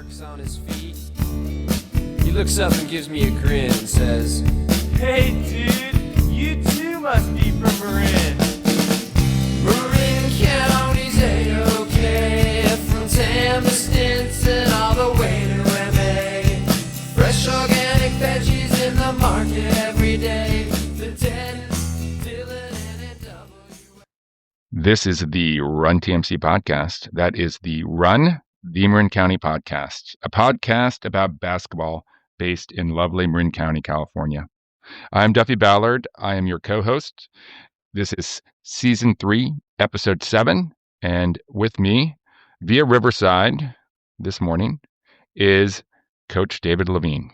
marks on his feet. He looks up and gives me a grin and says, "Hey dude, you too must be from Marin." Marin County's A-OK, from Tampa Stinson all the way to MA. Fresh organic veggies in the market every day. The Dennis, Dylan, and W. This is the Run TMC podcast. That is the Run the Marin County podcast, a podcast about basketball based in lovely Marin County, California. I'm Duffy Ballard. I am your co-host. This is season 3, episode 7. And with me via Riverside this morning is Coach David Levine.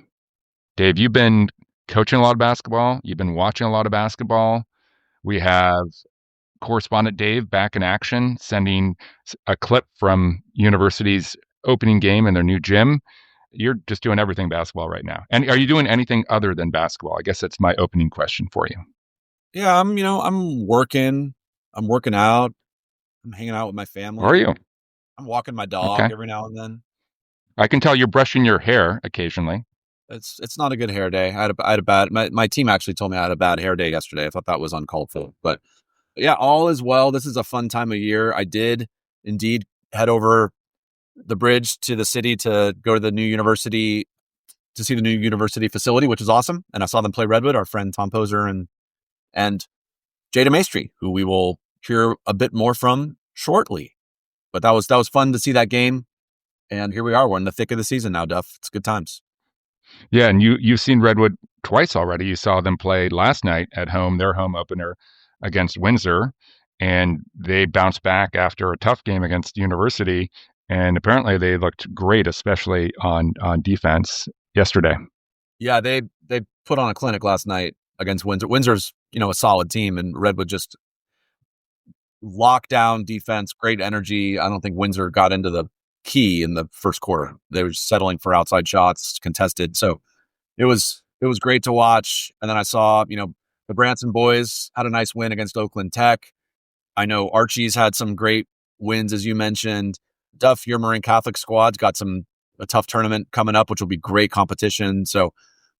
Dave, you've been coaching a lot of basketball. You've been watching a lot of basketball. We have correspondent Dave back in action, sending a clip from University's opening game in their new gym. You're just doing everything basketball right now. And are you doing anything other than basketball? I guess that's my opening question for you. Yeah, I'm working. I'm working out. I'm hanging out with my family. Are you? I'm walking my dog every now and then. I can tell you're brushing your hair occasionally. It's not a good hair day. I had a bad. My team actually told me I had a bad hair day yesterday. I thought that was uncalled for. But yeah, all is well. This is a fun time of year. I did indeed head over the bridge to the city to go to the new university, to see the new university facility, which is awesome. And I saw them play Redwood, our friend Tom Poser and Jay DeMaestri, who we will hear a bit more from shortly. But that was fun to see that game. And here we are. We're in the thick of the season now, Duff. It's good times. Yeah, and you've seen Redwood twice already. You saw them play last night at home, their home opener against Windsor, and they bounced back after a tough game against University. And apparently they looked great, especially on defense yesterday. Yeah, they put on a clinic last night against Windsor. Windsor's, a solid team, and Redwood just lockdown defense, great energy. I don't think Windsor got into the key in the first quarter. They were settling for outside shots, contested. So it was great to watch. And then I saw, the Branson boys had a nice win against Oakland Tech. I know Archie's had some great wins, as you mentioned. Duff, your Marin Catholic squad's got a tough tournament coming up, which will be great competition. So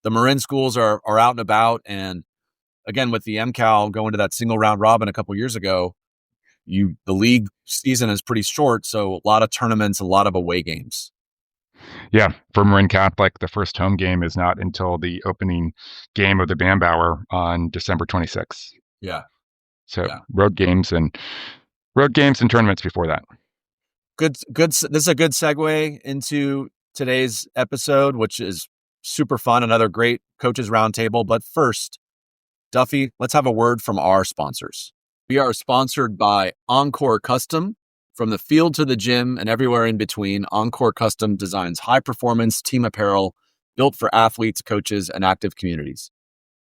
the Marin schools are out and about. And again, with the MCAL going to that single round robin a couple years ago, the league season is pretty short. So a lot of tournaments, a lot of away games. Yeah, for Marin Catholic, the first home game is not until the opening game of the Bambauer on December 26th. Yeah. So road games and tournaments before that. Good. This is a good segue into today's episode, which is super fun. Another great coaches roundtable. But first, Duffy, let's have a word from our sponsors. We are sponsored by Encore Custom. From the field to the gym and everywhere in between, Encore Custom designs high-performance team apparel built for athletes, coaches, and active communities.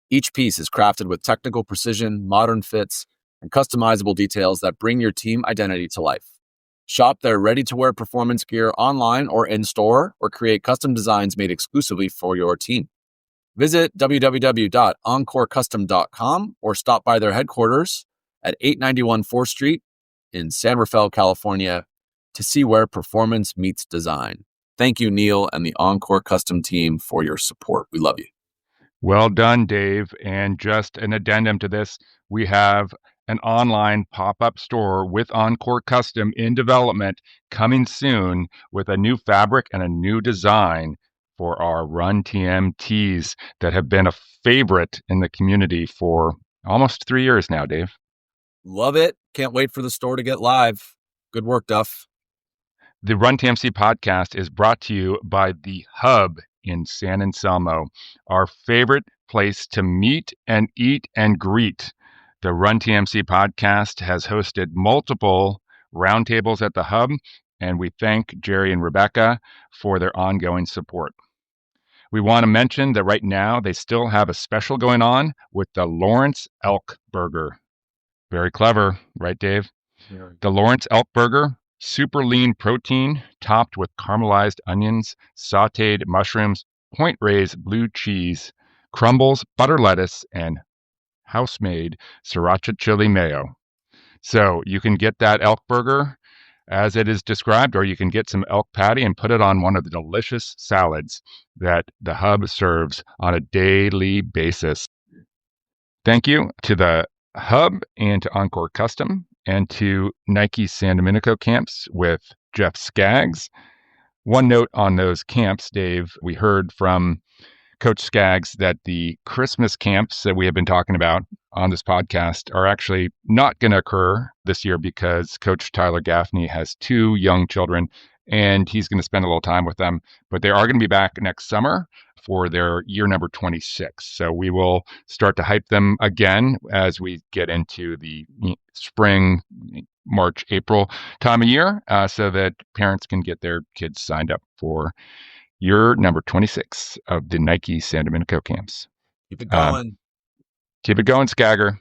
Each piece is crafted with technical precision, modern fits, and customizable details that bring your team identity to life. Shop their ready-to-wear performance gear online or in-store, or create custom designs made exclusively for your team. Visit www.encorecustom.com or stop by their headquarters at 891 4th Street in San Rafael, California, to see where performance meets design. Thank you, Neil, and the Encore Custom team for your support. We love you. Well done, Dave. And just an addendum to this, we have an online pop-up store with Encore Custom in development coming soon with a new fabric and a new design for our Run TM tees that have been a favorite in the community for almost 3 years now, Dave. Love it. Can't wait for the store to get live. Good work, Duff. The Run TMC podcast is brought to you by The Hub in San Anselmo, our favorite place to meet and eat and greet. The Run TMC podcast has hosted multiple roundtables at The Hub, and we thank Jerry and Rebecca for their ongoing support. We want to mention that right now they still have a special going on with the Lawrence Elk Burger. Very clever, right, Dave? The Lawrence Elk Burger, super lean protein topped with caramelized onions, sautéed mushrooms, point raised blue cheese, crumbles, butter lettuce, and house-made sriracha chili mayo. So you can get that elk burger as it is described, or you can get some elk patty and put it on one of the delicious salads that the Hub serves on a daily basis. Thank you to the Hub and to Encore Custom and to Nike San Domenico camps with Jeff Skaggs. One note on those camps, Dave, we heard from Coach Skaggs that the Christmas camps that we have been talking about on this podcast are actually not going to occur this year because Coach Tyler Gaffney has 2 young children and he's going to spend a little time with them. But they are going to be back next summer for their year number 26. So we will start to hype them again as we get into the spring, March, April time of year so that parents can get their kids signed up for year number 26 of the Nike San Domenico camps. Keep it going. Keep it going, Skagger.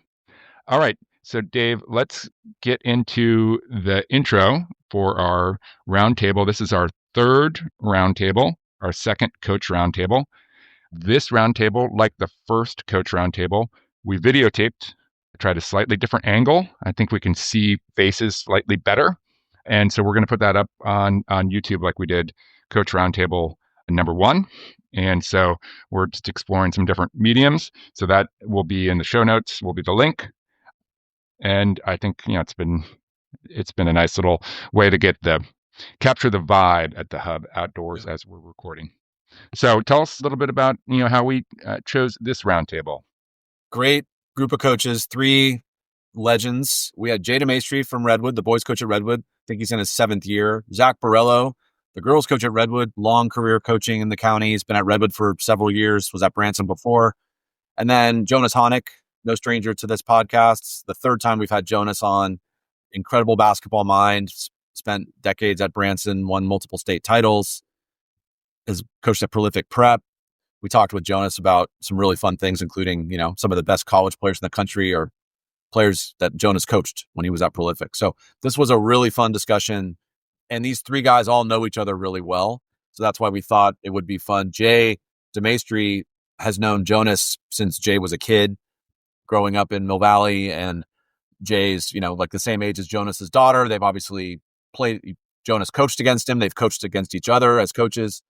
All right. So, Dave, let's get into the intro for our roundtable. This is our 3rd roundtable, our 2nd coach roundtable. This roundtable, like the first coach roundtable, we videotaped, tried a slightly different angle. I think we can see faces slightly better. And so we're going to put that up on YouTube like we did Coach Roundtable number 1. And so we're just exploring some different mediums. So that will be in the show notes, will be the link. And I think, it's been a nice little way to capture the vibe at the Hub outdoors as we're recording. So tell us a little bit about, how we chose this roundtable. Great group of coaches, 3 legends. We had DeMaestri from Redwood, the boys coach at Redwood. I think he's in his 7th year. Zach Borello, the girls coach at Redwood, long career coaching in the county. He's been at Redwood for several years, was at Branson before. And then Jonas Honick, no stranger to this podcast. The 3rd time we've had Jonas on. Incredible basketball mind, spent decades at Branson, won multiple state titles, has coached at Prolific Prep. We talked with Jonas about some really fun things, including, some of the best college players in the country or players that Jonas coached when he was at Prolific. So this was a really fun discussion. And these 3 guys all know each other really well. So that's why we thought it would be fun. DeMaestri has known Jonas since Jay was a kid growing up in Mill Valley. And Jay's, like the same age as Jonas's daughter. They've obviously played. Jonas coached against him. They've coached against each other as coaches.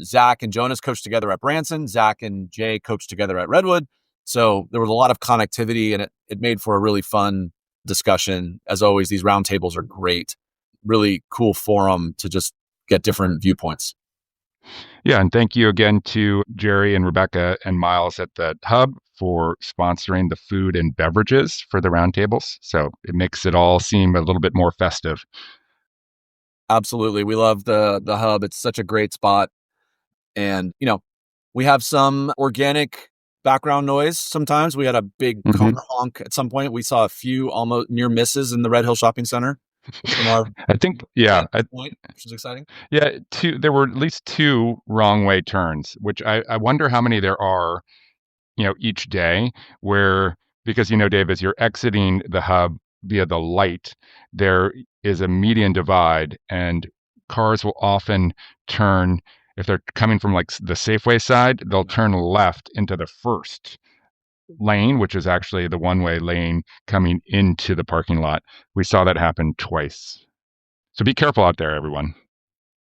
Zach and Jonas coached together at Branson. Zach and Jay coached together at Redwood. So there was a lot of connectivity and it made for a really fun discussion. As always, these roundtables are great. Really cool forum to just get different viewpoints. Yeah, and thank you again to Jerry and Rebecca and Miles at the Hub for sponsoring the food and beverages for the roundtables. So it makes it all seem a little bit more festive. Absolutely. We love the Hub. It's such a great spot. And, we have some organic background noise sometimes. We had a big car honk at some point. We saw a few almost near misses in the Red Hill Shopping Center. I think, point, which is exciting. Yeah, there were at least 2 wrong way turns, which I wonder how many there are, each day because, Dave, as you're exiting the Hub via the light, there is a median divide and cars will often turn, if they're coming from like the Safeway side, they'll turn left into the first lane, which is actually the one-way lane coming into the parking lot. We saw that happen twice. So be careful out there, everyone.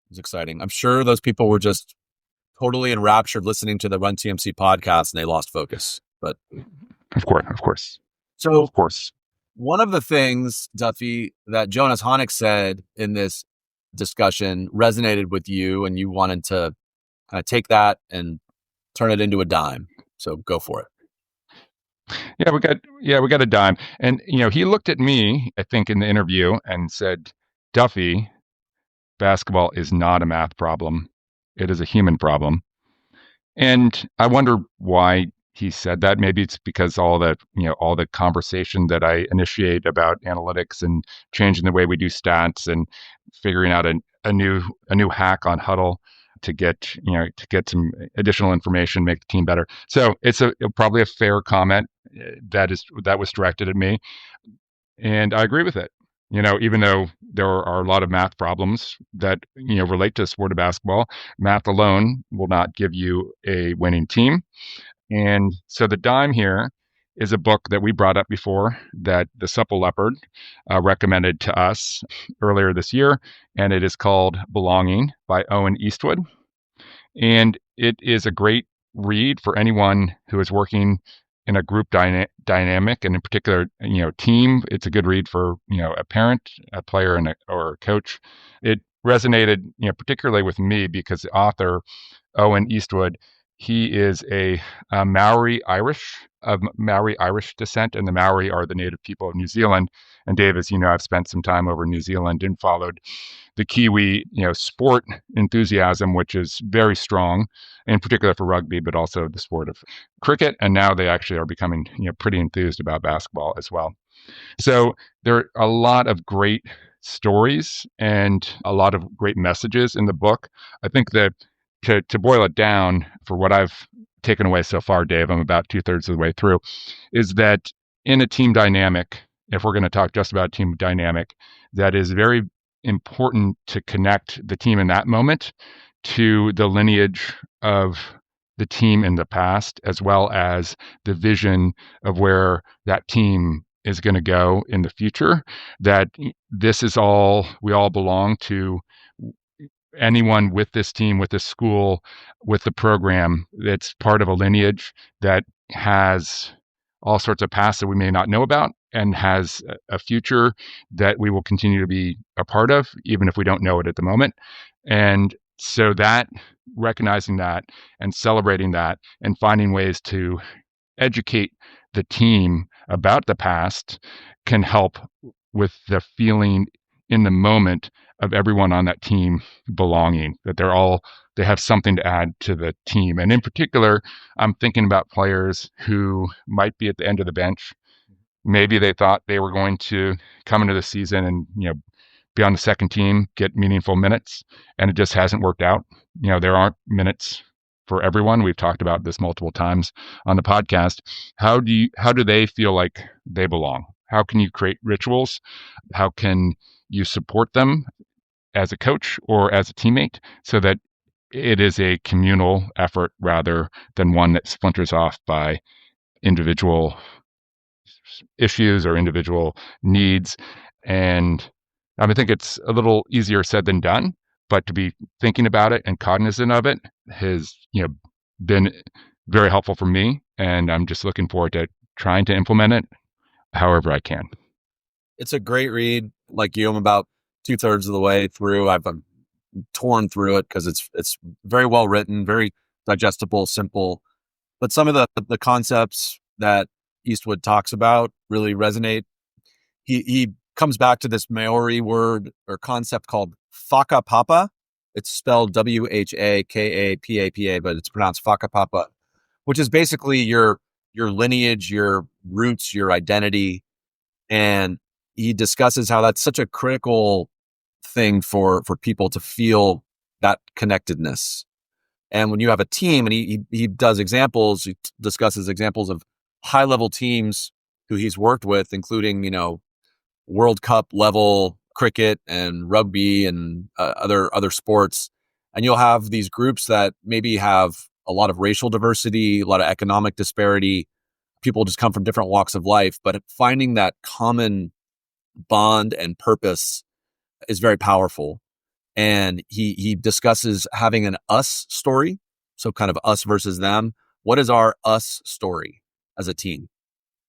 It's exciting. I'm sure those people were just totally enraptured listening to the Run TMC podcast and they lost focus. But of course. So of course. One of the things, Duffy, that Jonas Honick said in this discussion resonated with you and you wanted to kind of take that and turn it into a dime. So go for it. Yeah, we got a dime. And, he looked at me, I think, in the interview and said, Duffy, basketball is not a math problem. It is a human problem. And I wonder why he said that. Maybe it's because all the conversation that I initiate about analytics and changing the way we do stats and figuring out a new hack on Huddle to get some additional information, make the team better. So it's probably a fair comment that was directed at me, and I agree with it. Even though there are a lot of math problems that relate to the sport of basketball, math alone will not give you a winning team. And so the dime here is a book that we brought up before that the Supple Leopard recommended to us earlier this year, and it is called Belonging by Owen Eastwood. And it is a great read for anyone who is working in a group dynamic, and in particular, team. It's a good read for, a parent, a player, or a coach. It resonated, particularly with me because the author, Owen Eastwood, he is a Maori Irish descent, and the Maori are the native people of New Zealand. And Dave, as you know, I've spent some time over in New Zealand and followed the Kiwi, sport enthusiasm, which is very strong, in particular for rugby, but also the sport of cricket. And now they actually are becoming, pretty enthused about basketball as well. So there are a lot of great stories and a lot of great messages in the book. I think that to boil it down for what I've taken away so far, Dave, I'm about 2/3 of the way through, is that in a team dynamic, if we're going to talk just about team dynamic, that is very important to connect the team in that moment to the lineage of the team in the past, as well as the vision of where that team is going to go in the future. That this is all, we all belong to anyone with this team, with this school, with the program. That's part of a lineage that has all sorts of past that we may not know about, and has a future that we will continue to be a part of, even if we don't know it at the moment. And so that, recognizing that and celebrating that and finding ways to educate the team about the past can help with the feeling in the moment of everyone on that team belonging, that they have something to add to the team. And in particular, I'm thinking about players who might be at the end of the bench. Maybe they thought they were going to come into the season and, be on the second team, get meaningful minutes, and it just hasn't worked out. There aren't minutes for everyone. We've talked about this multiple times on the podcast. How do they feel like they belong? How can you create rituals? How can you support them as a coach or as a teammate so that it is a communal effort rather than one that splinters off by individual issues or individual needs? And I think it's a little easier said than done, but to be thinking about it and cognizant of it has, been very helpful for me. And I'm just looking forward to trying to implement it however I can. It's a great read. Like you, I'm about 2/3 of the way through. I've torn through it because it's very well written, very digestible, simple. But some of the concepts that Eastwood talks about really resonate. He comes back to this Maori word or concept called whakapapa. It's spelled WHAKAPAPA, but it's pronounced whakapapa, which is basically your lineage, your roots, your identity. And he discusses how that's such a critical thing for people to feel that connectedness. And when you have a team, and he does examples, he discusses examples of high-level teams who he's worked with, including, World Cup level cricket and rugby and other sports. And you'll have these groups that maybe have a lot of racial diversity, a lot of economic disparity. People just come from different walks of life, but finding that common bond and purpose is very powerful. And he discusses having an us story. So kind of us versus them. What is our us story as a team?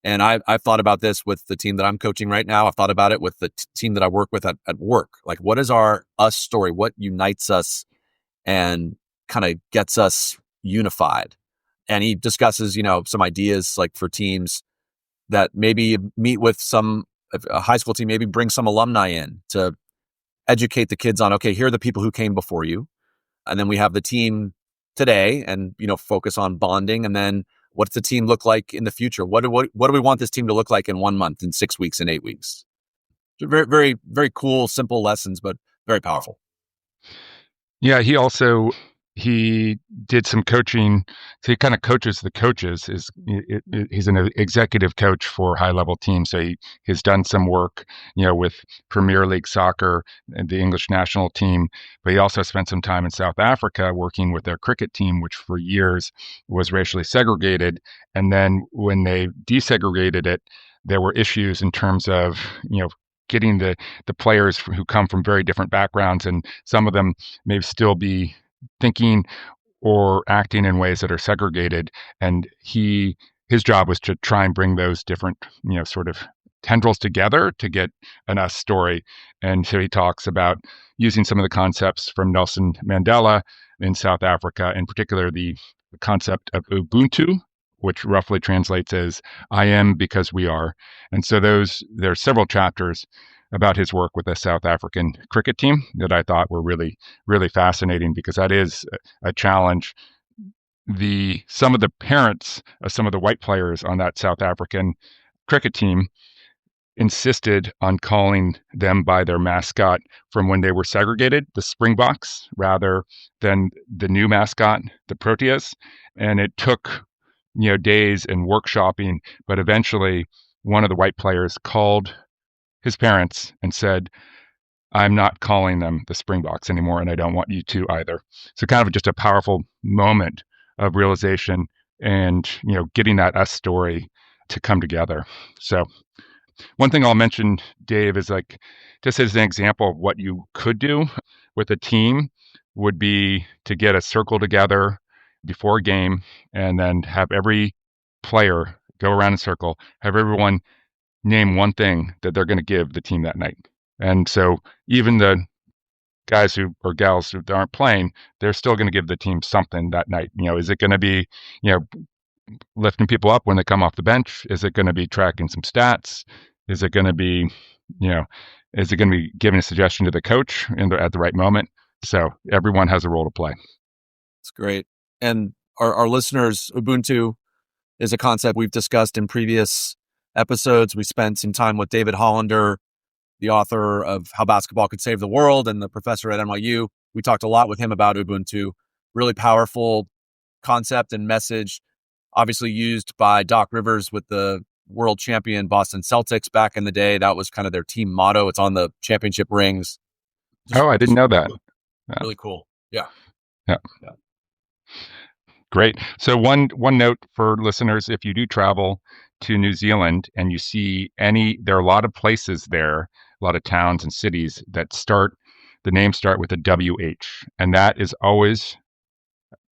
And I've thought about this with the team that I'm coaching right now. I've thought about it with the team that I work with at work. Like, what is our us story? What unites us and kind of gets us unified? And he discusses, some ideas like for teams that maybe meet with a high school team, maybe bring some alumni in to educate the kids on, okay, here are the people who came before you. And then we have the team today and, focus on bonding. And then what's the team look like in the future? What do we want this team to look like in 1 month, in 6 weeks, in 8 weeks? Very, very, very cool, simple lessons, but very powerful. Yeah, he also he did some coaching. So he kind of coaches the coaches. He's an executive coach for high-level teams. So he's done some work, with Premier League soccer and the English national team. But he also spent some time in South Africa working with their cricket team, which for years was racially segregated. And then when they desegregated it, there were issues in terms of, getting the players who come from very different backgrounds, and some of them may still be thinking or acting in ways that are segregated. And his job was to try and bring those different, sort of tendrils together to get an us story. And so he talks about using some of the concepts from Nelson Mandela in South Africa, in particular the concept of Ubuntu, which roughly translates as "I am because we are." And so there's several chapters about his work with the South African cricket team that I thought were really, really fascinating, because that is a challenge. Some of the parents of some of the white players on that South African cricket team insisted on calling them by their mascot from when they were segregated, the Springboks, rather than the new mascot, the Proteas. And it took days and workshopping, but eventually one of the white players called his parents and said, "I'm not calling them the Springboks anymore, and I don't want you to either." So kind of just a powerful moment of realization and, getting that us story to come together. So one thing I'll mention, Dave, is just as an example of what you could do with a team would be to get a circle together before a game and then have every player go around in a circle, have everyone name one thing that they're going to give the team that night. And so even the guys or gals who aren't playing, they're still going to give the team something that night. Is it going to be, lifting people up when they come off the bench? Is it going to be tracking some stats? Is it going to be, giving a suggestion to the coach at the right moment? So everyone has a role to play. It's great. And our listeners, Ubuntu is a concept we've discussed in previous episodes. We spent some time with David Hollander, the author of How Basketball Could Save the World and the professor at NYU. We talked a lot with him about Ubuntu. Really powerful concept and message, obviously used by Doc Rivers with the world champion Boston Celtics back in the day. That was kind of their team motto. It's on the championship rings. I didn't know that. Really cool. Yeah. Great. So one note for listeners: if you do travel to New Zealand and you see there are a lot of places there, a lot of towns and cities that the names start with a WH, and that is always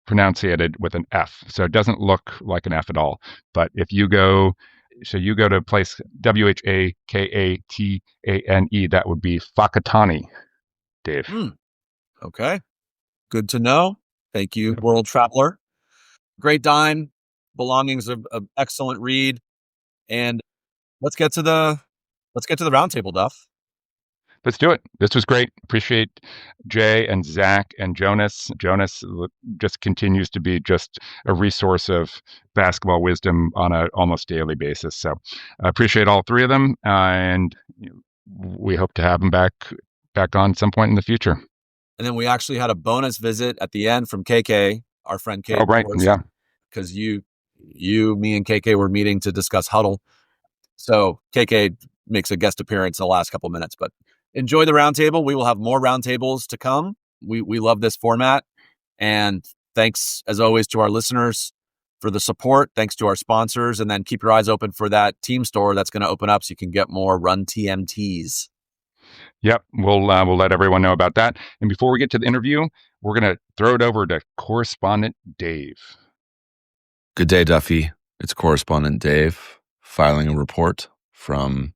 pronunciated with an F. So it doesn't look like an F at all. But if you go to a place WHAKATANE, that would be Whakatane, Dave. Okay. Good to know. Thank you, world traveler. Great dime, belongings of excellent read. And let's get to the roundtable, Duff. Let's do it. This was great. Appreciate Jay and Zach and Jonas. Jonas just continues to be just a resource of basketball wisdom on an almost daily basis. So I appreciate all three of them, and we hope to have them back on some point in the future. And then we actually had a bonus visit at the end from KK, our friend KK. Oh, right. Yeah. Because me and KK were meeting to discuss Huddle. So KK makes a guest appearance in the last couple minutes, but enjoy the roundtable. We will have more roundtables to come. We love this format. And thanks, as always, to our listeners for the support. Thanks to our sponsors. And then keep your eyes open for that team store that's going to open up so you can get more Run TMTs. Yep, we'll let everyone know about that. And before we get to the interview, we're going to throw it over to correspondent Dave. Good day, Duffy. It's correspondent Dave filing a report from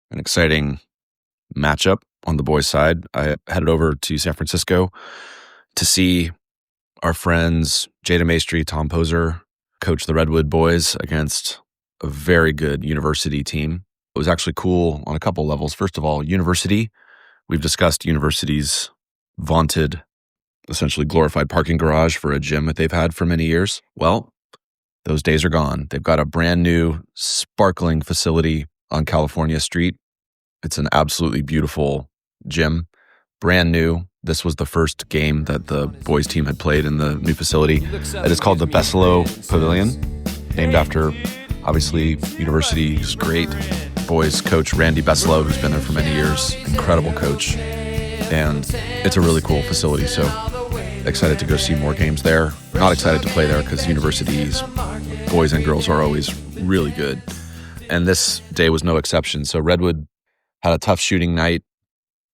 an exciting matchup on the boys' side. I headed over to San Francisco to see our friends DeMaestri, Tom Poser, coach the Redwood boys against a very good university team. It was actually cool on a couple levels. First of all, university. We've discussed university's vaunted, essentially glorified parking garage for a gym that they've had for many years. Well, those days are gone. They've got a brand new, sparkling facility on California Street. It's an absolutely beautiful gym, brand new, This was the first game that the boys team had played in the new facility. It is called the Besselo Pavilion, named after, obviously, University's great boys coach, Randy Besselo, who's been there for many years. Incredible coach. And it's a really cool facility, so excited to go see more games there. Not excited to play there because University's boys and girls are always really good. And this day was no exception. So Redwood had a tough shooting night,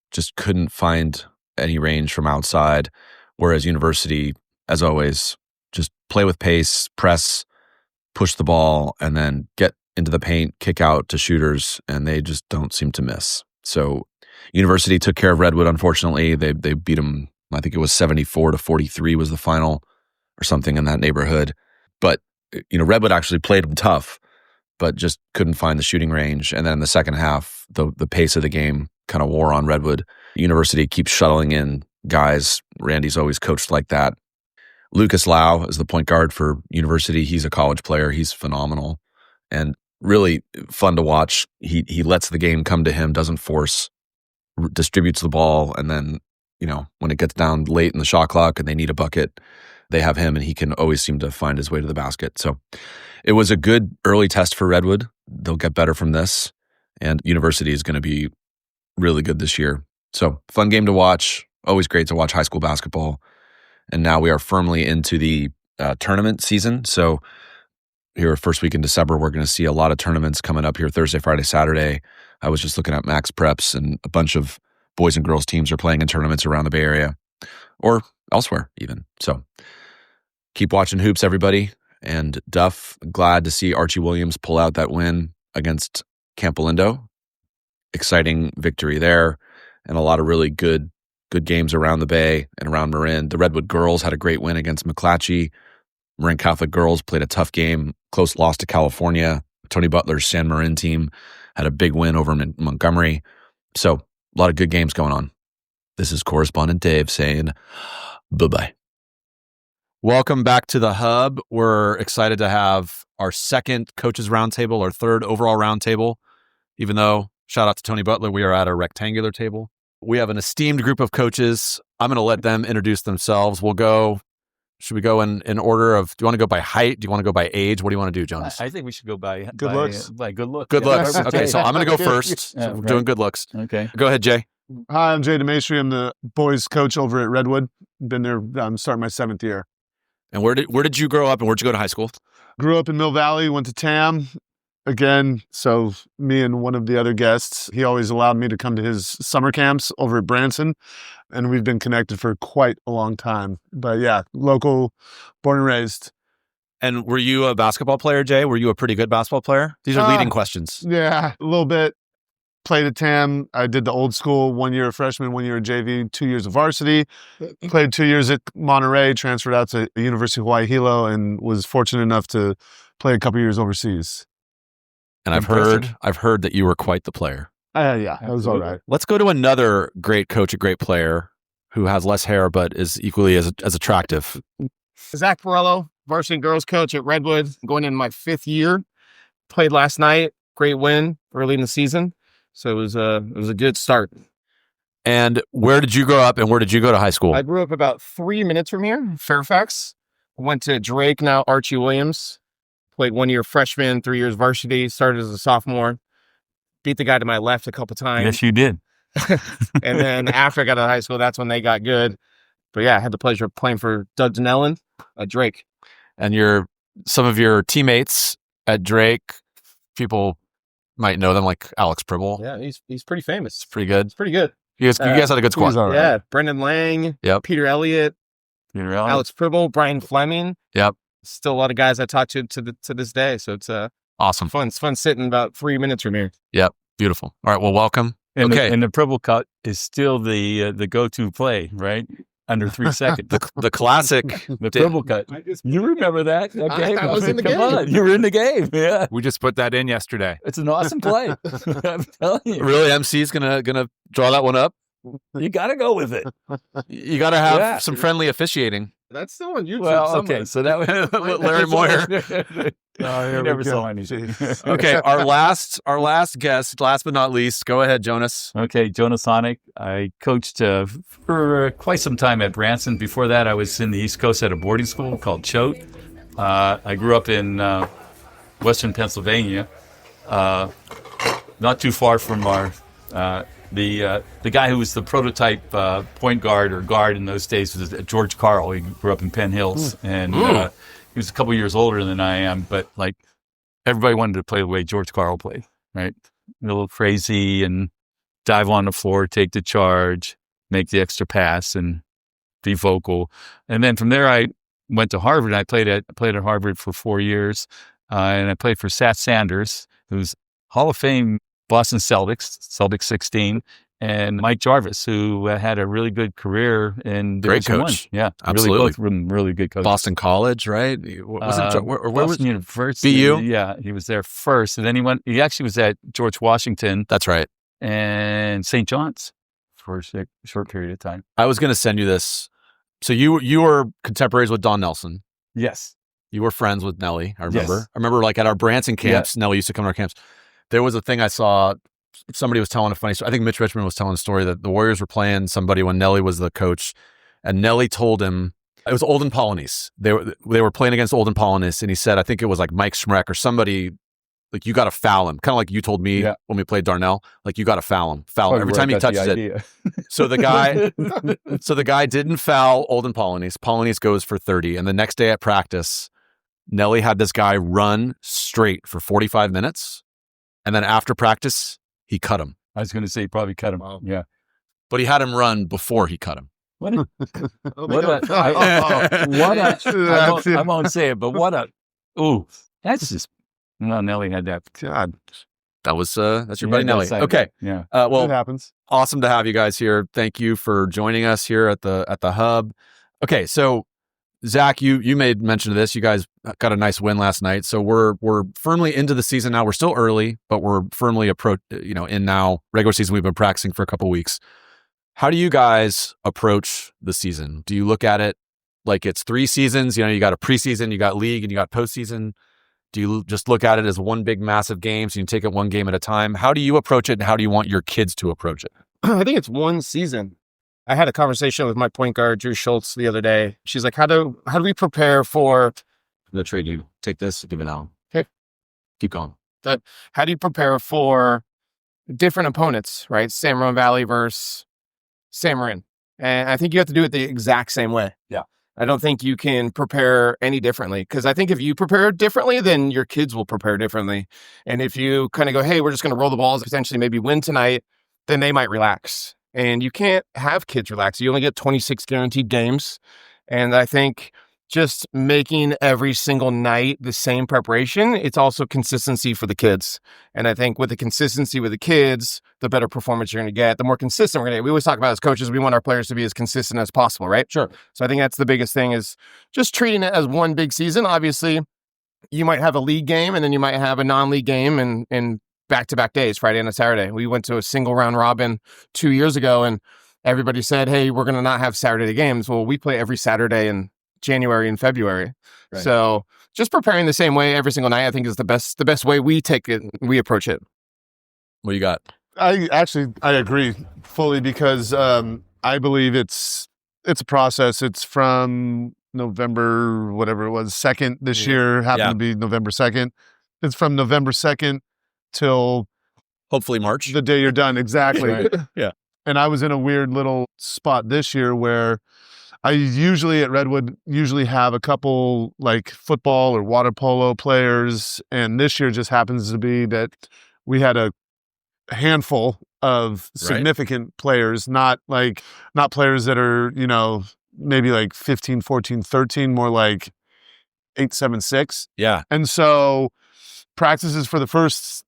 just couldn't find any range from outside, whereas University, as always, just play with pace, press, push the ball, and then get into the paint, kick out to shooters, and they just don't seem to miss. So University took care of Redwood, unfortunately. They beat them, I think it was 74-43 was the final or something in that neighborhood. But, Redwood actually played them tough, but just couldn't find the shooting range. And then in the second half, the pace of the game kind of wore on Redwood. University keeps shuttling in guys. Randy's always coached like that. Lucas Lau is the point guard for University. He's a college player. He's phenomenal and really fun to watch. He lets the game come to him, doesn't force, distributes the ball, and then, when it gets down late in the shot clock and they need a bucket, they have him and he can always seem to find his way to the basket. So it was a good early test for Redwood. They'll get better from this, and University is going to be really good this year. So fun game to watch. Always great to watch high school basketball. And now we are firmly into the tournament season. So here, first week in December, we're going to see a lot of tournaments coming up here Thursday, Friday, Saturday. I was just looking at Max Preps, and a bunch of boys and girls teams are playing in tournaments around the Bay Area or elsewhere even. So keep watching hoops, everybody. And Duff, glad to see Archie Williams pull out that win against Campolindo. Exciting victory there, and a lot of really good games around the Bay and around Marin. The Redwood girls had a great win against McClatchy. Marin Catholic girls played a tough game, close loss to California. Tony Butler's San Marin team had a big win over Montgomery. So a lot of good games going on. This is correspondent Dave saying bye-bye. Welcome back to the Hub. We're excited to have our second Coaches Roundtable, our third overall roundtable, even though, shout out to Tony Butler, we are at a rectangular table. We have an esteemed group of coaches. I'm going to let them introduce themselves. Should we go in order of, do you want to go by height? Do you want to go by age? What do you want to do, Jonas? I think we should go by good looks. By good looks. Good looks. Yeah. Okay, so I'm going to go first. So we're doing good looks. Okay. Go ahead, Jay. Hi, I'm Jay DeMaestri. I'm the boys coach over at Redwood. Been there, I'm starting my 7th year. And where did you grow up and where'd you go to high school? Grew up in Mill Valley, went to TAM. Again, so me and one of the other guests, he always allowed me to come to his summer camps over at Branson, and we've been connected for quite a long time. But yeah, local, born and raised. And were you a basketball player, Jay? Were you a pretty good basketball player? These are leading questions. Yeah, a little bit. Played at TAM. I did the old school, 1 year of freshman, 1 year of JV, 2 years of varsity. Played 2 years at Monterey, transferred out to the University of Hawaii Hilo, and was fortunate enough to play a couple years overseas. And I've heard that you were quite the player. Yeah, that was all right. Let's go to another great coach, a great player who has less hair but is equally as attractive. Zach Borello, varsity girls coach at Redwood, going in my 5th year. Played last night, great win early in the season, so it was a good start. And where did you grow up and where did you go to high school? I grew up about 3 minutes from here, Fairfax. Went to Drake, now Archie Williams. Played 1 year freshman, 3 years varsity, started as a sophomore. Beat the guy to my left a couple times. Yes, you did. And then after I got out of high school, that's when they got good. But yeah, I had the pleasure of playing for Doug Donnellan at Drake. And some of your teammates at Drake, people might know them, like Alex Pribble. Yeah, he's pretty famous. It's pretty good. It's pretty good. You guys had a good squad. All right. Yeah, Brendan Lang, Yep. Peter Elliott, You're Alex Pribble, Brian Fleming. Yep. Still a lot of guys I talk to this day. So it's Awesome. fun. It's fun sitting about 3 minutes from here. Yep. Beautiful. All right. Well, welcome. And Okay. the Pribble cut is still the go-to play, right? Under 3 seconds. The classic. The Pribble cut. You remember that? Okay. I was in the Come game. on. You were in the game. Yeah. We just put that in yesterday. It's an awesome play. I'm telling you. Really, MC's gonna draw that one up. You got to go with it. You got to have Yeah. some friendly officiating. That's still on YouTube Well, somewhere. okay. So that was Larry Moyer. Oh, He here we never go. saw anything. Jeez. Okay, our last guest, last but not least. Go ahead, Jonas. Okay, Jonas Honick. I coached for quite some time at Branson. Before that, I was in the East Coast at a boarding school called Choate. I grew up in Western Pennsylvania, not too far from our the guy who was the prototype point guard or guard in those days was George Carl. He grew up in Penn Hills, and he was a couple years older than I am. But like everybody wanted to play the way George Carl played, right? A little crazy and dive on the floor, take the charge, make the extra pass, and be vocal. And then from there, I went to Harvard. I played at Harvard for 4 years, and I played for Sat Sanders, who's Hall of Fame Boston Celtics 16, and Mike Jarvis, who had a really good career in Great Division coach. I. Yeah, Absolutely. Really, both of them really good coaches. Boston College, right? Was it where was Boston University? BU? Yeah, he was there first, and then he actually was at George Washington That's right. and St. John's for a short period of time. I was going to send you this. So you were contemporaries with Don Nelson. Yes. You were friends with Nelly. I remember. Yes. I remember, like at our Branson camps, Nelly used to come to our camps. There was a thing I saw. Somebody was telling a funny story. I think Mitch Richmond was telling a story that the Warriors were playing somebody when Nelly was the coach, and Nelly told him it was Olden Polonese. They were playing against Olden Polonese, and he said, I think it was like Mike Schmreck or somebody, like, you got to foul him. Kind of like you told me when we played Darnell, like, you got to foul him. Foul him every time he touches it. So the guy didn't foul Olden Polonese. Polonese goes for 30, and the next day at practice, Nelly had this guy run straight for 45 minutes, and then after practice, he cut him. I was going to say he probably cut him. Wow. Yeah. But he had him run before he cut him. I won't say it, but that's just, no, Nelly had that. God, That was that's your He buddy had that Nelly. side. Okay. Yeah. it Well, happens. awesome to have you guys here. Thank you for joining us here at the hub. Okay, so Zach, you made mention of this. You guys got a nice win last night. So we're firmly into the season now. We're still early, but we're firmly in now. Regular season, we've been practicing for a couple weeks. How do you guys approach the season? Do you look at it like it's 3 seasons? You got a preseason, you got league, and you got postseason. Do you just look at it as one big massive game, so you take it one game at a time? How do you approach it, and how do you want your kids to approach it? I think it's one season. I had a conversation with my point guard, Drew Schultz, the other day. She's like, how do we prepare for The trade you take this, give it out. Okay. Keep going. how do you prepare for different opponents, right? San Ramon Valley versus San Marin. And I think you have to do it the exact same way. Yeah. I don't think you can prepare any differently, because I think if you prepare differently, then your kids will prepare differently. And if you kind of go, hey, we're just going to roll the balls, potentially maybe win tonight, then they might relax. And you can't have kids relax. You only get 26 guaranteed games. And I think just making every single night the same preparation, it's also consistency for the kids. And I think with the consistency with the kids, the better performance you're going to get, the more consistent we're going to get. We always talk about as coaches, we want our players to be as consistent as possible, right? Sure. So I think that's the biggest thing, is just treating it as one big season. Obviously, you might have a league game and then you might have a non-league game and back-to-back days, Friday and a Saturday. We went to a single round robin 2 years ago and everybody said, hey, we're going to not have Saturday games. Well, we play every Saturday in January and February. Right. So just preparing the same way every single night, I think, is the best way we take it, we approach it. What do you got? I agree fully, because I believe it's a process. It's from November, whatever it was, 2nd this year, happened to be November 2nd. It's from November 2nd till Hopefully March. the day you're done. Exactly. Right. Yeah. And I was in a weird little spot this year where I usually at Redwood have a couple like football or water polo players. And this year just happens to be that we had a handful of significant players, not players that are, maybe like 15, 14, 13, more like 8, 7, 6. Yeah. And so practices for the first,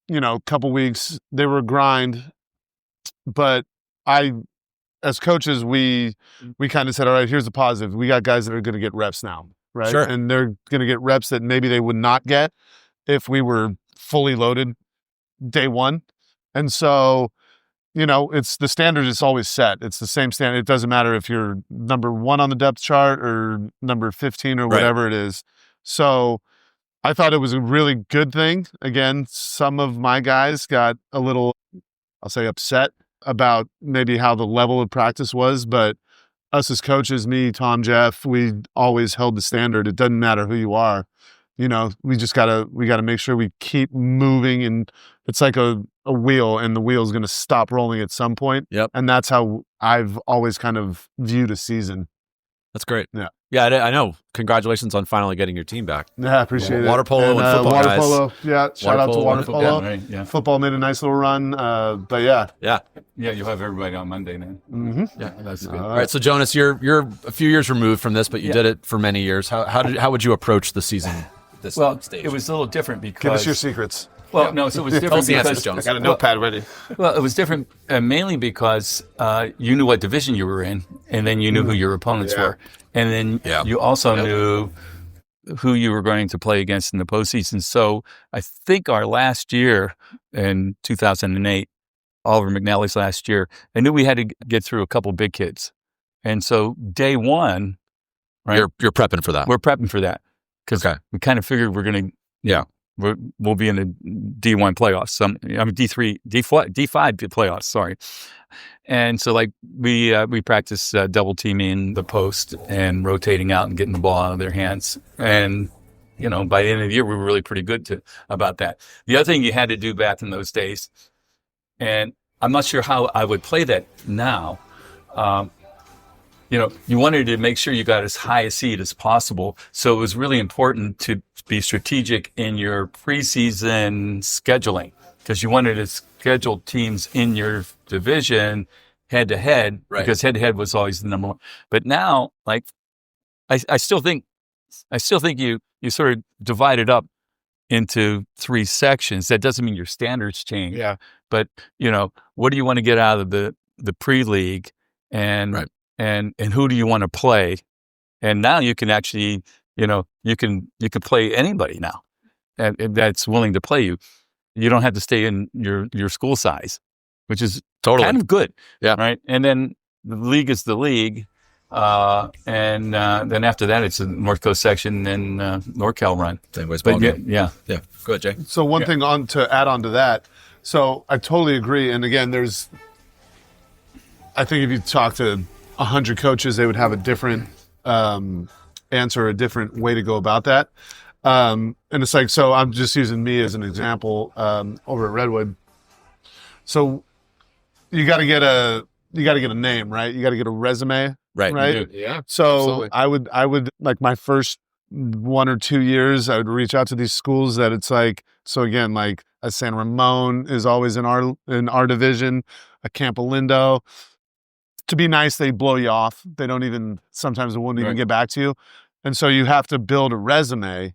couple weeks, they were a grind. But as coaches, we kind of said, all right, here's the positive. We got guys that are going to get reps now, right? Sure. And they're going to get reps that maybe they would not get if we were fully loaded day one. And so, it's the standard is always set. It's the same standard. It doesn't matter if you're number 1 on the depth chart or number 15 or whatever it is. So I thought it was a really good thing. Again, some of my guys got a little, I'll say, upset about maybe how the level of practice was, but us as coaches, me, Tom, Jeff, we always held the standard. It doesn't matter who you are. We gotta make sure we keep moving, and it's like a wheel, and the wheel's going to stop rolling at some point. Yep. And that's how I've always kind of viewed a season. That's great. Yeah. Yeah, I know. Congratulations on finally getting your team back. Yeah, I appreciate it. Water polo and football, water guys. polo. Yeah, shout out to water polo. Right, yeah. Football made a nice little run. But yeah. Yeah. Yeah, you'll have everybody on Monday now. Mm-hmm. Yeah, that's good. All All right, so Jonas, you're a few years removed from this, but you did it for many years. How would you approach the season at this stage? It was a little different because... Give us your secrets. Well, no, so it was different because... I got a notepad ready. Well, it was different mainly because you knew what division you were in, and then you knew who your opponents were. And then you also knew who you were going to play against in the postseason. So I think our last year in 2008, Oliver McNally's last year, I knew we had to get through a couple big kids. And so day one, right? You're prepping for that. We're prepping for that because we kind of figured we're going to, we'll be in the D1 playoffs. D3, D5 playoffs. Sorry. And so we practice double teaming the post and rotating out and getting the ball out of their hands. And, by the end of the year, we were really pretty good about that. The other thing you had to do back in those days, and I'm not sure how I would play that now. You wanted to make sure you got as high a seed as possible. So it was really important to be strategic in your preseason scheduling because you wanted to schedule teams in your division head to head because head to head was always the number one. But now, I still think you sort of divide it up into three sections. That doesn't mean your standards change. Yeah. But, what do you want to get out of the pre-league and who do you want to play? And now you can actually, you can play anybody now and that's willing to play you. You don't have to stay in your school size, which is kind of good. Yeah. Right. And then the league is the league. And then after that, it's a North Coast section and NorCal run. Same way. But yeah. Go ahead, Jay. So one thing to add on to that. So I totally agree. And again, I think if you talk to 100 coaches, they would have a different answer, a different way to go about that. And it's like, so I'm just using me as an example over at Redwood. So you got to get a name, right? You got to get a resume, right? Yeah. So absolutely. I would like my first 1 or 2 years, I would reach out to these schools that it's like, so again, like a San Ramon is always in our division, a Campo Lindo. To be nice, they blow you off. Sometimes they won't even get back to you. And so you have to build a resume,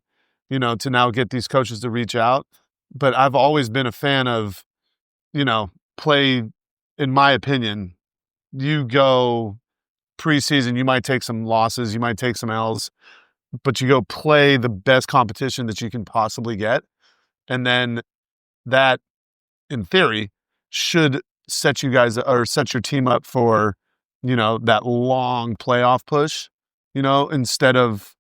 to now get these coaches to reach out. But I've always been a fan of, play, in my opinion, you go preseason, you might take some losses, you might take some L's, but you go play the best competition that you can possibly get. And then that, in theory, should set you guys or set your team up for, that long playoff push, instead of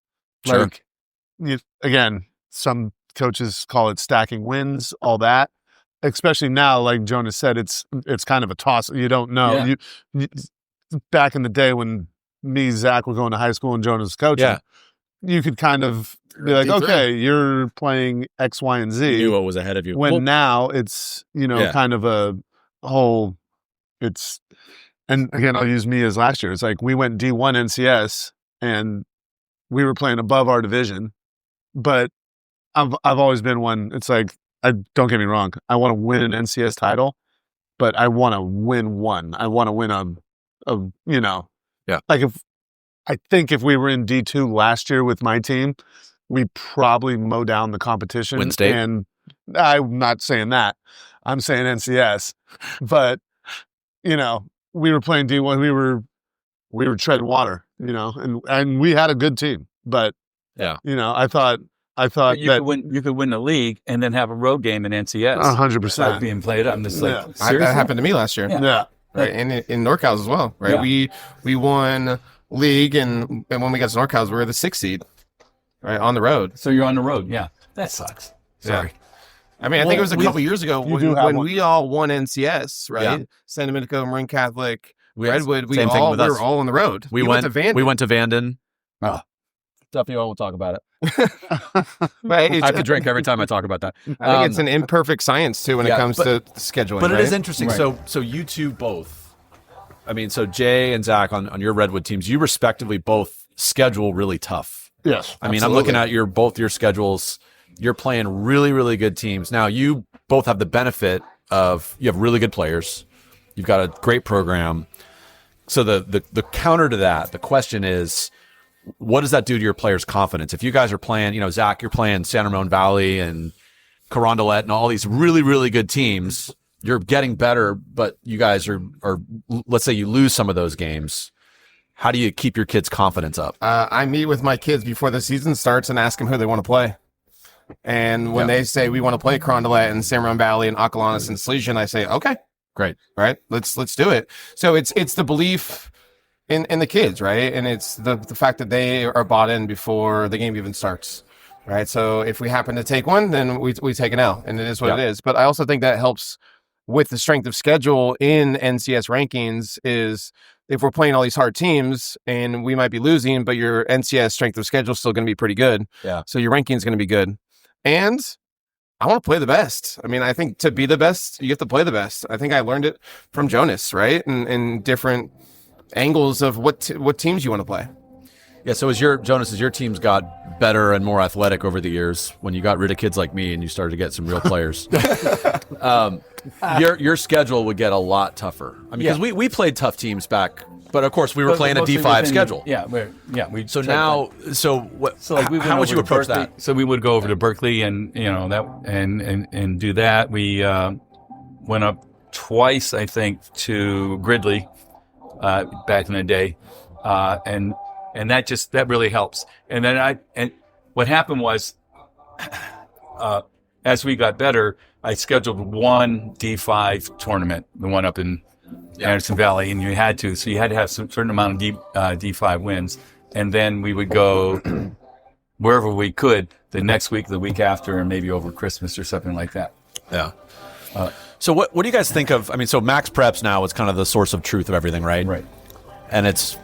again, some coaches call it stacking wins, all that. Especially now, like Jonas said, it's kind of a toss. You don't know. Yeah. You back in the day when me, Zach, were going to high school and Jonas was coaching, you could kind of be like, okay, you're playing X, Y, and Z. You knew what was ahead of you. When now it's, kind of a whole, and again, I'll use me as last year. It's like we went D1 NCS and we were playing above our division, but I've always been one. It's like, don't get me wrong. I want to win an NCS title, but I want to win one. I want to win like I think if we were in D2 last year with my team, we probably mow down the competition. Win state. And I'm not saying that. I'm saying NCS, but we were playing D1. We were treading water, and we had a good team, but I thought you could win the league and then have a road game in NCS. 100% being played. I'm just like, seriously? That happened to me last year. Yeah. Right. And in NorCal's as well. Right. Yeah. We won league and when we got to NorCal's, we were the 6th seed. Right. On the road. So you're on the road. Yeah. That sucks. Sorry. I mean, I think it was a couple years ago when we all won NCS, right? Yeah. San Domenico, Marin Catholic, Redwood. We Same thing with were us. all on the road. We went to Vanden. Oh. Duffy, I won't talk about it. But I have to drink every time I talk about that. I think it's an imperfect science too when it comes to scheduling. But right? it is interesting. Right. So you two both, I mean, so Jay and Zach on your Redwood teams, you respectively both schedule really tough. Yes. I mean, I'm looking at both your schedules. You're playing really, really good teams. Now, you both have the benefit of you have really good players. You've got a great program. So the counter to that, the question is, what does that do to your players' confidence? If you guys are playing, Zach, you're playing San Ramon Valley and Carondelet and all these really, really good teams, you're getting better, but you guys are let's say you lose some of those games. How do you keep your kids' confidence up? I meet with my kids before the season starts and ask them who they want to play. And when they say we want to play Carondelet and San Ramon Valley and Acalanes and Salesian, I say, okay, great, right? Let's do it. So it's the belief in the kids, right? And it's the fact that they are bought in before the game even starts, right? So if we happen to take one, then we take an L, and it is what it is. But I also think that helps with the strength of schedule in NCS rankings is if we're playing all these hard teams and we might be losing, but your NCS strength of schedule is still going to be pretty good. Yeah. So your ranking is going to be good. And I want to play the best. I mean, I think to be the best, you have to play the best. I think I learned it from Jonas, right? And different angles of what teams you want to play. Yeah. So as your teams got better and more athletic over the years when you got rid of kids like me and you started to get some real players, your schedule would get a lot tougher. I mean, because we played tough teams back, but of course we were playing a D5 schedule. Yeah. How would you approach that? So we would go over to Berkeley and and do that. We went up twice, I think, to Gridley back in the day, and that really helps. And then what happened was, as we got better, I scheduled one D5 tournament, the one up in Anderson Valley, and you had to have some certain amount of D5 wins, and then we would go wherever we could the next week, the week after, and maybe over Christmas or something like that. Yeah. So what do you guys think of? I mean, so Max Preps now is kind of the source of truth of everything, right? Right. And it's,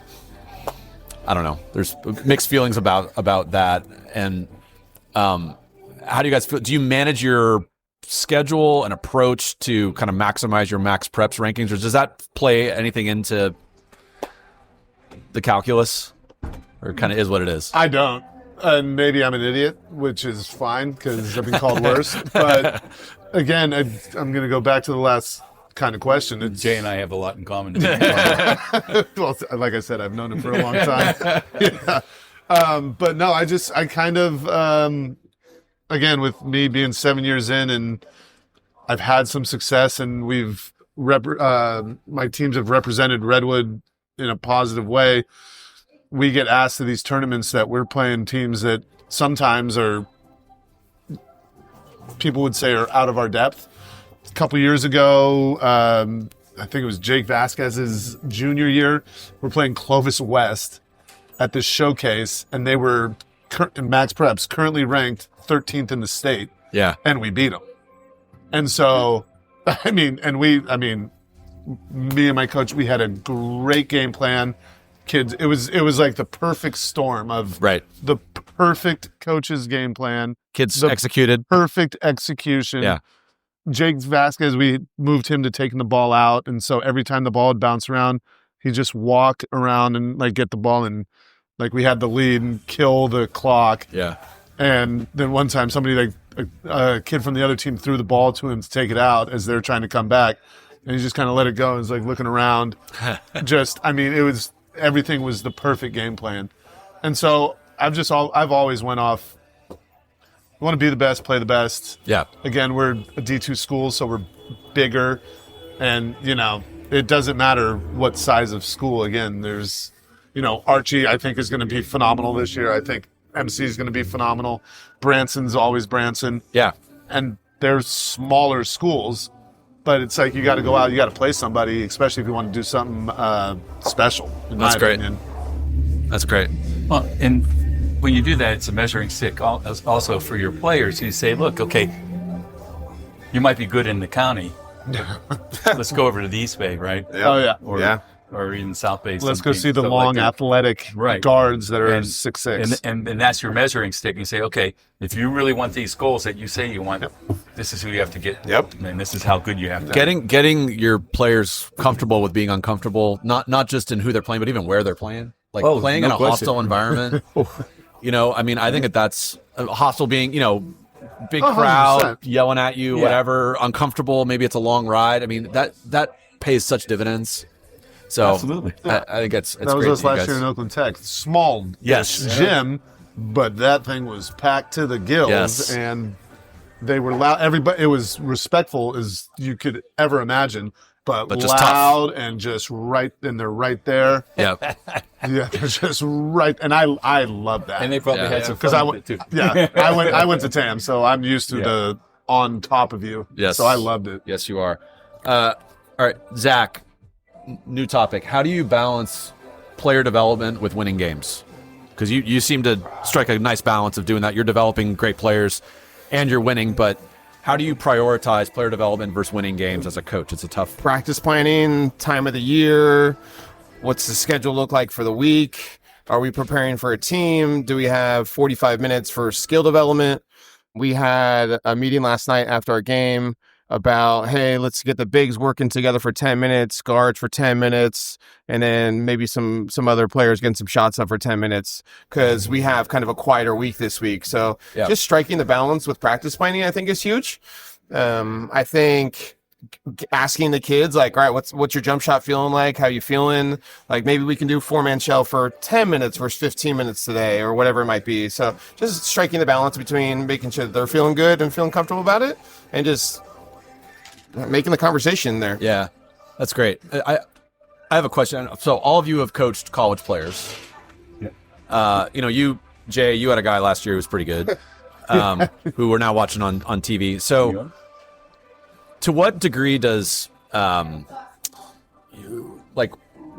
I don't know. There's mixed feelings about that. And how do you guys feel? Do you manage your schedule and approach to kind of maximize your Max Preps rankings, or does that play anything into the calculus, or kind of is what it is? I don't. And maybe I'm an idiot, which is fine because I've been called worse. But again, I'm going to go back to the last kind of question. Jay and I have a lot in common. Well, like I said, I've known him for a long time. Yeah. But no, I kind of, again, with me being 7 years in, and I've had some success, and my teams have represented Redwood in a positive way. We get asked to these tournaments that we're playing teams that sometimes people would say are out of our depth. A couple years ago, I think it was Jake Vasquez's junior year, we're playing Clovis West at this showcase, and they were in Max Preps currently ranked 13th in the state. Yeah. And we beat them. And so, me and my coach, we had a great game plan. Kids, it was like the perfect storm of the perfect coach's game plan. Kids executed. Perfect execution. Yeah. Jake Vasquez, we moved him to taking the ball out. And so every time the ball would bounce around, he'd just walk around and get the ball, and we had the lead and kill the clock. Yeah. And then one time somebody, a kid from the other team, threw the ball to him to take it out as they're trying to come back. And he just kind of let it go and was looking around. Everything was the perfect game plan. And so I've always went off, we want to be the best, play the best. Yeah. Again, we're a D2 school, so we're bigger. And, it doesn't matter what size of school. Again, there's, Archie, I think, is going to be phenomenal this year. I think MC is going to be phenomenal. Branson's always Branson. Yeah. And they're smaller schools, but it's you got to go out, you got to play somebody, especially if you want to do something special. That's great. That's great. Well, and when you do that, it's a measuring stick also for your players. You say, look, okay, you might be good in the county. Let's go over to the East Bay, right? Oh, yeah. Or even South Bay. Let's go see the long, athletic guards that are 6'6". And that's your measuring stick. You say, okay, if you really want these goals that you say you want, this is who you have to get. And this is how good you have to be. Getting your players comfortable with being uncomfortable, not just in who they're playing, but even where they're playing. Like playing in a hostile environment. I mean, I think that's hostile being, big crowd 100%. yelling at you, whatever, uncomfortable. Maybe it's a long ride. I mean, that pays such dividends. So absolutely, I think it's that was great us last year in Oakland Tech. Small gym, but that thing was packed to the gills, and they were loud. Everybody, it was respectful as you could ever imagine, but just loud tough. And just right, and they're right there. Yeah, they're just right, and I love that. And they probably had some because fun with it too. I went to TAM, so I'm used to the on top of you. Yes, so I loved it. Yes, you are. All right, Zach. New topic. How do you balance player development with winning games? Because you seem to strike a nice balance of doing that. You're developing great players and you're winning, but how do you prioritize player development versus winning games as a coach? It's a tough Practice planning, time of the year, what's the schedule look like for the week? Are we preparing for a team? Do we have 45 minutes for skill development? We had a meeting last night after our game about, hey, let's get the bigs working together for 10 minutes, guards for 10 minutes, and then maybe some other players getting some shots up for 10 minutes because we have kind of a quieter week this week. So just striking the balance with practice planning, I think, is huge. I think asking the kids, like, all right, what's your jump shot feeling like? How you feeling? Like, maybe we can do 4-man shell for 10 minutes versus 15 minutes today or whatever it might be. So just striking the balance between making sure that they're feeling good and feeling comfortable about it and just making the conversation there. Yeah, that's great. I have a question. So all of you have coached college players. You, Jay, you had a guy last year who was pretty good, who we're now watching on TV. So to what degree does, what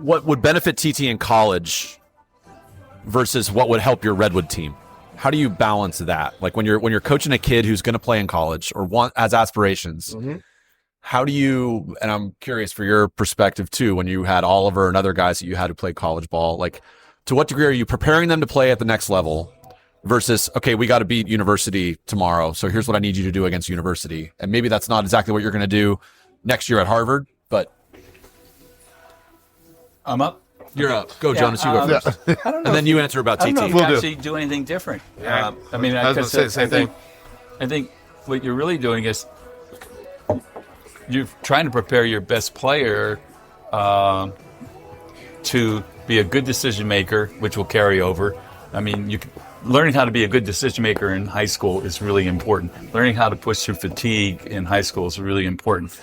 would benefit TT in college versus what would help your Redwood team? How do you balance that? Like when you're coaching a kid who's going to play in college or has aspirations, how do you, and I'm curious for your perspective too, when you had Oliver and other guys that you had to play college ball, like to what degree are you preparing them to play at the next level versus, okay, we got to beat University tomorrow, so here's what I need you to do against University. And maybe that's not exactly what you're going to do next year at Harvard, but I'm up. You're up. Go, Jonas, you go first. I don't know. And then you answer about I don't know TT. if you actually do anything different. I mean, I was going to say the same thing. I think what you're really doing is you're trying to prepare your best player to be a good decision maker, which will carry over. I mean, learning how to be a good decision maker in high school is really important. Learning how to push through fatigue in high school is really important.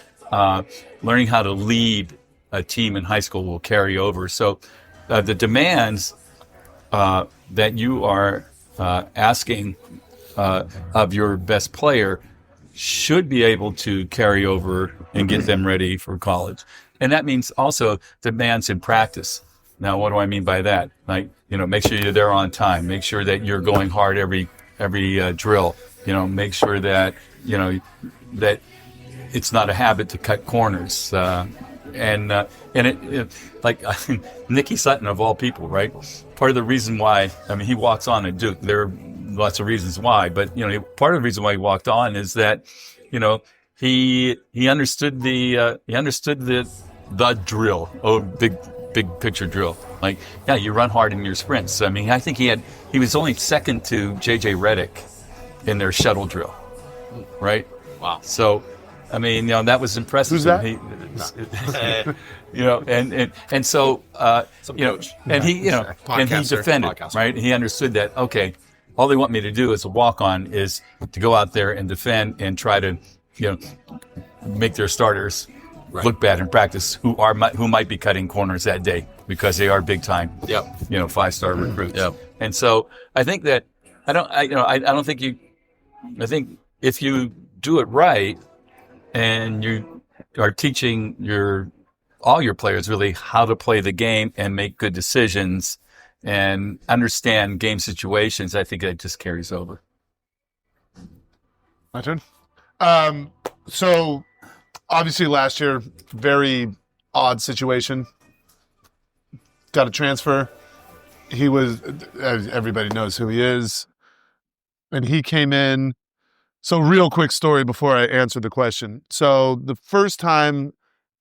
Learning how to lead a team in high school will carry over. So the demands that you are asking of your best player should be able to carry over and get them ready for college. And that means also demands in practice. Now, what do I mean by that? Like, make sure you're there on time. Make sure that you're going hard every drill. Make sure that, that it's not a habit to cut corners. And like Nicky Sutton of all people, right? Part of the reason why, he walks on at Duke. There are lots of reasons why, but part of the reason why he walked on is that, he understood the drill, big picture drill. Like, you run hard in your sprints. I think he was only second to JJ Redick in their shuttle drill, right? Wow. So, that was impressive. Who's that? And so, and he defended, right? He understood that, okay, all they want me to do as a walk-on is to go out there and defend and try to, make their starters look bad in practice who might be cutting corners that day because they are big time, 5-star recruits. Yep. And so I think that I think if you do it right and you are teaching all your players really how to play the game and make good decisions and understand game situations, I think that just carries over. My turn. So obviously last year, very odd situation. Got a transfer. He was, everybody knows who he is. And he came in. So real quick story before I answer the question. So the first time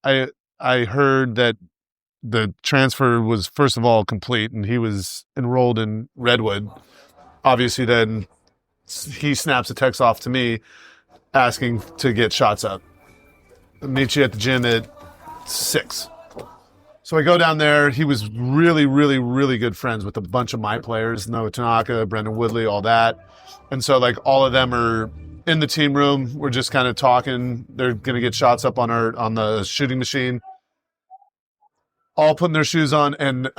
I heard that the transfer was, first of all, complete and he was enrolled in Redwood, obviously then he snaps a text off to me asking to get shots up. I'll meet you at the gym at 6. So I go down there. He was really, really, really good friends with a bunch of my players, Noah Tanaka, Brendan Woodley, all that. And so like all of them are in the team room. We're just kind of talking. They're going to get shots up on the shooting machine. All putting their shoes on. And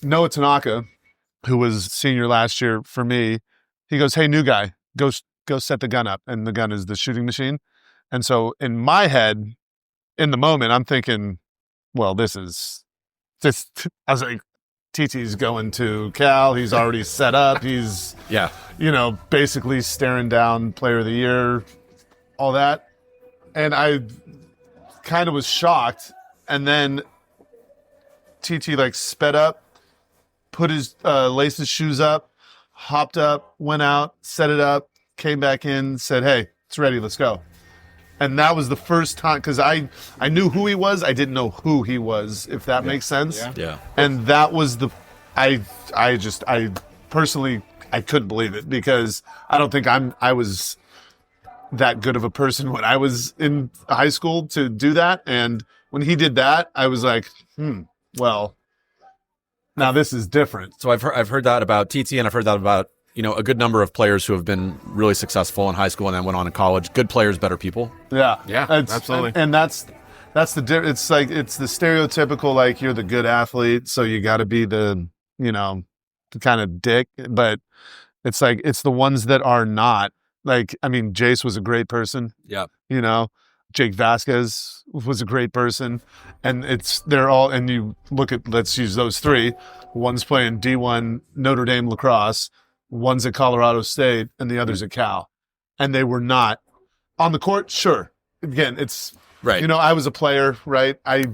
Noah Tanaka, who was senior last year for me, he goes, "Hey, new guy, go set the gun up." And the gun is the shooting machine. And so in my head, in the moment, I'm thinking, well, this. I was like, TT's going to Cal. He's already set up. He's, basically staring down player of the year, all that. And I kind of was shocked. And then TT like sped up, put his laced his shoes up, hopped up, went out, set it up, came back in, said, "Hey, it's ready. Let's go." And that was the first time, because I knew who he was. I didn't know who he was, if that makes sense. Yeah. And that was I personally, I couldn't believe it, because I don't think I was that good of a person when I was in high school to do that. And when he did that, I was like, well, now this is different. So I've heard that about TT, and I've heard that about, a good number of players who have been really successful in high school and then went on to college. Good players, better people. Yeah, absolutely. And that's it's like, it's the stereotypical, like, you're the good athlete, so you got to be the kind of dick. But it's like, it's the ones that are not. Like, I mean, Jace was a great person. Yeah. Jake Vasquez was a great person. And they're all, and you look at, let's use those three. One's playing D1 Notre Dame lacrosse, one's at Colorado State, and the other's at Cal. And they were not on the court. Sure. Again, it's right. I was a player, right? I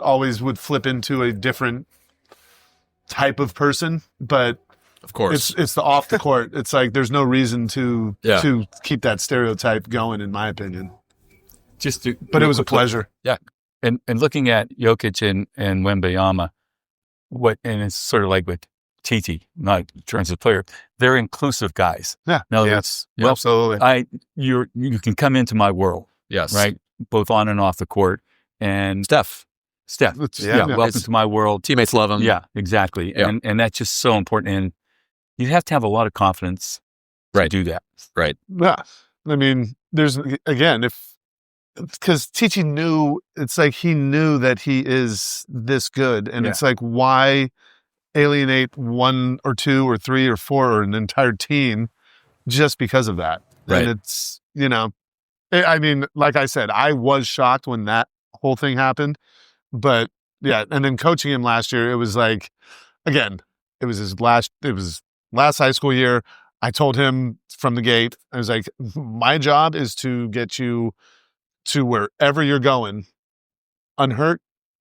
always would flip into a different type of person, but of course, it's the off the court. It's like, there's no reason to keep that stereotype going, in my opinion. But it was a pleasure. Yeah. And looking at Jokic and Wembanyama, and it's sort of like with TT, not in terms of player, they're inclusive guys. Yeah. No, yes. Absolutely. You can come into my world. Yes. Right. Both on and off the court. And Steph. Welcome to my world. Teammates love him. Yeah, exactly. Yeah. And that's just so important. And you have to have a lot of confidence to do that. Right. Yeah. I mean, there's, again, because TT knew, it's like he knew that he is this good. And it's like, why alienate one or two or three or four or an entire team just because of that? Right. And it's, I mean, like I said, I was shocked when that whole thing happened. But yeah, and then coaching him last year, it was like, again, it was last high school year. I told him from the gate, I was like, my job is to get you to wherever you're going, unhurt,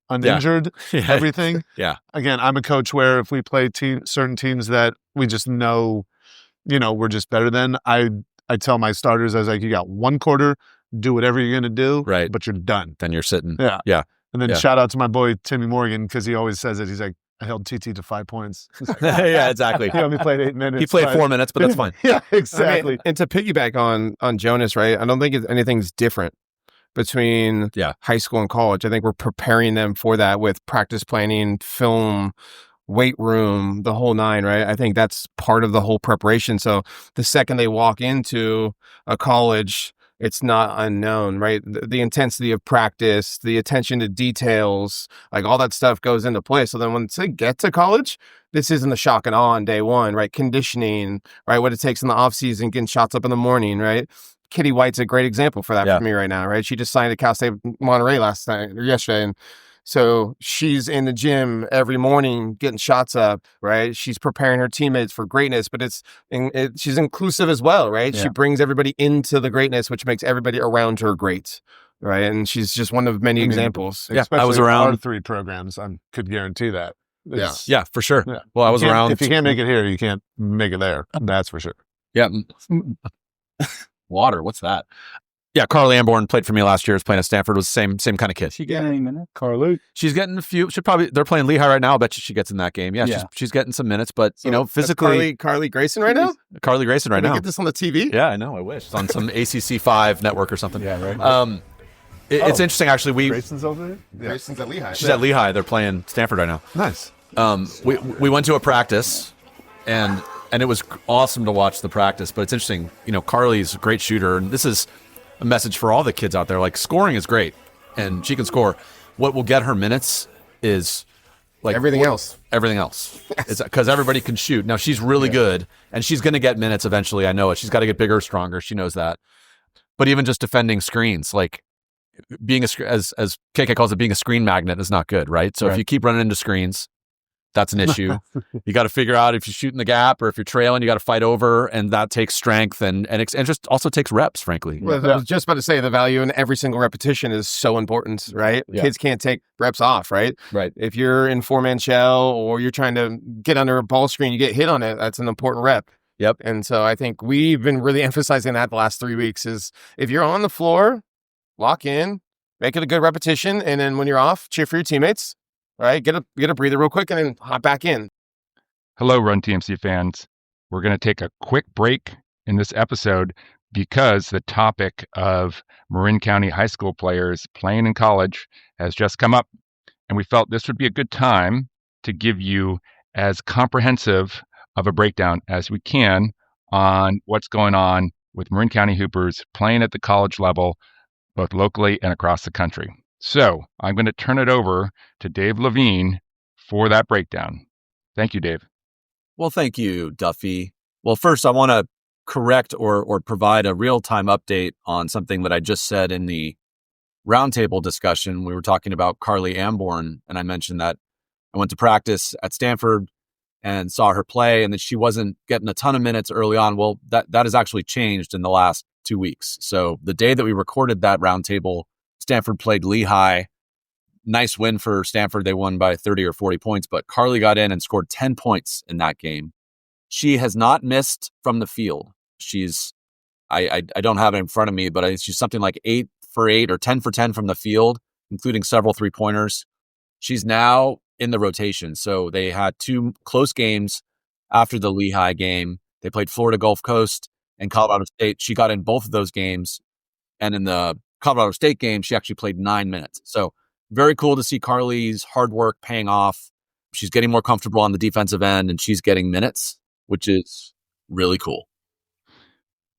uninjured, everything. Yeah. Again, I'm a coach where if we play certain teams that we just know, we're just better than, I tell my starters, I was like, you got one quarter, do whatever you're going to do, right? But you're done. Then you're sitting. Yeah. Yeah. And then shout out to my boy, Timmy Morgan, because he always says it. He's like, I held TT to 5 points. Like, yeah, exactly. He only played 8 minutes. He played 4 minutes, but that's fine. Yeah, exactly. I mean, and to piggyback on Jonas, right? I don't think anything's different between high school and college. I think we're preparing them for that with practice planning, film, weight room, the whole nine, right? I think that's part of the whole preparation. So the second they walk into a college, it's not unknown, right? The intensity of practice, the attention to details, like all that stuff goes into play. So then when they get to college, this isn't the shock and awe on day one, right? Conditioning, right? What it takes in the off season, getting shots up in the morning, right? Kitty White's a great example for that for me right now, right? She just signed at Cal State Monterey yesterday. And So she's in the gym every morning getting shots up, right? She's preparing her teammates for greatness, but she's inclusive as well, right? Yeah. She brings everybody into the greatness, which makes everybody around her great, right? And she's just one of many examples. Yeah, Especially I was around- our 3 programs. I could guarantee that. It's- Yeah, for sure. Yeah. Well, I was around. If you can't make it here, you can't make it there. That's for sure. Yeah. Water. What's that? Yeah, Carly Amborn played for me last year. Was playing at Stanford. Was the same kind of kid. She getting any minutes? Carly. She's getting a few. They're playing Lehigh right now. I bet you she gets in that game. Yeah, Yeah. She's getting some minutes, but So you know, that's physically, Carly Grayson right now? Carly Grayson right Can we now. get this on the TV? Yeah, I know. I wish it's on some ACC5 network or something. Yeah, right. It's interesting actually. Grayson's over there? Yeah. Grayson's at Lehigh. She's at Lehigh. They're playing Stanford right now. Nice. We went to a practice, and it was awesome to watch the practice. But it's interesting, you know, Carly's a great shooter, and this is a message for all the kids out there. Like, scoring is great, and she can score. What will get her minutes is like Everything else. Everything else. It's because everybody can shoot. Now she's really good, and she's going to get minutes eventually. I know it. She's got to get bigger, stronger. She knows that. But even just defending screens, like being as KK calls it, being a screen magnet is not good, right? So if you keep running into screens, that's an issue. You got to figure out if you shoot in the gap or if you're trailing, you got to fight over, and that takes strength and just also takes reps, frankly. Well, I was just about to say the value in every single repetition is so important, right? Yeah. Kids can't take reps off, right? Right. If you're in 4-man shell or you're trying to get under a ball screen, you get hit on it. That's an important rep. Yep. And so I think we've been really emphasizing that the last 3 weeks is if you're on the floor, lock in, make it a good repetition, and then when you're off, cheer for your teammates. All right, get a breather real quick and then hop back in. Hello, Run TMC fans. We're going to take a quick break in this episode because the topic of Marin County high school players playing in college has just come up, and we felt this would be a good time to give you as comprehensive of a breakdown as we can on what's going on with Marin County Hoopers playing at the college level, both locally and across the country. So I'm going to turn it over to Dave Levine for that breakdown. Thank you, Dave. Well, thank you, Duffy. Well, first, I want to correct or provide a real-time update on something that I just said in the roundtable discussion. We were talking about Carly Amborn, and I mentioned that I went to practice at Stanford and saw her play, and that she wasn't getting a ton of minutes early on. Well, that has actually changed in the last 2 weeks. So the day that we recorded that roundtable, Stanford played Lehigh. Nice win for Stanford. They won by 30 or 40 points, but Carly got in and scored 10 points in that game. She has not missed from the field. She's, I don't have it in front of me, but she's something like 8 for 8 or 10 for 10 from the field, including several 3-pointers. She's now in the rotation. So they had 2 close games after the Lehigh game. They played Florida Gulf Coast and Colorado State. She got in both of those games. And in the Colorado State game, she actually played 9 minutes. So very cool to see Carly's hard work paying off. She's getting more comfortable on the defensive end, and she's getting minutes, which is really cool.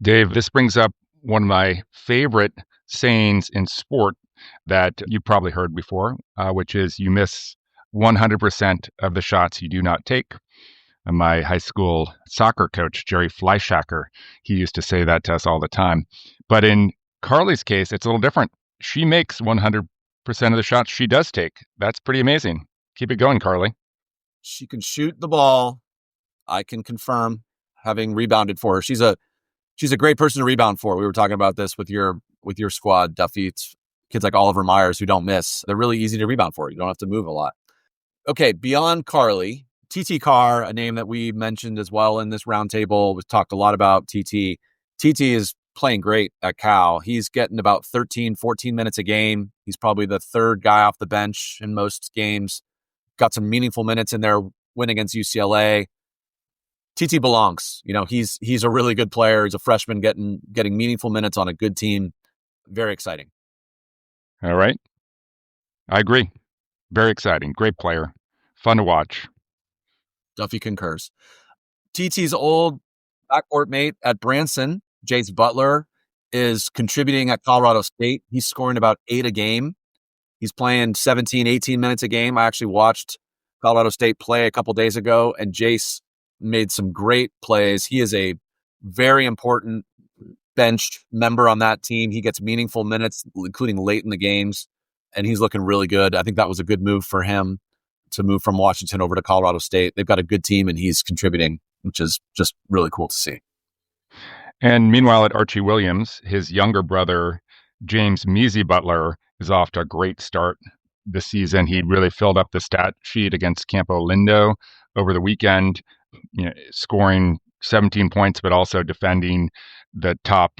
Dave, this brings up one of my favorite sayings in sport that you probably heard before, which is you miss 100% of the shots you do not take. And my high school soccer coach, Jerry Fleischacker, he used to say that to us all the time. But in Carly's case, it's a little different. She makes 100% of the shots she does take. That's pretty amazing. Keep it going, Carly. She can shoot the ball. I can confirm, having rebounded for her. She's a great person to rebound for. We were talking about this with your squad, Duffy. It's kids like Oliver Myers who don't miss. They're really easy to rebound for. You don't have to move a lot. Okay, beyond Carly, TT Carr, a name that we mentioned as well in this roundtable. We've talked a lot about TT. TT is playing great at Cal. He's getting about 13, 14 minutes a game. He's probably the third guy off the bench in most games. Got some meaningful minutes in their win against UCLA. TT belongs. You know, he's a really good player. He's a freshman getting meaningful minutes on a good team. Very exciting. All right. I agree. Very exciting. Great player. Fun to watch. Duffy concurs. TT's old backcourt mate at Branson, Jace Butler, is contributing at Colorado State. He's scoring about 8 a game. He's playing 17, 18 minutes a game. I actually watched Colorado State play a couple days ago, and Jace made some great plays. He is a very important bench member on that team. He gets meaningful minutes, including late in the games. and he's looking really good. I think that was a good move for him to move from Washington over to Colorado State. They've got a good team, and he's contributing, which is just really cool to see. And meanwhile, at Archie Williams, his younger brother, James Measy Butler, is off to a great start this season. He really filled up the stat sheet against Campo Lindo over the weekend, scoring 17 points, but also defending the top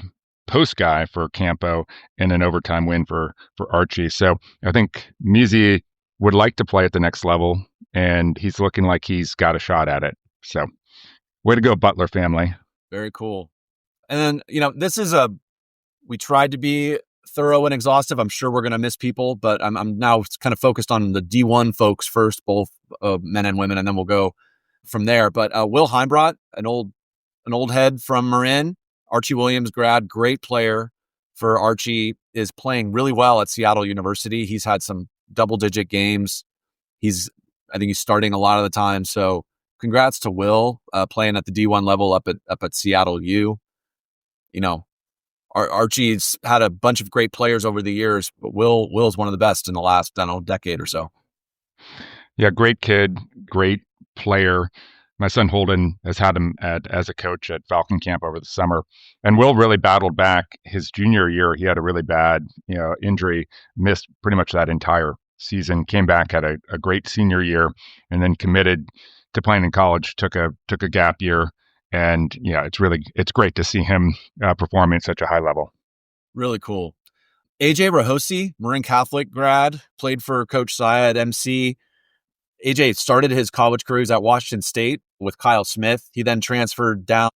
post guy for Campo in an overtime win for Archie. So I think Measy would like to play at the next level, and he's looking like he's got a shot at it. So way to go, Butler family. Very cool. And then, we tried to be thorough and exhaustive. I'm sure we're going to miss people, but I'm now kind of focused on the D1 folks first, both men and women, and then we'll go from there. But Will Heimbrot, an old head from Marin, Archie Williams grad, great player for Archie, is playing really well at Seattle University. He's had some double-digit games. I think he's starting a lot of the time. So congrats to Will playing at the D1 level up at Seattle U. Archie's had a bunch of great players over the years, but Will's one of the best in the last, decade or so. Yeah, great kid, great player. My son Holden has had him as a coach at Falcon Camp over the summer. And Will really battled back his junior year. He had a really bad injury, missed pretty much that entire season, came back, had a great senior year, and then committed to playing in college, took a gap year. And it's great to see him performing at such a high level. Really cool. AJ Rahosi, Marin Catholic grad, played for Coach Saya at MC. AJ started his college career at Washington State with Kyle Smith. He then transferred down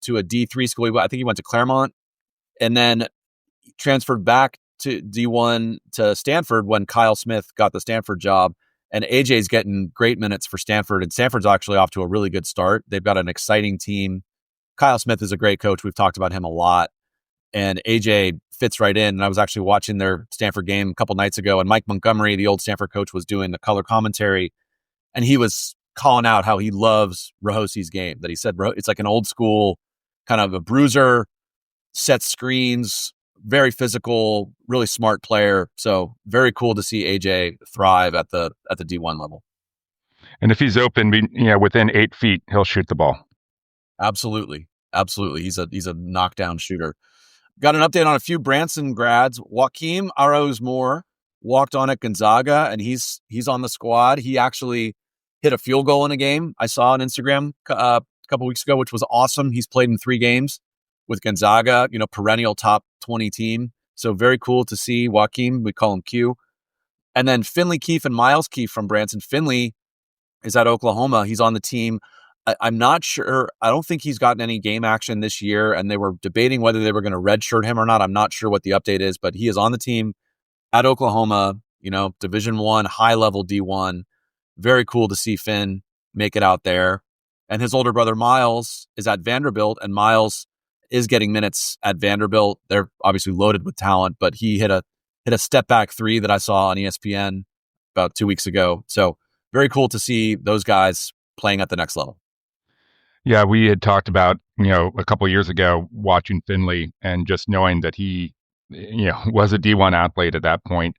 to a D3 school. I think he went to Claremont, and then transferred back to D1 to Stanford when Kyle Smith got the Stanford job. And AJ's getting great minutes for Stanford, and Stanford's actually off to a really good start. They've got an exciting team. Kyle Smith is a great coach. We've talked about him a lot. And AJ fits right in. And I was actually watching their Stanford game a couple nights ago, and Mike Montgomery, the old Stanford coach, was doing the color commentary, and he was calling out how he loves Rahosi's game, that he said it's like an old school kind of a bruiser, sets screens, very physical, really smart player. So very cool to see AJ thrive at the D1 level. And if he's open, within 8 feet, he'll shoot the ball. Absolutely. He's a knockdown shooter. Got an update on a few Branson grads. Joaquim Arauz-Moore walked on at Gonzaga, and he's on the squad. He actually hit a field goal in a game I saw on Instagram a couple weeks ago, which was awesome. He's played in 3 games with Gonzaga, perennial top 20 team. So very cool to see Joaquim. We call him Q. And then Finley Keefe and Miles Keefe from Branson. Finley is at Oklahoma. He's on the team. I'm not sure. I don't think he's gotten any game action this year, and they were debating whether they were going to redshirt him or not. I'm not sure what the update is, but he is on the team at Oklahoma, Division I, high-level D1. Very cool to see Finn make it out there. And his older brother, Miles, is at Vanderbilt, and Miles is getting minutes at Vanderbilt. They're obviously loaded with talent, but he hit a step back 3 that I saw on ESPN about 2 weeks ago. So very cool to see those guys playing at the next level. Yeah, we had talked about, a couple of years ago watching Finley and just knowing that he, was a D1 athlete at that point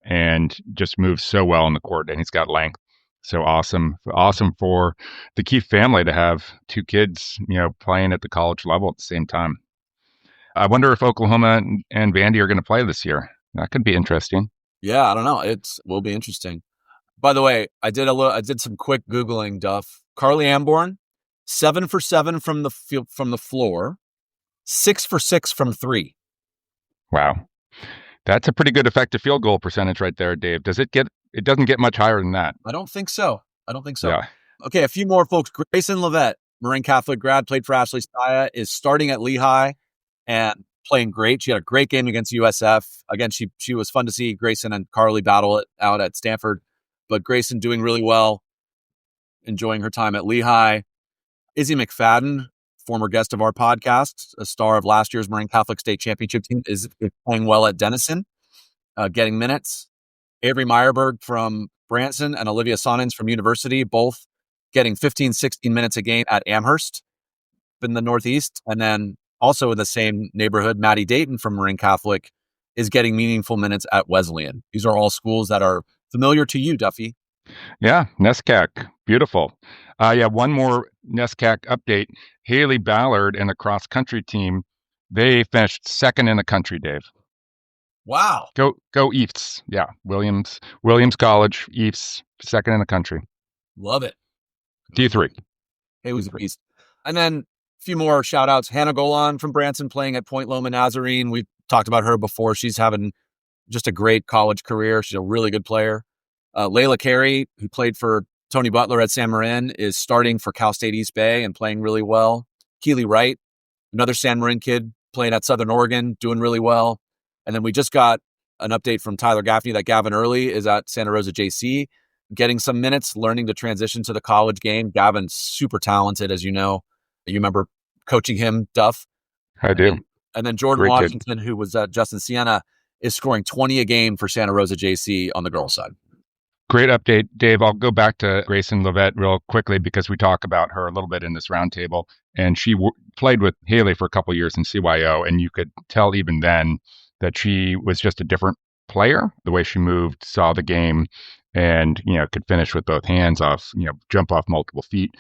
and just moves so well on the court, and he's got length. So awesome for the Keefe family to have 2 kids, playing at the college level at the same time. I wonder if Oklahoma and Vandy are going to play this year. That could be interesting. Yeah, I don't know. It will be interesting. By the way, I did some quick Googling, Duff. Carly Amborn, 7 for 7 from the floor, 6 for 6 from 3. Wow. That's a pretty good effective field goal percentage right there, Dave. It doesn't get much higher than that. I don't think so. Yeah. Okay, a few more folks. Grayson Levet, Marin Catholic grad, played for Ashley Saya, is starting at Lehigh and playing great. She had a great game against USF. Again, she was fun to see Grayson and Carly battle it out at Stanford, but Grayson doing really well, enjoying her time at Lehigh. Izzy McFadden, former guest of our podcast, a star of last year's Marin Catholic State Championship team, is playing well at Denison, getting minutes. Avery Meyerberg from Branson and Olivia Sonins from University, both getting 15, 16 minutes a game at Amherst in the Northeast. And then also in the same neighborhood, Maddie Dayton from Marin Catholic is getting meaningful minutes at Wesleyan. These are all schools that are familiar to you, Duffy. Yeah, NESCAC. Beautiful. One more NESCAC update. Haley Ballard and the cross-country team, they finished second in the country, Dave. Wow. Go Eafs. Yeah, Williams College, Eafs, second in the country. Love it. D3. Haley's a beast. And then a few more shout-outs. Hannah Golan from Branson playing at Point Loma Nazarene. We've talked about her before. She's having just a great college career. She's a really good player. Layla Carey, who played for Tony Butler at San Marin, is starting for Cal State East Bay and playing really well. Keely Wright, another San Marin kid, playing at Southern Oregon, doing really well. And then we just got an update from Tyler Gaffney that Gavin Early is at Santa Rosa JC, getting some minutes, learning to transition to the college game. Gavin's super talented, as you know. You remember coaching him, Duff? I do. And then Jordan Great Washington, who was at Justin Siena, is scoring 20 a game for Santa Rosa JC on the girls' side. Great update, Dave. I'll go back to Grayson Levette real quickly because we talk about her a little bit in this roundtable. And she played with Haley for a couple of years in CYO, and you could tell even then that she was just a different player. The way she moved, saw the game, and could finish with both hands off, jump off multiple feet,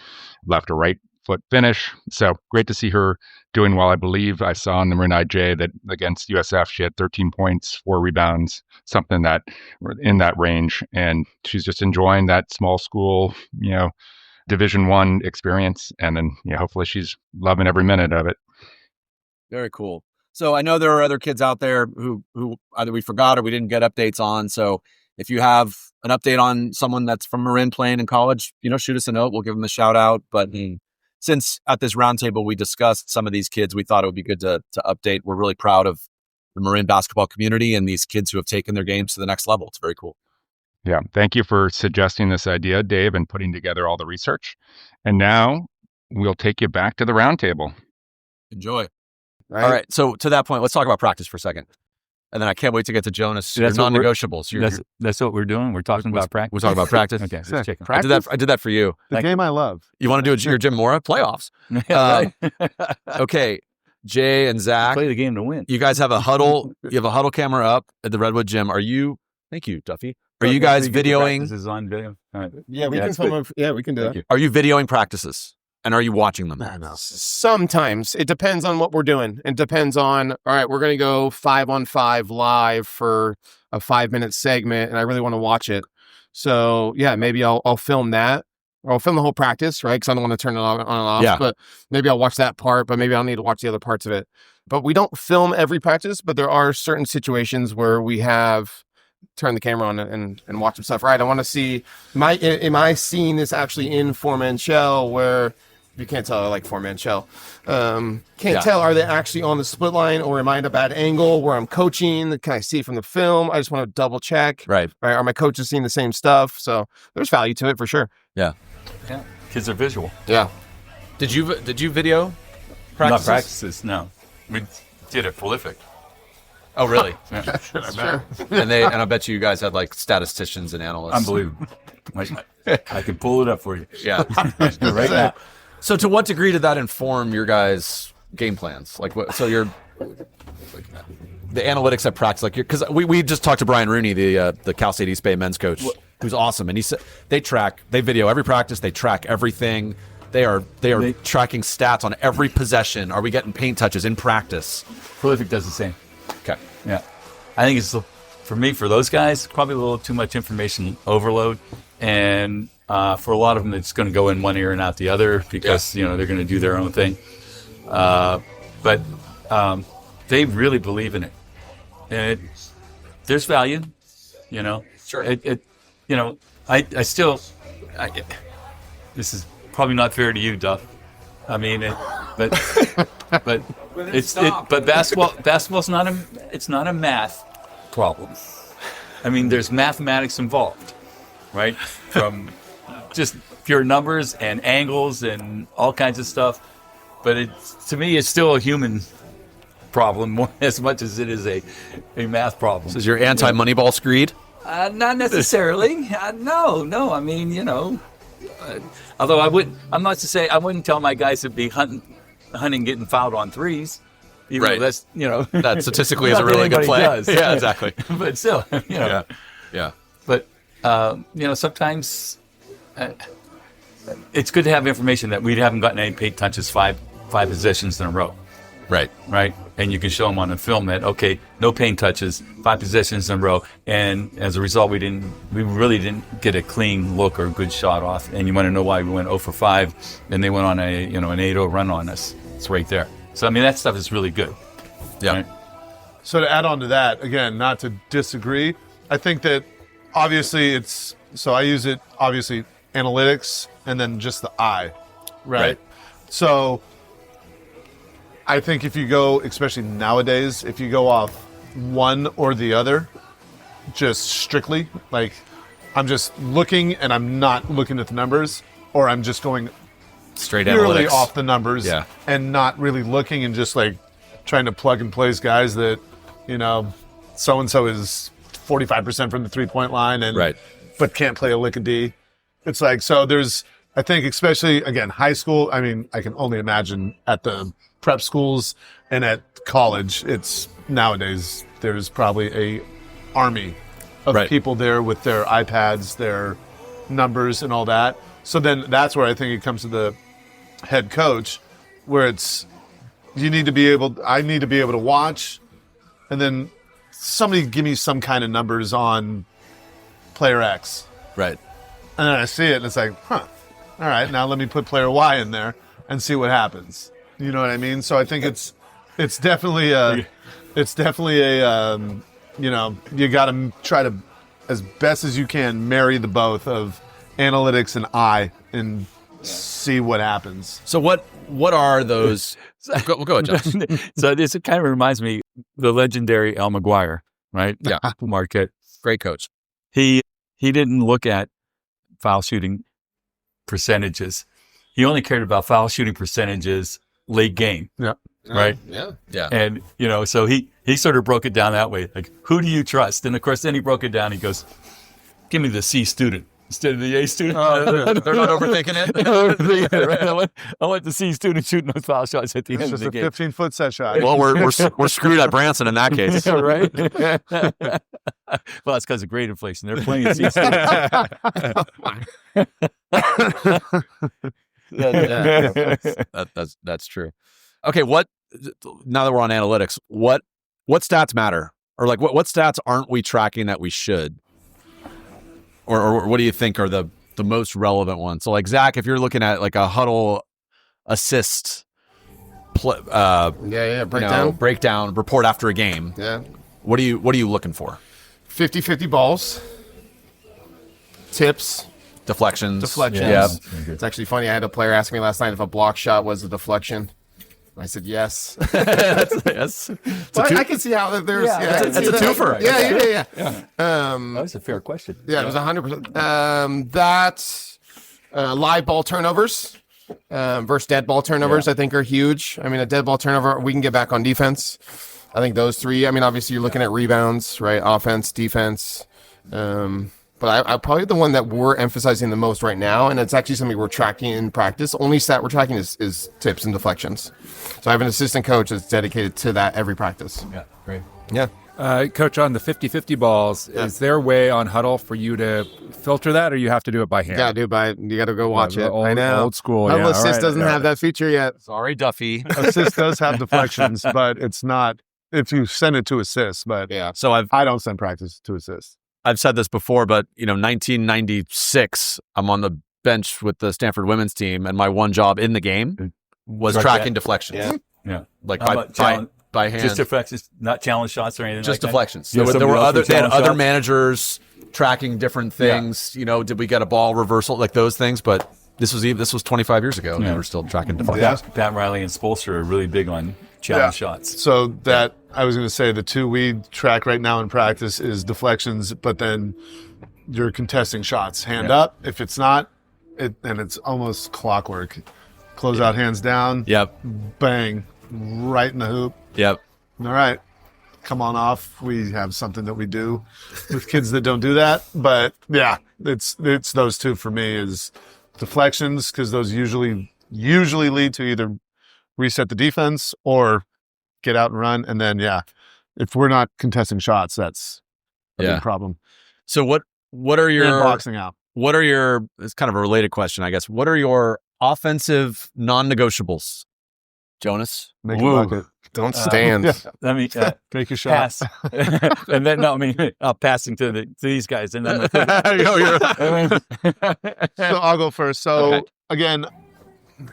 left or right foot finish. So great to see her doing well. I believe I saw in the Marin IJ that against USF, she had 13 points, 4 rebounds, something that in that range. And she's just enjoying that small school, Division I experience. And then hopefully she's loving every minute of it. Very cool. So I know there are other kids out there who either we forgot or we didn't get updates on. So if you have an update on someone that's from Marin playing in college, shoot us a note. We'll give them a shout out. But since at this roundtable we discussed some of these kids, we thought it would be good to update. We're really proud of the Marin basketball community and these kids who have taken their games to the next level. It's very cool. Yeah. Thank you for suggesting this idea, Dave, and putting together all the research. And now we'll take you back to the roundtable. Enjoy. Right? All right. So to that point, let's talk about practice for a second. And then I can't wait to get to Jonas. Your non-negotiables. That's what we're doing. We're talking about practice. We're talking about practice. Okay, let's check. I did that for you. The game I love. You want to do your Jim Mora playoffs? Okay, Jay and Zach, Play the game to win. you guys have a huddle. You have a huddle camera up at the Redwood gym. Are you? Thank you, Duffy. Are you guys videoing? This is on video. All right. Yeah, we Yeah, can it's film. Yeah, we can do that. Are you videoing practices? And are you watching them? Sometimes it depends on what we're doing. It depends on, all right, we're going to go 5-on-5 live for a 5-minute segment, and I really want to watch it. So yeah, maybe I'll film that. Or I'll film the whole practice, right? Because I don't want to turn it on and off. Yeah. But maybe I'll watch that part, but maybe I'll need to watch the other parts of it. But we don't film every practice, but there are certain situations where we have turn the camera on and watch some stuff. Right, I want to see, am I seeing this actually in 4-man shell where you can't tell I like 4-man shell. Can't tell, are they actually on the split line or am I at a bad angle where I'm coaching? Can I see it from the film? I just want to double check. Right. Are my coaches seeing the same stuff? So there's value to it for sure. Yeah. Yeah. Kids are visual. Yeah. Did you video practices? Not practices, no. We did it prolific. Oh, really? Yeah. Sure. And I bet you guys had like statisticians and analysts. Unbelievable. I can pull it up for you. Yeah. Right now. So to what degree did that inform your guys' game plans? Like what? So you're the analytics at practice, like because we just talked to Brian Rooney, the Cal State East Bay men's coach, who's awesome, and he said they video every practice, they track everything. They are tracking stats on every possession. Are we getting paint touches in practice? Prolific does the same. Okay. Yeah. I think it's, for me, for those guys, probably a little too much information overload. And for a lot of them, it's going to go in one ear and out the other because, they're going to do their own thing. But they really believe in it. And there's value, Sure. I still, this is probably not fair to you, Duff. I mean, but basketball's not a math problem. I mean, there's mathematics involved, right? From just pure numbers and angles and all kinds of stuff. But to me, it's still a human problem as much as it is a math problem. So is your anti-Moneyball screed? Not necessarily. No. I mean, although I wouldn't tell my guys to be hunting getting fouled on threes, Even Right. though that's, That statistically is not a that really good anybody play. does. Yeah, exactly. But still, Yeah. But sometimes it's good to have information that we haven't gotten any paint touches five possessions in a row, Right. right? And you can show them on the film that no paint touches, 5 possessions in a row, and as a result, we really didn't get a clean look or a good shot off. And you want to know why we went 0 for 5, and they went on an 8-0 run on us. It's right there. So I mean, that stuff is really good. Yeah. Right? So to add on to that, again, not to disagree, I think that obviously I use it, obviously, analytics and then just the eye, right? So I think if you go, especially nowadays, if you go off one or the other, just strictly, like I'm just looking and I'm not looking at the numbers, or I'm just going Straight purely analytics. off the numbers Yeah. and not really looking and just like trying to plug and place guys that, so-and-so is 45% from the 3-point line and but can't play a lick of D. It's like, so there's, I think especially, again, high school, I mean, I can only imagine at the prep schools and at college, it's nowadays, there's probably a army of people there with their iPads, their numbers and all that. So then that's where I think it comes to the head coach, where it's, I need to be able to watch, and then somebody give me some kind of numbers on player X. Right. And then I see it and it's like, all right, now let me put player Y in there and see what happens. You know what I mean? So I think it's definitely you got to try to, as best as you can, marry the both of analytics and eye and see what happens. So what are those? Go ahead, Josh. So this kind of reminds me the legendary Al McGuire, right? Yeah. Marquette. Great coach. He didn't look at foul shooting percentages. He only cared about foul shooting percentages late game. Yeah. Right. Yeah. And so he sort of broke it down that way. Like, who do you trust? And of course, then he broke it down. He goes, "Give me the C student instead of the A student." They're not overthinking it. Right? I want the C student shooting those foul shots at the It's end of just the a game. 15-foot set shot. Well, we're screwed at Branson in that case. Right? Well, it's because of grade inflation. They're playing C students. That's true. Okay, now that we're on analytics, what stats matter, or like what stats aren't we tracking that we should, or what do you think are the most relevant ones? So like Zach, if you're looking at like a huddle assist, breakdown report after a game, what are you looking for? 50-50 balls, tips, Deflections. Yeah. It's actually funny. I had a player ask me last night if a block shot was a deflection. I said yes. Yes. Well, I can see how there's. It's a twofer. Yeah. That was a fair question. Yeah, it was 100%. That's live ball turnovers versus dead ball turnovers. I think are huge. I mean, a dead ball turnover, we can get back on defense. I think those three. I mean, obviously you're looking at rebounds, right? Offense, defense. But I probably the one that we're emphasizing the most right now, and it's actually something we're tracking in practice. Only stat we're tracking is tips and deflections. So I have an assistant coach that's dedicated to that every practice. Yeah, great. Yeah. Coach, on the 50-50 balls, is there a way on Huddle for you to filter that, or you have to do it by hand? You got to go watch it. Old, I know. Old school. Huddle yeah. Assist All right. doesn't have that feature yet. Sorry, Duffy. Assist does have deflections, but it's not if you send it to assist. But So I don't send practice to assist. I've said this before, but 1996, I'm on the bench with the Stanford women's team, and my one job in the game was tracking deflections. Yeah. Like by hand. Just deflections, not challenge shots or anything. Just like deflections. That? There were other challenge managers tracking different things. Did we get a ball reversal, like those things? But this was 25 years ago, and they were still tracking deflections. Pat Riley and Spolster are really big on challenge shots. So that I was going to say the two we track right now in practice is deflections, but then you're contesting shots hand up. If it's not, and it's almost clockwork. Close out hands down. Yep. Bang. Right in the hoop. Yep. All right. Come on off. We have something that we do with kids that don't do that. But yeah, it's those two for me is deflections, because those usually lead to either reset the defense or get out and run. And then, if we're not contesting shots, that's a Yeah. big problem. So what are And your boxing out. it's kind of a related question, I guess. What are your offensive non-negotiables? Jonas? Make a Woo. bucket. Don't stand. Let me Take a shot. pass. And then, passing to these guys. And then So I'll go first. So Okay. again,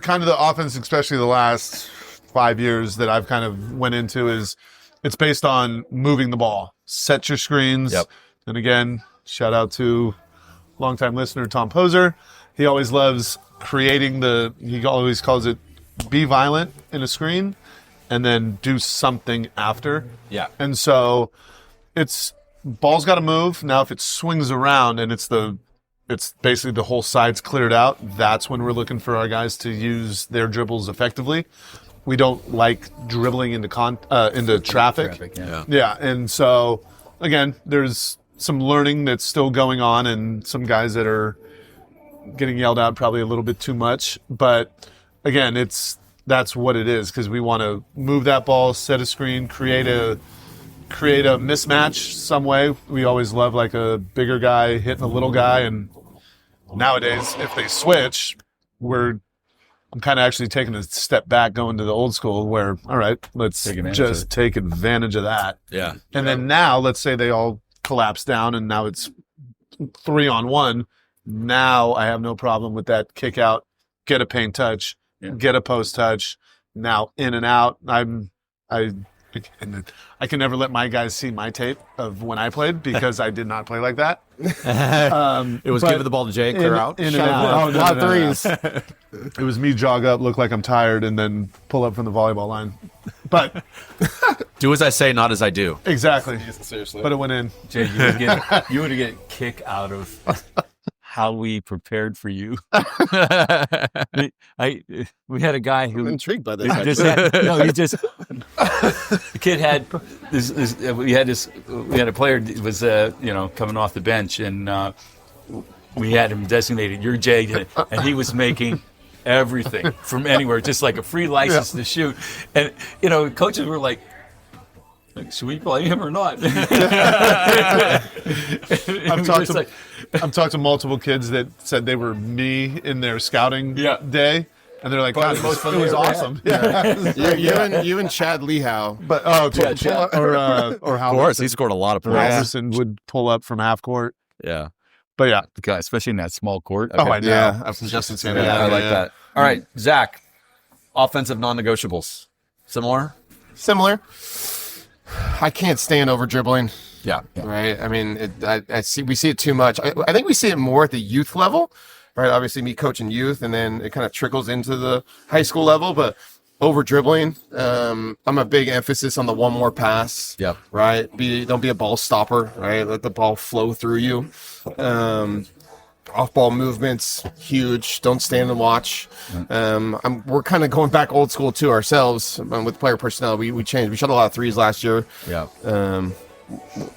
kind of the offense, especially the last 5 years that I've kind of went into is it's based on moving the ball. Set your screens. Yep. And again, shout out to longtime listener Tom Poser. He always loves creating he always calls it be violent in a screen and then do something after. Yeah. And so ball's got to move. Now, if it swings around and it's basically the whole side's cleared out, that's when we're looking for our guys to use their dribbles effectively. We don't like dribbling into traffic. Yeah. And so, again, there's some learning that's still going on and some guys that are getting yelled at probably a little bit too much. But again, that's what it is, because we want to move that ball, set a screen, create a mismatch some way. We always love like a bigger guy hitting a little guy, and nowadays if they switch, I'm kind of actually taking a step back, going to the old school where, all right, let's just take advantage of that. Yeah. And then now let's say they all collapse down and now it's 3-on-1. Now I have no problem with that kick out, get a paint touch, get a post touch, now in and out. I can never let my guys see my tape of when I played because I did not play like that. It was give the ball to Jay, clear out. In and out. A lot of threes. It was me jog up, look like I'm tired, and then pull up from the volleyball line. But Do as I say, not as I do. exactly. Seriously. But it went in. Jay, you would get kick out of how we prepared for you. We had a guy I'm who intrigued by this. the kid had we had a player that was coming off the bench, and we had him designated, you're Jay, and he was making everything from anywhere, just like a free license to shoot. And coaches were like, should we play him or not? I've talked to multiple kids that said they were me in their scouting day, and they're like, God, it was awesome. You and Chad Lehow. But or how Of course, he scored a lot of points. Anderson would pull up from half court. Yeah. But yeah, The guy, especially in that small court. oh, I know. Yeah, I'm from Justin San I like that. All right, Zach, offensive non-negotiables. Similar? Similar. I can't stand over dribbling. Yeah. Right. I mean, we see it too much. I think we see it more at the youth level, right? Obviously, me coaching youth, and then it kind of trickles into the high school level. But over dribbling, I'm a big emphasis on the one more pass. Yep. Right. Don't be a ball stopper. Right. Let the ball flow through you. Off ball movements, huge. Don't stand and watch. We're kind of going back old school too ourselves with player personnel. We changed. We shot a lot of threes last year. Yeah.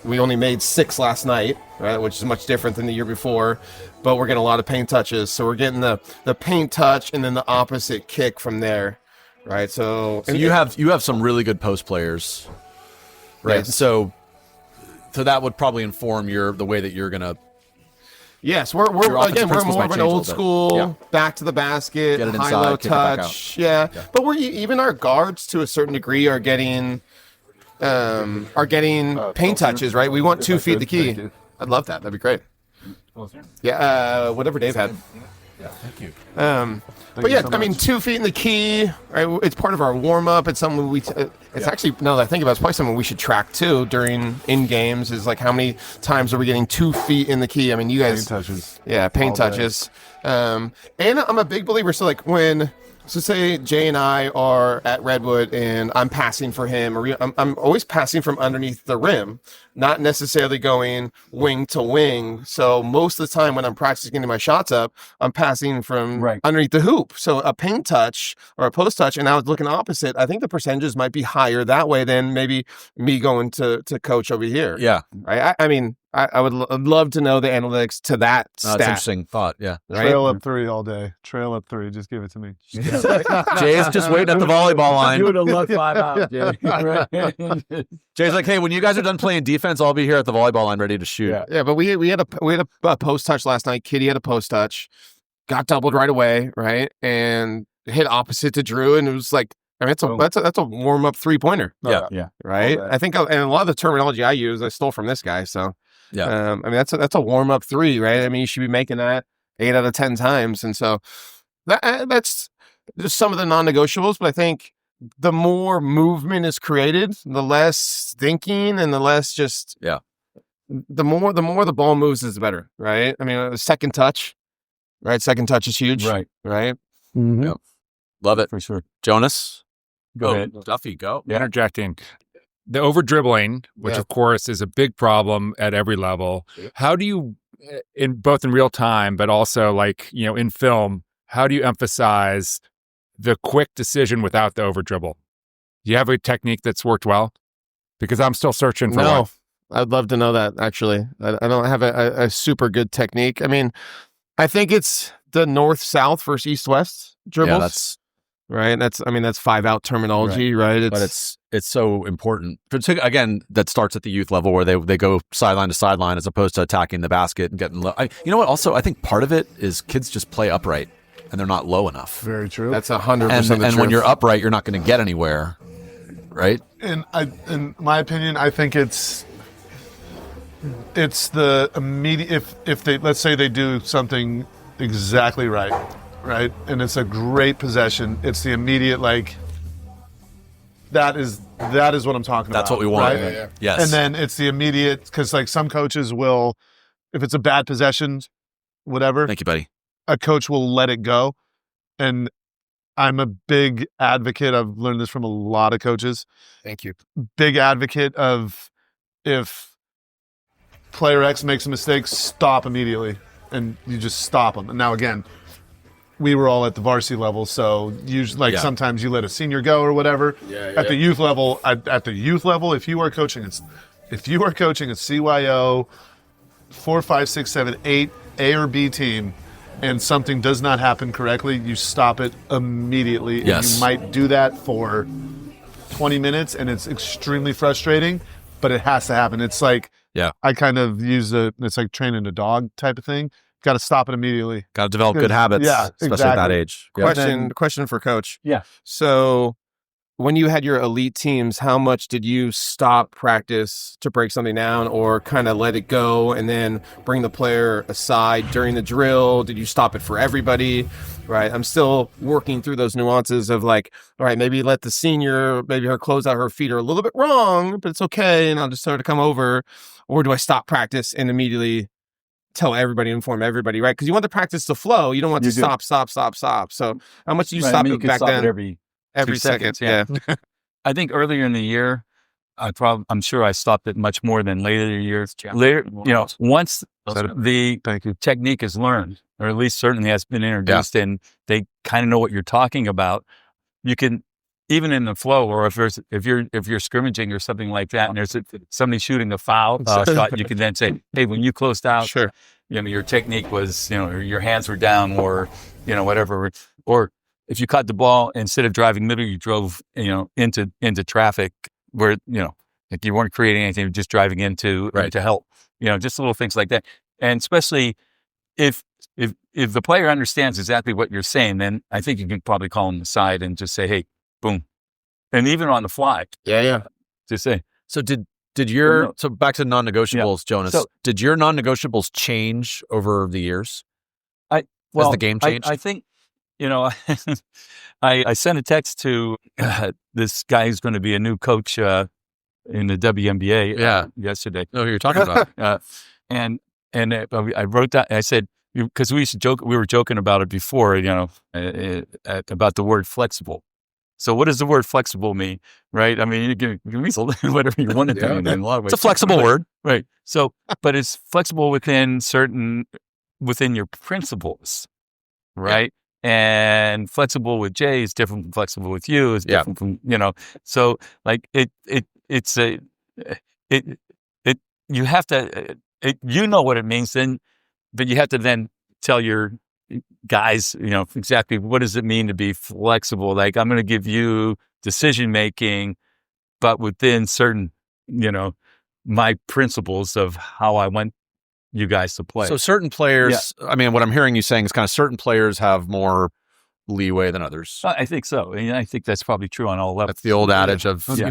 We only made 6 last night, right, which is much different than the year before. But we're getting a lot of paint touches, so we're getting the paint touch and then the opposite kick from there, right? So you have some really good post players, right? Yes. So that would probably inform the way that you're gonna. Yes, we're Your offensive more principles might of an change a old little bit. school, Yeah. back to the basket, Get it high inside, low kick it back touch. Yeah. But even our guards to a certain degree are getting paint touches, right? We want 2 feet the key. I'd love that. That'd be great. Yeah, whatever Dave had. Yeah, thank you. But yeah, I mean, 2 feet in the key, right? It's part of our warm up. It's something it's actually, now that I think about it, it's probably something we should track too during in games, is like how many times are we getting 2 feet in the key? I mean, you guys. Paint touches. Yeah, paint All day. touches. And I'm a big believer. So like so say Jay and I are at Redwood and I'm passing for him, or I'm always passing from underneath the rim, not necessarily going wing to wing. So most of the time when I'm practicing getting my shots up, I'm passing from underneath the hoop. So a paint touch or a post touch, and I was looking opposite. I think the percentages might be higher that way than maybe me going to coach over here. Yeah. Right. I mean, I would love to know the analytics to that That's an stat. interesting thought. Yeah. Right? Trail up 3 all day. Trail up 3. Just give it to me. Jay's just waiting at the volleyball line. You would have loved 5 out, Jay. Right? Jay's like, hey, when you guys are done playing defense, I'll be here at the volleyball line ready to shoot. Yeah, but we had a post touch last night. Kitty had a post touch, got doubled right away, right, and hit opposite to Drew, and it was like, I mean, that's a warm up 3-pointer. Yeah. Right. Okay. I think, and a lot of the terminology I use, I stole from this guy. So Yeah. I mean, that's a warm up 3, right? I mean, you should be making that 8 out of 10 times, and so that's just some of the non-negotiables. But I think the more movement is created, the less thinking and the less just the more the ball moves is better, right? I mean, a second touch, right? Second touch is huge, Right. right? Mhm. Yep. Love it. For sure. Jonas? Go ahead. Duffy, go. Interjecting. The over dribbling, which of course is a big problem at every level. How do you, in both in real time, but also like, in film, how do you emphasize the quick decision without the over dribble? Do you have a technique that's worked well? Because I'm still searching for one. I'd love to know that, actually. I don't have a super good technique. I mean, I think it's the north-south versus east-west dribbles. Yeah, that's right. That's 5-out terminology, right? but it's so important. Again, that starts at the youth level where they go sideline to sideline as opposed to attacking the basket and getting low. You know what? Also, I think part of it is kids just play upright and they're not low enough. Very true. That's 100% the truth. And when you're upright, you're not going to get anywhere, right? And in my opinion, I think it's the immediate, if they, let's say they do something exactly right, and it's a great possession, it's the immediate, like, that is what I'm talking about. That's what we want. Right? Yes. And then it's the immediate, because like some coaches will, if it's a bad possession, whatever, Thank you, buddy. a coach will let it go. And I'm a big advocate, I've learned this from a lot of coaches, Thank you. big advocate of, if player X makes a mistake, stop immediately. And you just stop them. And now again, we were all at the varsity level, so usually, sometimes you let a senior go or whatever. At the youth level, if you are coaching a CYO 4, 5, 6, 7, 8 A or B team, and something does not happen correctly, you stop it immediately. Yes. And you might do that for 20 minutes, and it's extremely frustrating, but it has to happen. It's like, I kind of use it's like training a dog type of thing. Got to stop it immediately. Got to develop good habits, especially at that age. Question for Coach. Yeah. So when you had your elite teams, how much did you stop practice to break something down, or kind of let it go and then bring the player aside during the drill? Did you stop it for everybody? Right. I'm still working through those nuances of like, all right, maybe let the senior, maybe her close out, her feet are a little bit wrong, but it's okay. And I'll just start to come over. Or do I stop practice and immediately tell everybody, inform everybody, right? Because you want the practice to flow. You don't want to stop. So how much do you stop you it could back stop then? it every 2 second. seconds, yeah. I think earlier in the year, I'm sure I stopped it much more than later in the year. Later, once the technique is learned, or at least certainly has been introduced, and they kind of know what you're talking about, you can, even in the flow, or if you're scrimmaging or something like that, and there's somebody shooting a foul shot, you can then say, hey, when you closed out, your technique was, your hands were down, or whatever, or if you caught the ball, instead of driving middle, you drove into traffic where like you weren't creating anything, just driving into help, just little things like that. And especially if the player understands exactly what you're saying, then I think you can probably call them aside and just say, hey, boom. And even on the fly. Just say. So so back to non-negotiables, Jonas, did your non-negotiables change over the years? As the game changed? I think, I sent a text to this guy who's going to be a new coach in the WNBA yesterday. Oh, who you're talking about. And I wrote down, I said, because we were joking about it before, about the word flexible. So what does the word flexible mean, right? I mean, you can mean whatever you want it to mean in a lot of ways. It's a flexible word. Right. So, but it's flexible within your principles, right? And flexible with Jay is different from flexible with you, is different from, so like you have to, you know what it means then, but you have to then tell your guys, exactly what does it mean to be flexible. Like, I'm going to give you decision making, but within certain, my principles of how I want you guys to play. So certain players, I mean, what I'm hearing you saying is kind of certain players have more leeway than others. I think so. And I think that's probably true on all levels. That's the old adage of, fair, not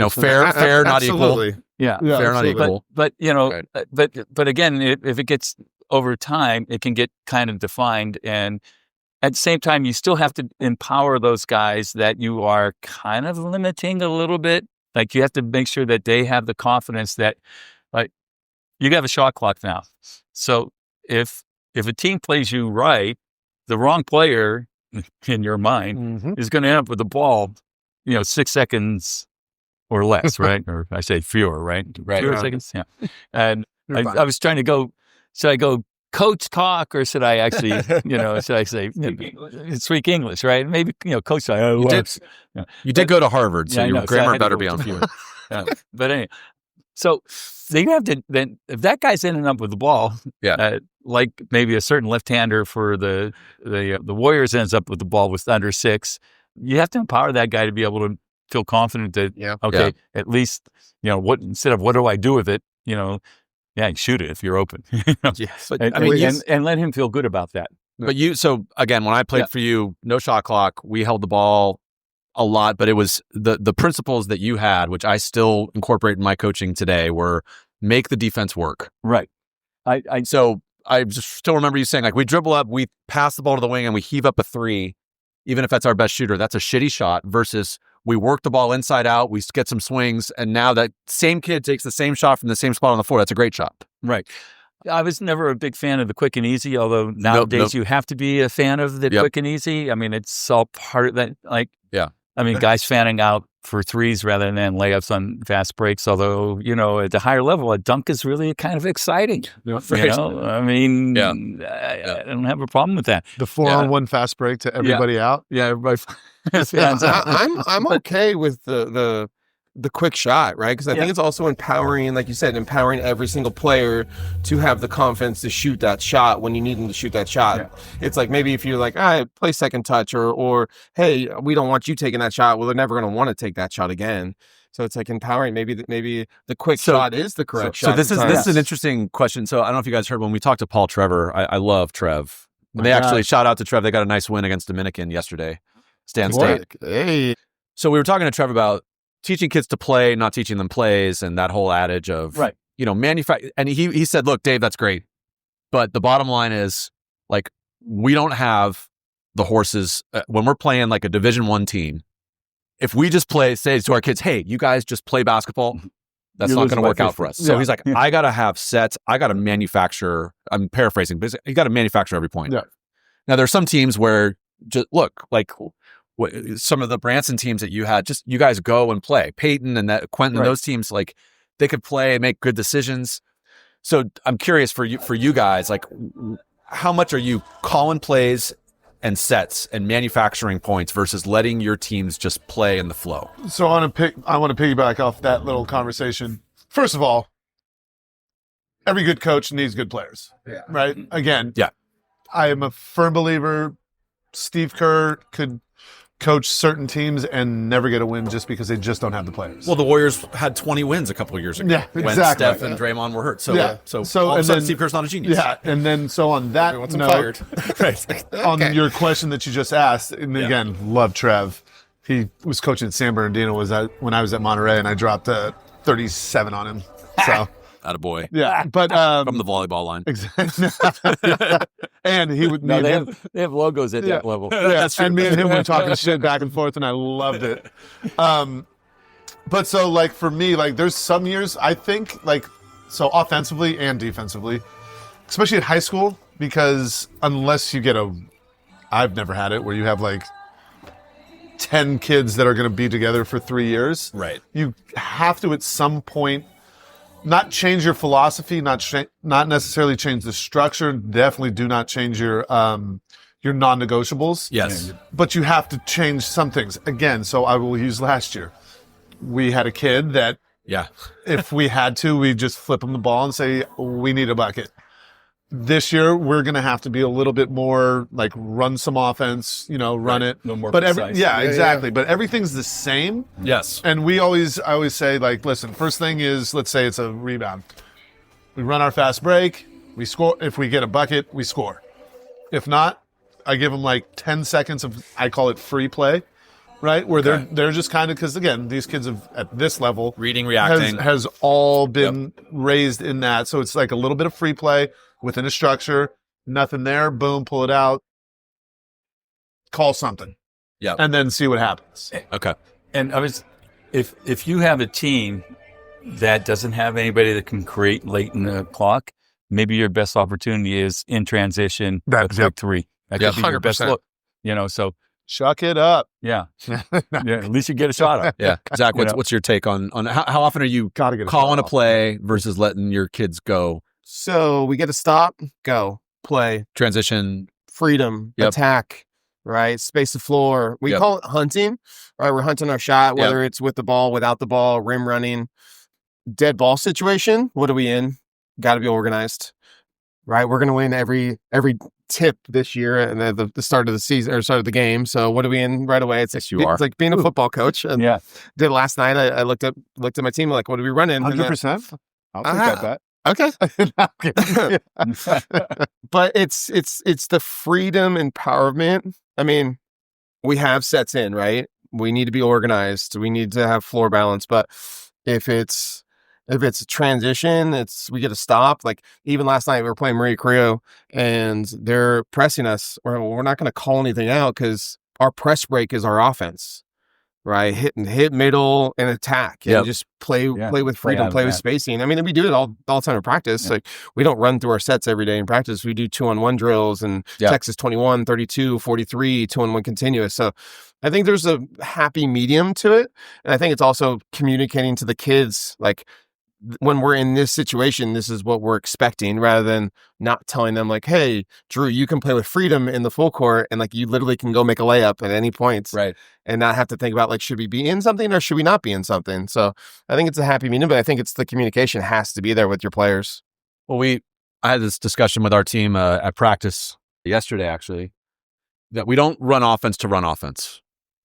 equal. Absolutely. Yeah. Fair, not equal. But Right. but again, if it gets over time, it can get kind of defined. And at the same time, you still have to empower those guys that you are kind of limiting a little bit. Like, you have to make sure that they have the confidence that, like, you have a shot clock now. So if a team plays you right, the wrong player in your mind is going to end up with the ball, 6 seconds or less, right? Or I say fewer, right? Fewer seconds, yeah. And I was trying to go, should I go coach talk or should I actually, should I say speak English, right? Maybe, coach talk. You did go to Harvard, so Yeah, I your know. So I grammar had to better go be on fewer. point. But anyway, so you have to then, if that guy's ending up with the ball, like maybe a certain left-hander for the Warriors ends up with the ball with under 6, you have to empower that guy to be able to feel confident that at least instead of what do I do with it, shoot it if you're open. But, and let him feel good about that. But so again, when I played for you, no shot clock, we held the ball a lot, but it was the principles that you had, which I still incorporate in my coaching today, were make the defense work. Right. So I just still remember you saying, like, we dribble up, we pass the ball to the wing, and we heave up a 3, even if that's our best shooter. That's a shitty shot versus we work the ball inside out, we get some swings, and now that same kid takes the same shot from the same spot on the floor. That's a great shot. Right. I was never a big fan of the quick and easy, although nowadays you have to be a fan of the quick and easy. I mean, it's all part of that. Like, guys fanning out for threes rather than layups on fast breaks. Although, at the higher level, a dunk is really kind of exciting. I mean, I don't have a problem with that. The 4-on-1 fast break to everybody out. Yeah, everybody. I'm okay with the quick shot, right? Because I think it's also empowering, like you said, empowering every single player to have the confidence to shoot that shot when you need them to shoot that shot. Yeah. It's like, maybe if you're like, play second touch, or hey, we don't want you taking that shot. Well, they're never going to want to take that shot again. So it's like empowering. Maybe the quick shot is the correct shot. So this is an interesting question. So I don't know if you guys heard when we talked to Paul Trevor. I love Trev. They actually shout out to Trev. They got a nice win against Dominican yesterday, Stan State. Hey. So we were talking to Trev about teaching kids to play, not teaching them plays, and that whole adage of, manufacture. And he said, look, Dave, that's great. But the bottom line is, like, we don't have the horses when we're playing like a Division I team. If we just say to our kids, hey, you guys just play basketball, that's not going to work out for us. So he's like, I got to have sets. I got to manufacture. I'm paraphrasing, but you got to manufacture every point. Yeah. Now, there's some teams where, just look, like, some of the Branson teams that you had, just you guys go and play. Peyton and Quentin, and those teams, like, they could play and make good decisions. So I'm curious for you guys, like, how much are you calling plays and sets and manufacturing points versus letting your teams just play in the flow? So I want to piggyback off that little conversation. First of all, every good coach needs good players, right? Again, I am a firm believer Steve Kerr could coach certain teams and never get a win just because they just don't have the players. Well, the Warriors had 20 wins a couple of years ago when Steph and Draymond were hurt. So all of a sudden, Steve Kerr's not a genius. Yeah, and then so on that note, on your question that you just asked, and again, love Trev. He was coaching at San Bernardino when I was at Monterey, and I dropped 37 on him. So. Attaboy. Yeah, but from the volleyball line. Exactly. And he would. They have logos at that level. Yeah, and me and him were talking shit back and forth, and I loved it. But so, like, for me, like, there's some years I think, like, so offensively and defensively, especially at high school, because unless you get I've never had it where you have like 10 kids that are going to be together for 3 years. Right. You have to at some point. Not change your philosophy, not necessarily change the structure. Definitely do not change your non-negotiables. Yes. But you have to change some things. Again, so I will use last year. We had a kid that Yeah. If we had to, we'd just flip them the ball and say, we need a bucket. This year, we're going to have to be a little bit more like run some offense, run it. No more but precise. Exactly. But everything's the same. Yes. And I always say, like, listen, first thing is, let's say it's a rebound. We run our fast break. We score. If we get a bucket, we score. If not, I give them like 10 seconds of, I call it free play, right? Where they're just kind of, because again, these kids have at this level, Reading, reacting. has all been raised in that. So it's like a little bit of free play within a structure, nothing there, boom, pull it out, call something. Yep. And then see what happens. Okay. And if you have a team that doesn't have anybody that can create late in the clock, maybe your best opportunity is in transition, That's a big three. That could be your best 100%. look. So Chuck it up. yeah, at least you get a shot up. Yeah. Zach, what's your take on how often are you Gotta get a calling a shot off. play versus letting your kids go? So we get to stop, go, play, Transition. freedom, Yep. attack, right? Space the floor. We Yep. call it hunting, right? We're hunting our shot, Yep. whether it's with the ball, without the ball, rim running. Dead ball situation, what are we in? Got to be organized, right? We're going to win every tip this year and at the start of the season or start of the game. So what are we in right away? It's Yes, you are. It's like being a football coach. And Yeah. did last night. I looked at my team like, what are we running? And then- 100%. I'll take Ah. that bet. Okay. Okay. But it's the freedom empowerment. I mean, we have sets in, right? We need to be organized. We need to have floor balance. But if it's a transition, we get to stop. Like even last night we were playing Marie Creo and they're pressing us. We're not going to call anything out because our press break is our offense. Right, hit middle and attack, and Yep. just play with Play freedom, out of play with that. spacing. I mean, we do it all the time in practice. Yeah. Like we don't run through our sets every day in practice. We do 2-on-1 drills and Yeah. Texas 21, 32, 43, 2-on-1 continuous. So I think there's a happy medium to it, and I think it's also communicating to the kids like when we're in this situation, this is what we're expecting, rather than not telling them like, hey, Drew, you can play with freedom in the full court and like you literally can go make a layup at any point Right. and not have to think about like, should we be in something or should we not be in something? So I think it's a happy medium, but I think it's the communication has to be there with your players. Well, I had this discussion with our team at practice yesterday, actually, that we don't run offense to run offense.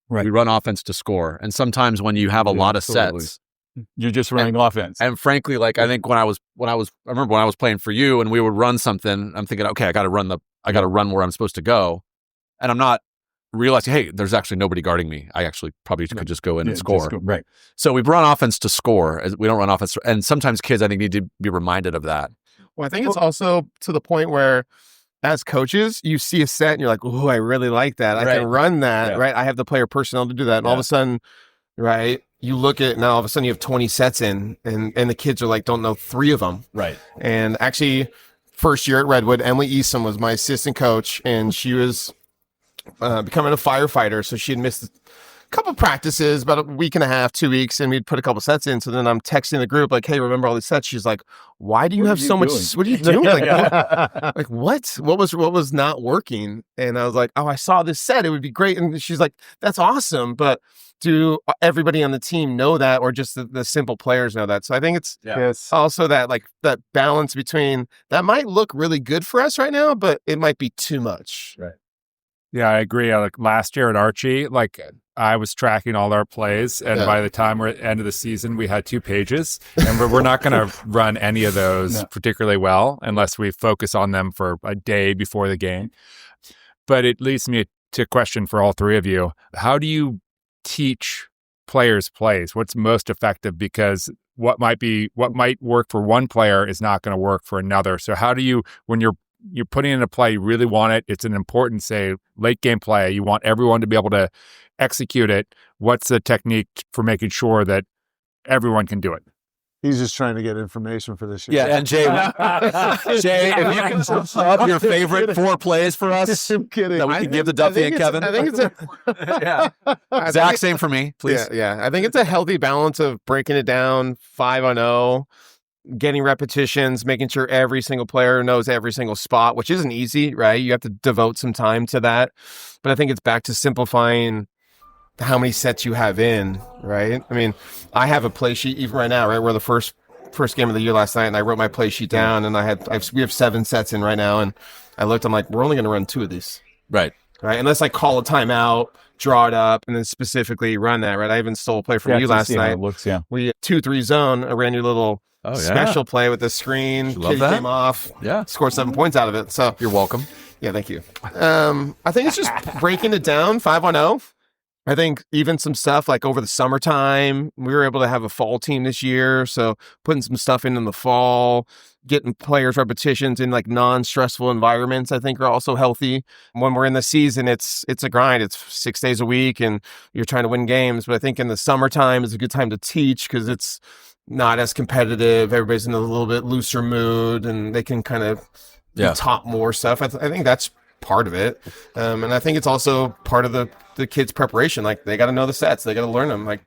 Right. We run offense to score. And sometimes when you have a Yeah, lot of absolutely. sets, You're just running offense. and frankly, like I think I remember when I was playing for you and we would run something, I'm thinking, okay, I got to run where I'm supposed to go. And I'm not realizing, hey, there's actually nobody guarding me. I actually probably could just go in and score. Right. So we run offense to score. We don't run offense. And sometimes kids, I think, need to be reminded of that. Well, I think it's also to the point where as coaches, you see a set and you're like, oh, I really like that. I Right. can run that, Yeah. right? I have the player personnel to do that. And all of a sudden, right, you look at now, all of a sudden you have 20 sets in and the kids are like, don't know 3 of them. Right. And actually, first year at Redwood, Emily Easton was my assistant coach, and she was becoming a firefighter. So she had missed a couple practices, about a week and a half, 2 weeks, and we'd put a couple sets in. So then I'm texting the group like, hey, remember all these sets? She's like, why do you have so much? What are you doing? Like, what? What was not working? And I was like, oh, I saw this set. It would be great. And she's like, that's awesome. But do everybody on the team know that, or just the simple players know that? So I think it's Yes. also that like that balance between that might look really good for us right now, but it might be too much. Right. Yeah, I agree. Like last year at Archie, like I was tracking all our plays, and by the time we're at the end of the season, we had 2 pages, and we're not going to run any of those particularly well unless we focus on them for a day before the game. But it leads me to a question for all 3 of you. How do you teach players plays? What's most effective? Because what might work for one player is not going to work for another. So how do you, when you're putting in a play, you really want it, it's an important, say, late game play, you want everyone to be able to execute it. What's the technique for making sure that everyone can do it? He's just trying to get information for this year. Yeah, and Jay, if you can sum up your favorite 4 plays for us I'm kidding. that we can give to Duffy and Kevin. I think it's Zach, same for me, please. Yeah. I think it's a healthy balance of breaking it down 5-on-0, getting repetitions, making sure every single player knows every single spot, which isn't easy, right? You have to devote some time to that. But I think it's back to simplifying how many sets you have in, right? I mean, I have a play sheet even right now, right? We're the first game of the year last night, and I wrote my play sheet down, and we have 7 sets in right now, and I looked, I'm like, we're only going to run 2 of these. Right. Unless I call a timeout, draw it up, and then specifically run that, right? I even stole a play from you last night. We 2-3 zone. I ran your little special play with the screen. Kitty came off. Yeah. Scored 7 points out of it. So You're welcome. yeah, thank you. I think it's just breaking it down 5-on-0. I think even some stuff like over the summertime, we were able to have a fall team this year. So putting some stuff in the fall, getting players repetitions in like non-stressful environments, I think are also healthy. When we're in the season, it's a grind. It's 6 days a week and you're trying to win games. But I think in the summertime is a good time to teach because it's not as competitive. Everybody's in a little bit looser mood and they can kind of talk more stuff. I think that's part of it. And I think it's also part of the kids' preparation. Like they got to know the sets. They got to learn them. Like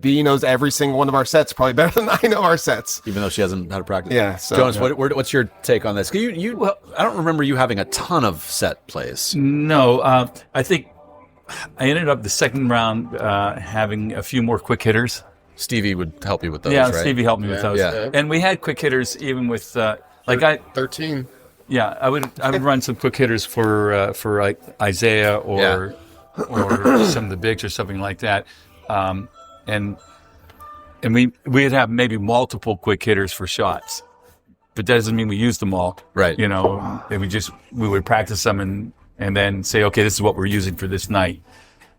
B knows every single one of our sets probably better than I know our sets. Even though she hasn't had a practice. Yeah. So, Jonas, what's your take on this? 'Cause you I don't remember you having a ton of set plays. No, I think I ended up the second round having a few more quick hitters. Stevie would help you with those, Yeah, right? Stevie helped me with those. Yeah. And we had quick hitters even with 13. Yeah, I would run some quick hitters for like Isaiah or some of the bigs or something like that, and we'd have maybe multiple quick hitters for shots, but that doesn't mean we used them all, right? You know, and we would practice them and then say, okay, this is what we're using for this night,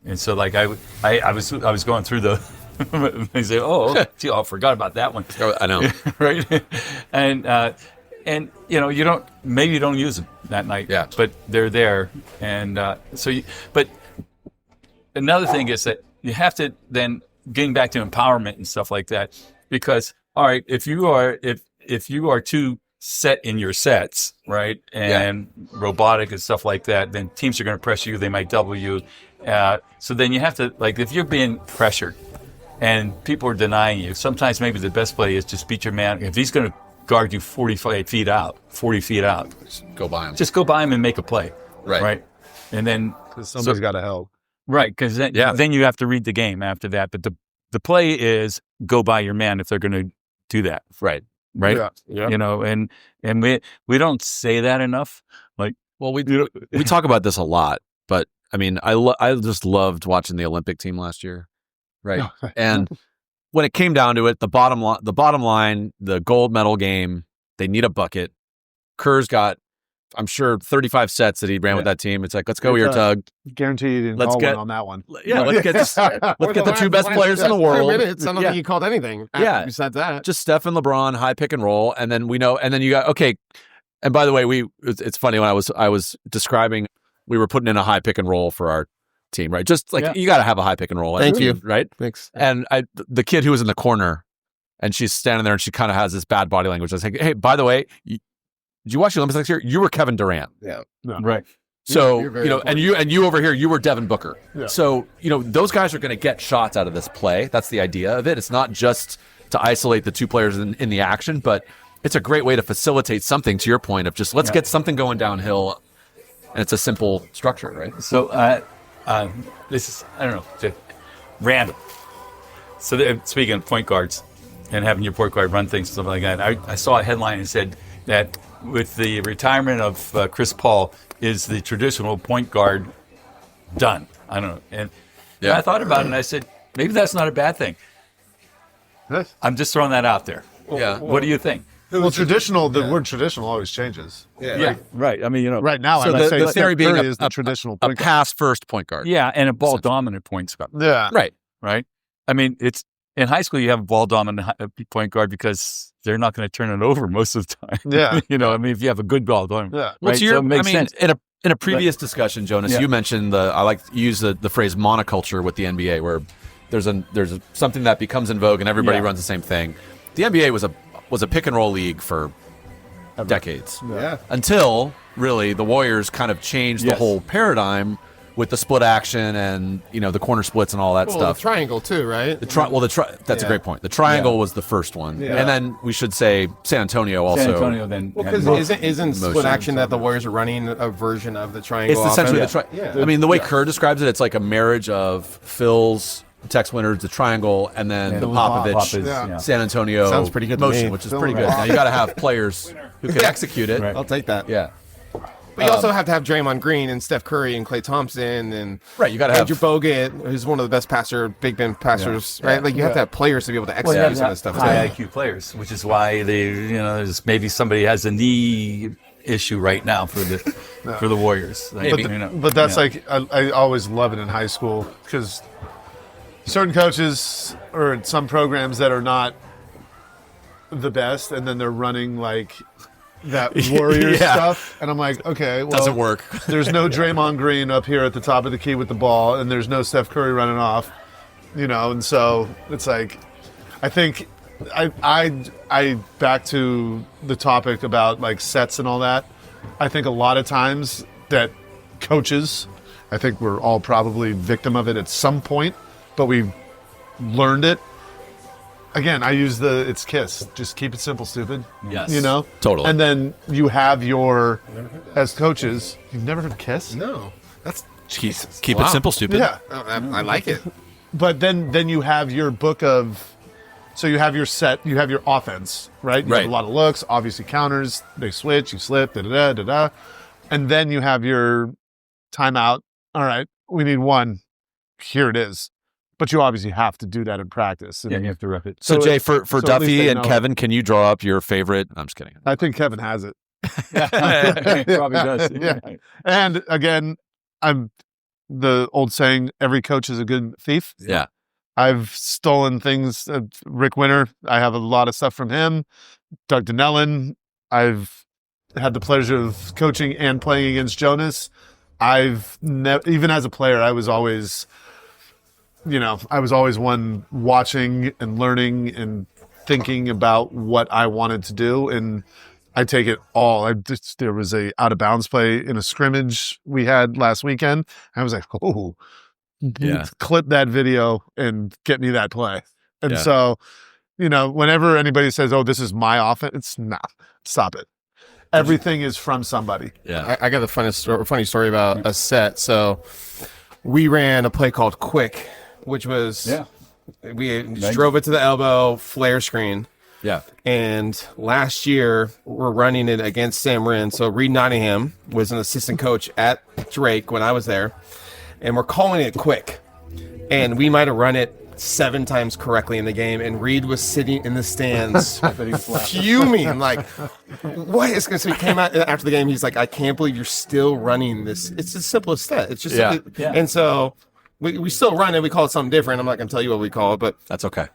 and so like I was going through the. They say, oh, gee, I forgot about that one. I know, right? And you know, you don't use them that night, but they're there. And but another thing is that you have to then getting back to empowerment and stuff like that, because all right, if you are too set in your sets, right, and robotic and stuff like that, then teams are going to press you. They might double you. So then you have to, like, if you're being pressured and people are denying you, sometimes maybe the best play is just beat your man. If he's going to guard you 40 feet out. Just go by him. Just go by him and make a play. Right. And then somebody's got to help. Right, because then you have to read the game after that. But the play is go by your man if they're going to do that. Right. Yeah. You know, and we don't say that enough. Like, well, we talk about this a lot, but I mean, I just loved watching the Olympic team last year. Right. And when it came down to it, the bottom line, the gold medal game, they need a bucket. Kerr's got, I'm sure, 35 sets that he ran with that team. It's like, let's go, your tug. Guarantee you didn't call one on that one. Yeah, let's get the 2 best players in the world. I don't think he called anything. Besides that, just Steph and LeBron, high pick and roll, and then we know. And then you got okay. And by the way, it's funny when I was describing, we were putting in a high pick and roll for our team, right? Just like you got to have a high pick and roll. Thank you. Right? Thanks. And the kid who was in the corner, and she's standing there, and she kind of has this bad body language. I was like, hey, by the way, did you watch the Olympics next year? You were Kevin Durant. Yeah. No. Right. So you know, and you over here, you were Devin Booker. Yeah. So you know, those guys are going to get shots out of this play. That's the idea of it. It's not just to isolate the 2 players in the action, but it's a great way to facilitate something. To your point of just let's get something going downhill, and it's a simple structure, right? So this is, I don't know, random. So speaking of point guards and having your point guard run things, stuff like that, I saw a headline and said that with the retirement of Chris Paul, is the traditional point guard done? I don't know. And I thought about it and I said, maybe that's not a bad thing. I'm just throwing that out there. Yeah. What do you think? Well, traditional. The word traditional always changes. Yeah, right. I mean, you know, right now, So I would say the theory being is the traditional a point guard. pass first point guard. yeah, and a ball dominant point guard. Yeah. Right. I mean, it's in high school you have a ball dominant point guard because they're not going to turn it over most of the time. Yeah. You know, I mean, if you have a good ball dominant. Yeah. Well, Right? so it makes sense. in a previous discussion, Jonas, you mentioned I like to use the phrase monoculture with the NBA, where there's something that becomes in vogue and everybody runs the same thing. The NBA was a pick and roll league for decades. Yeah. Until really the Warriors kind of changed the whole paradigm with the split action and the corner splits and all that stuff. The triangle too, right? That's a great point. The triangle was the first one, and then we should say San Antonio also. San Antonio then. Because isn't split action that the Warriors are running a version of the triangle? It's essentially the triangle. I mean, the way Kerr describes it, it's like a marriage of Phil's Tex Winter's the triangle, and then the Popovich San Antonio sounds pretty good motion, to me. which is pretty good. Now you got to have players who can execute it. I'll take that. Yeah. But you also have to have Draymond Green and Steph Curry and Klay Thompson and you got to have Andrew Bogut, who's one of the best Big Ben passers, right? Like you have to have players to be able to execute some of this stuff. High IQ players, which is why there's maybe somebody has a knee issue right now for the Warriors. But that's like I always love it in high school because certain coaches or some programs that are not the best, and then they're running like that Warriors stuff, and I'm like, okay, well, doesn't work. There's no Draymond Green up here at the top of the key with the ball, and there's no Steph Curry running off, and so it's like, I think I back to the topic about like sets and all that. I think a lot of times that coaches, I think we're all probably victim of it at some point, but we've learned it. Again, I use it's KISS. Just keep it simple, stupid. Yes. Totally. And then you have as coaches, you've never heard KISS? No. That's Jesus. Keep it simple, stupid. Yeah. I like it. But then you have your book of, so you have your set, you have your offense, right? You have a lot of looks, obviously counters, they switch, you slip, da-da-da. And then you have your timeout. All right, we need one. Here it is. But you obviously have to do that in practice. You have to rep it. So Jay, for Duffy and Kevin, can you draw up your favorite? I'm just kidding. I think Kevin has it. Probably does. Yeah. And again, I'm the old saying, every coach is a good thief. Yeah. I've stolen things. Rick Winter, I have a lot of stuff from him. Doug Donnellan, I've had the pleasure of coaching and playing against Jonas. Even as a player, I was always one watching and learning and thinking about what I wanted to do, and I take it all. There was a out of bounds play in a scrimmage we had last weekend. I was like, oh, clip that video and get me that play. And so, whenever anybody says, oh, this is my offense, nah, stop it. Everything is from somebody. Yeah, I got a funny story about a set. So we ran a play called Quick, which was we drove it to the elbow, flare screen. Yeah. And last year we're running it against Sam Marin. So Reed Nottingham was an assistant coach at Drake when I was there, and we're calling it Quick. And we might have run it 7 times correctly in the game, and Reed was sitting in the stands fuming, like, what is going to... So he came out after the game, he's like, I can't believe you're still running this. It's the simplest stat. It's just... And so we still run it. We call it something different. I'm not going to tell you what we call it, but... That's okay.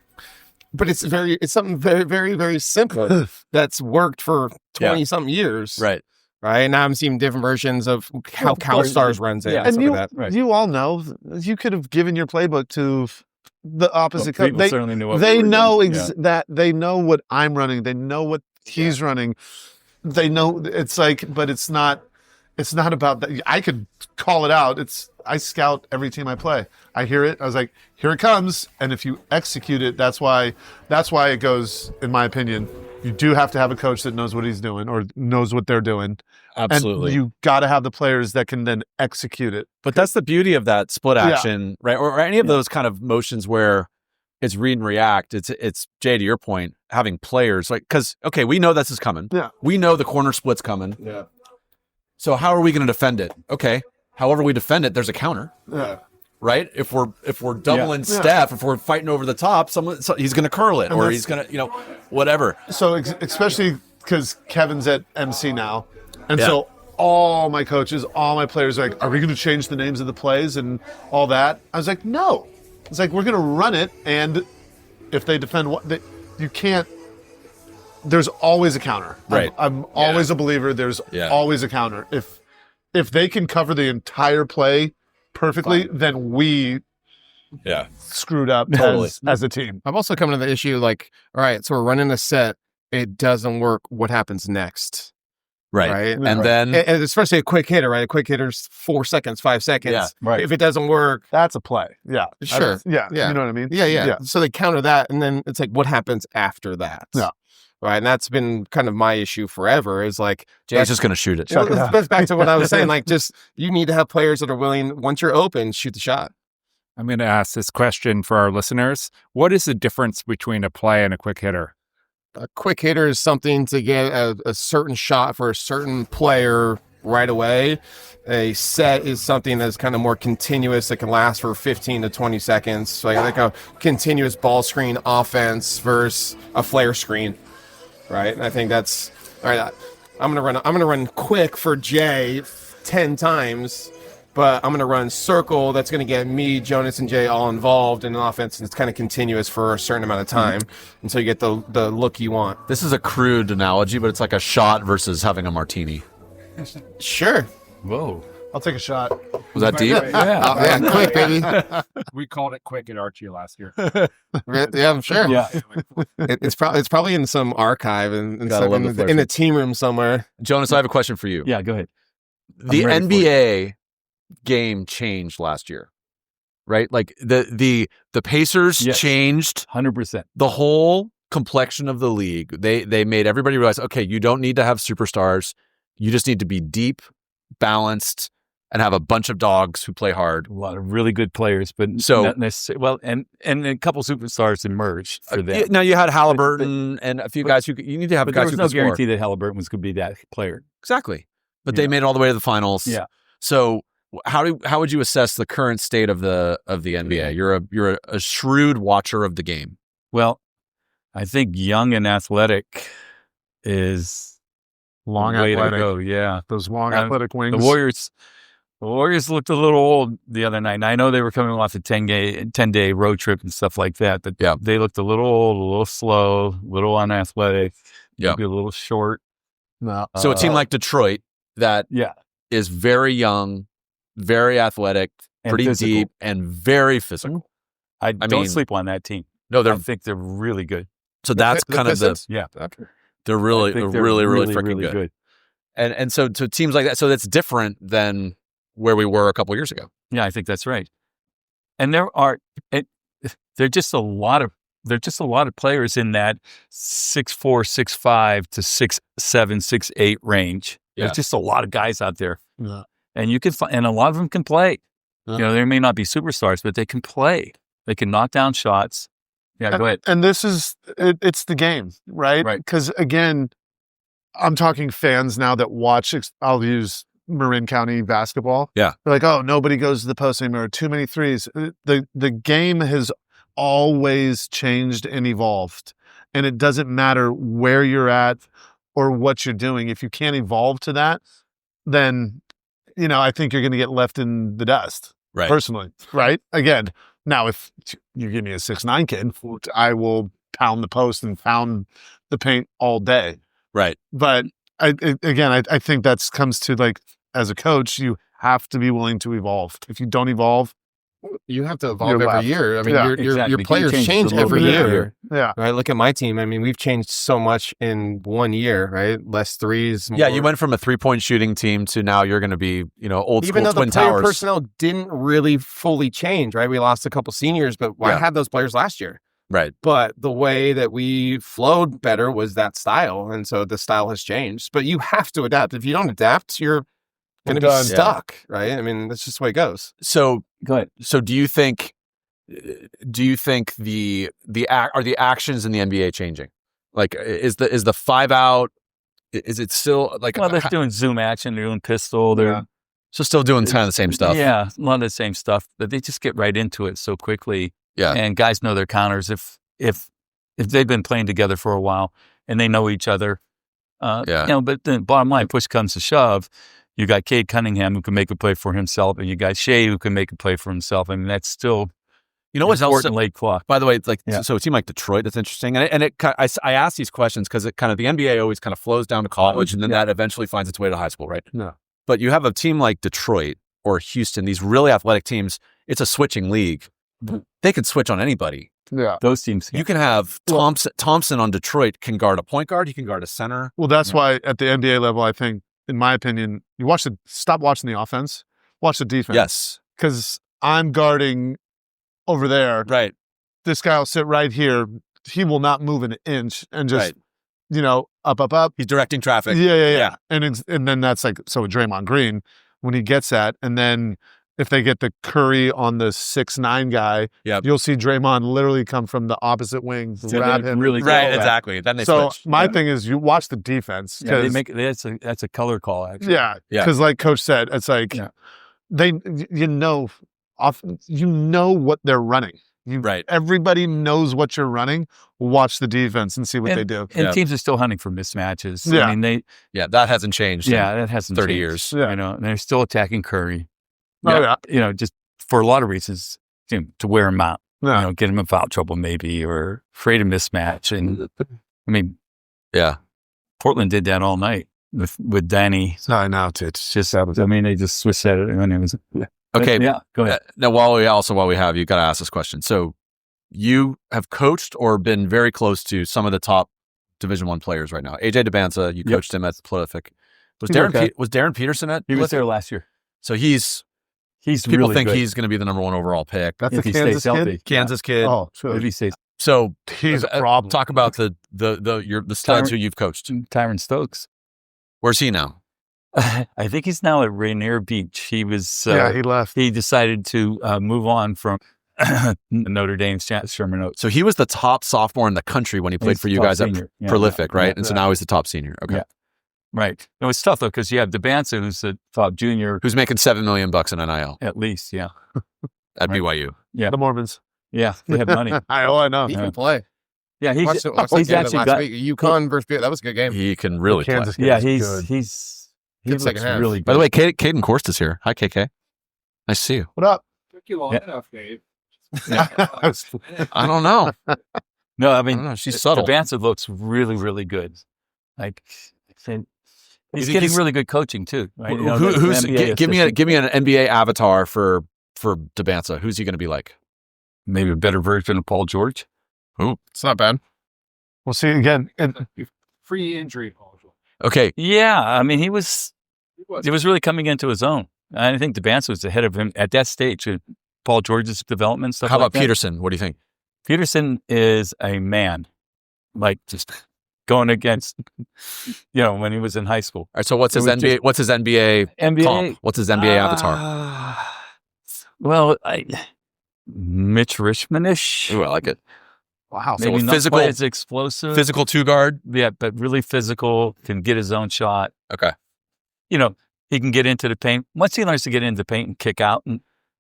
But it's something very, very, very simple that's worked for 20-something years. Right. Right. Now I'm seeing different versions of how CalStars runs it. And you all know, you could have given your playbook to the opposite coach. They certainly knew what they we were know doing. that they know what I'm running. They know what he's running. They know it's like, but it's not about that. I could call it out. I scout every team I play. I hear it. I was like, here it comes. And if you execute it, that's why it goes, in my opinion, you do have to have a coach that knows what he's doing or knows what they're doing. Absolutely. And you got to have the players that can then execute it. But that's the beauty of that split action, right? Or any of those kind of motions where it's read and react. It's Jay, to your point, having players like, because, okay, we know this is coming. Yeah. We know the corner split's coming. Yeah. So how are we going to defend it? Okay. However we defend it, there's a counter. Yeah. Right? If we're doubling Steph, if we're fighting over the top, he's going to curl it, or he's going to, whatever. So especially because Kevin's at MC now, and so all my coaches, all my players are like, are we going to change the names of the plays and all that? I was like, no. It's like, we're going to run it, and if they defend you can't. There's always a counter. Right. I'm always a believer. There's always a counter. If they can cover the entire play perfectly, then we screwed up as a team. I'm also coming to the issue like, all right, so we're running a set. It doesn't work. What happens next? Right. Right. And then And especially a quick hitter, right? A quick hitter's 4 seconds, 5 seconds. Yeah, right. If it doesn't work, That's a play. Yeah. Sure. Yeah. Yeah. You know what I mean? yeah. So they counter that, and then it's like, what happens after that? Yeah. Right. And that's been kind of my issue forever is like, Jay's just going to shoot it. well, that's back to what I was saying. Like, just you need to have players that are willing, once you're open, shoot the shot. I'm going to ask this question for our listeners. What is the difference between a play and a quick hitter? A quick hitter is something to get a certain shot for a certain player right away. A set is something that's kind of more continuous that can last for 15 to 20 seconds. Like a continuous ball screen offense versus a flare screen, right? And I think that's all right. I'm gonna run quick for Jay 10 times. But I'm going to run circle that's going to get me, Jonas, and Jay all involved in an offense, and it's kind of continuous for a certain amount of time until you get the look you want. This is a crude analogy, but it's like a shot versus having a martini. Sure. Whoa. I'll take a shot. Was that deep? Yeah, quick, baby. We called it quick at Archie last year. Yeah, I'm sure. Yeah. It's probably in some archive and Gotta love the in the team room somewhere. Jonas, I have a question for you. Yeah, go ahead. The I'm ready for NBA game changed last year, right? Like the Pacers Yes. changed 100%. the whole complexion of the league. They made everybody realize, okay, you don't need to have superstars. You just need to be deep, balanced, and have a bunch of dogs who play hard. A lot of really good players, but So- not necessarily. Well, and a couple superstars emerged for that. Now you had Halliburton and a few guys who you need to have But there guys was who no can score. guarantee that Halliburton was going to be that player. Exactly. But Yeah. they made it all the way to the finals. Yeah. So how would you assess the current state of the NBA? You're a shrewd watcher of the game. Well, I think young and athletic is Long the way athletic. to go. Yeah. Those long Um, athletic wings. The Warriors looked a little old the other night. And I know they were coming off a 10-day road trip and stuff like that, but Yeah. they looked a little old, a little slow, a little unathletic, Yeah. maybe a little short. No. So a team like Detroit that Yeah. is very young, very athletic, And pretty physical. deep, and very physical. I don't mean- sleep on that team. No, I think they're really good. so that's The kind of Pistons? Yeah. they're really I think they're really freaking good. And so to teams like that, so that's different than where we were a couple years ago. Yeah, I think that's right. And there are just a lot of players in that 6'4", 6'5" to 6'7", 6'8" range. Yeah. There's just a lot of guys out there. Yeah. And you can and a lot of them can play. Yeah. You know, they may not be superstars, but they can play. They can knock down shots. Yeah, go ahead. And this is, it's the game, right? Right. Because again, I'm talking fans now that watch, I'll use Marin County basketball. Yeah. They're like, oh, nobody goes to the post anymore. Too many threes. The game has always changed and evolved. And it doesn't matter where you're at or what you're doing. If you can't evolve to that, then, I think you're going to get left in the dust. Right. Personally, right? Again, now if you give me a 6'9" kid, I will pound the post and pound the paint all day. Right. But I think that comes to, like, as a coach, you have to be willing to evolve. If you don't evolve, You have to evolve You're every left. year. I mean, Yeah. your Exactly. players You change a little every bit year. yeah. Right, look at my team. I mean, we've changed so much in 1 year, right? Less threes. Yeah, more- you went from a 3-point shooting team to now you're going to be, old even school though Twin the player Towers. personnel didn't really fully change, right? We lost a couple seniors, but I Yeah. had those players last year. Right. But the way that we flowed better was that style, and so the style has changed. But you have to adapt. If you don't adapt, you're going to be done. stuck, right? I mean, that's just the way it goes. So Go ahead. So do you think are the actions in the NBA changing? Like is the 5 out, is it still like Well, they're doing zoom action. They're doing pistol. They're so still doing kind of the same stuff? Yeah, a lot of the same stuff. But they just get right into it so quickly. Yeah. And guys know their counters if they've been playing together for a while and they know each other. Yeah. But then bottom line, push comes to shove. You got Cade Cunningham who can make a play for himself, and you got Shea who can make a play for himself. I mean, that's still What's else? important late clock. By the way, it's like Yeah. so a team like Detroit, that's interesting, I ask these questions because it kind of the NBA always kind of flows down to college, and then that eventually finds its way to high school, right? No. But you have a team like Detroit or Houston, these really athletic teams. It's a switching league. They can switch on anybody. Yeah. Those teams. You can have Thompson on Detroit can guard a point guard. He can guard a center. Well, that's why at the NBA level, I think, in my opinion, stop watching the offense, watch the defense. Yes. Because I'm guarding over there. Right. This guy will sit right here. He will not move an inch and just, up. He's directing traffic. Yeah. And then that's like, so with Draymond Green, when he gets that, and then if they get the Curry on the 6'9" guy, you'll see Draymond literally come from the opposite wing, grab him. Really right, exactly. Then they so switch. my thing is you watch the defense. Yeah, that's a color call, actually. Yeah. Because like Coach said, it's like you know what they're running. Everybody knows what you're running. Watch the defense and see what they do. And teams are still hunting for mismatches. Yeah. I mean, that hasn't changed. That hasn't 30 changed. years. Yeah. And they're still attacking Curry. Oh, yeah. Just for a lot of reasons, to wear him out. Yeah. Get him in foul trouble maybe, or afraid of mismatch. And I mean, Portland did that all night with Danny. I know, it's just, I mean, they just switched at it and it was. Okay. Go ahead. Now, while we have you, got to ask this question. So, you have coached or been very close to some of the top Division I players right now. AJ DeBanza, you coached him at Prolific. Was Darren Peterson at? He was there last year. So he's people really think good. he's going to be the number 1 overall pick. That's if the he Kansas stays healthy. kid? Kansas kid. Oh, sure. If he stays. So he's a problem. Talk about the studs who you've coached. Tyron Stokes. Where's he now? I think he's now at Rainier Beach. He was. He left. He decided to move on from Notre Dame's Sherman Oaks. So he was the top sophomore in the country when he played for you guys at Prolific, right? And so now he's the top senior. Okay. Yeah. Right. No, it's tough though because you have DeBanza, who's a top junior, who's making $7 million in NIL at least. Yeah. At BYU. Yeah. The Mormons. Yeah, they have money. I know. He can play. Yeah, he's actually actually last week. UConn versus that was a good game. He can really play. Kansas Yeah, good. he looks second half. really good. By the way, Caden Korst is here. Hi, KK. Nice to see you. What up? Took you long enough, Dave. I don't know. No, I mean, she's subtle. DeBanza looks really, really good. Like, he's getting really good coaching too. Right? Give me an NBA avatar for DeBanza. Who's he going to be like? Maybe a better version of Paul George. Ooh, It's not bad. We'll see again. Free injury, Paul. Okay. Yeah, I mean, he was really coming into his own. I think DeBanza was ahead of him at that stage. Paul George's development stuff. How like about that. Peterson? What do you think? Peterson is a man, like just going against, when he was in high school. All right. So what's his NBA? What's his NBA? Comp? What's his NBA avatar? Well, Mitch Richmond-ish. Ooh, I like it. Wow. Maybe so not physical, quite as explosive. physical 2-guard. Yeah, but really physical. Can get his own shot. Okay. He can get into the paint. Once he learns to get into the paint and kick out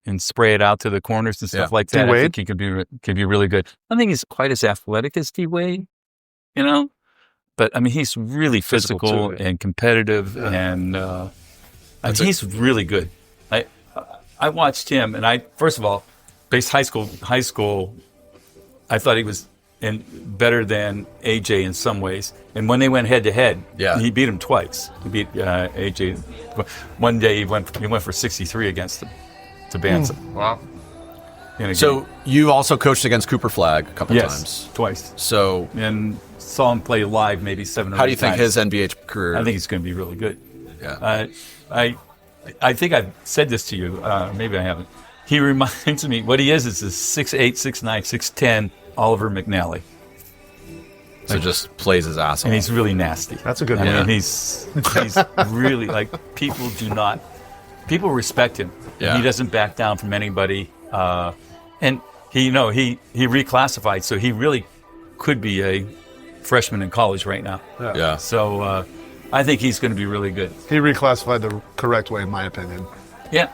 and spray it out to the corners and stuff like that, I think he could be really good. I don't think he's quite as athletic as D-Wade, but I mean he's really physical and competitive, and he's really good. I watched him, and first of all, based high school, I thought he was better than AJ in some ways. And when they went head to head, he beat him twice. He beat AJ. One day he went for 63 against him. DeBanza. Wow. So you also coached against Cooper Flagg a couple times. Twice. So and saw him play live maybe 7 or 8 how do you think times. his NBA career? I think he's going to be really good. Yeah. I think I've said this to you. Maybe I haven't. He reminds me, what he is a 6'8", 6'9", 6'10", Oliver McNally. So just plays his ass off. And he's really nasty. That's a good I one. mean, he's really, people respect him. Yeah. He doesn't back down from anybody. And he reclassified, so he really could be a freshman in college right now. Yeah. So I think he's going to be really good. He reclassified the correct way, in my opinion. Yeah.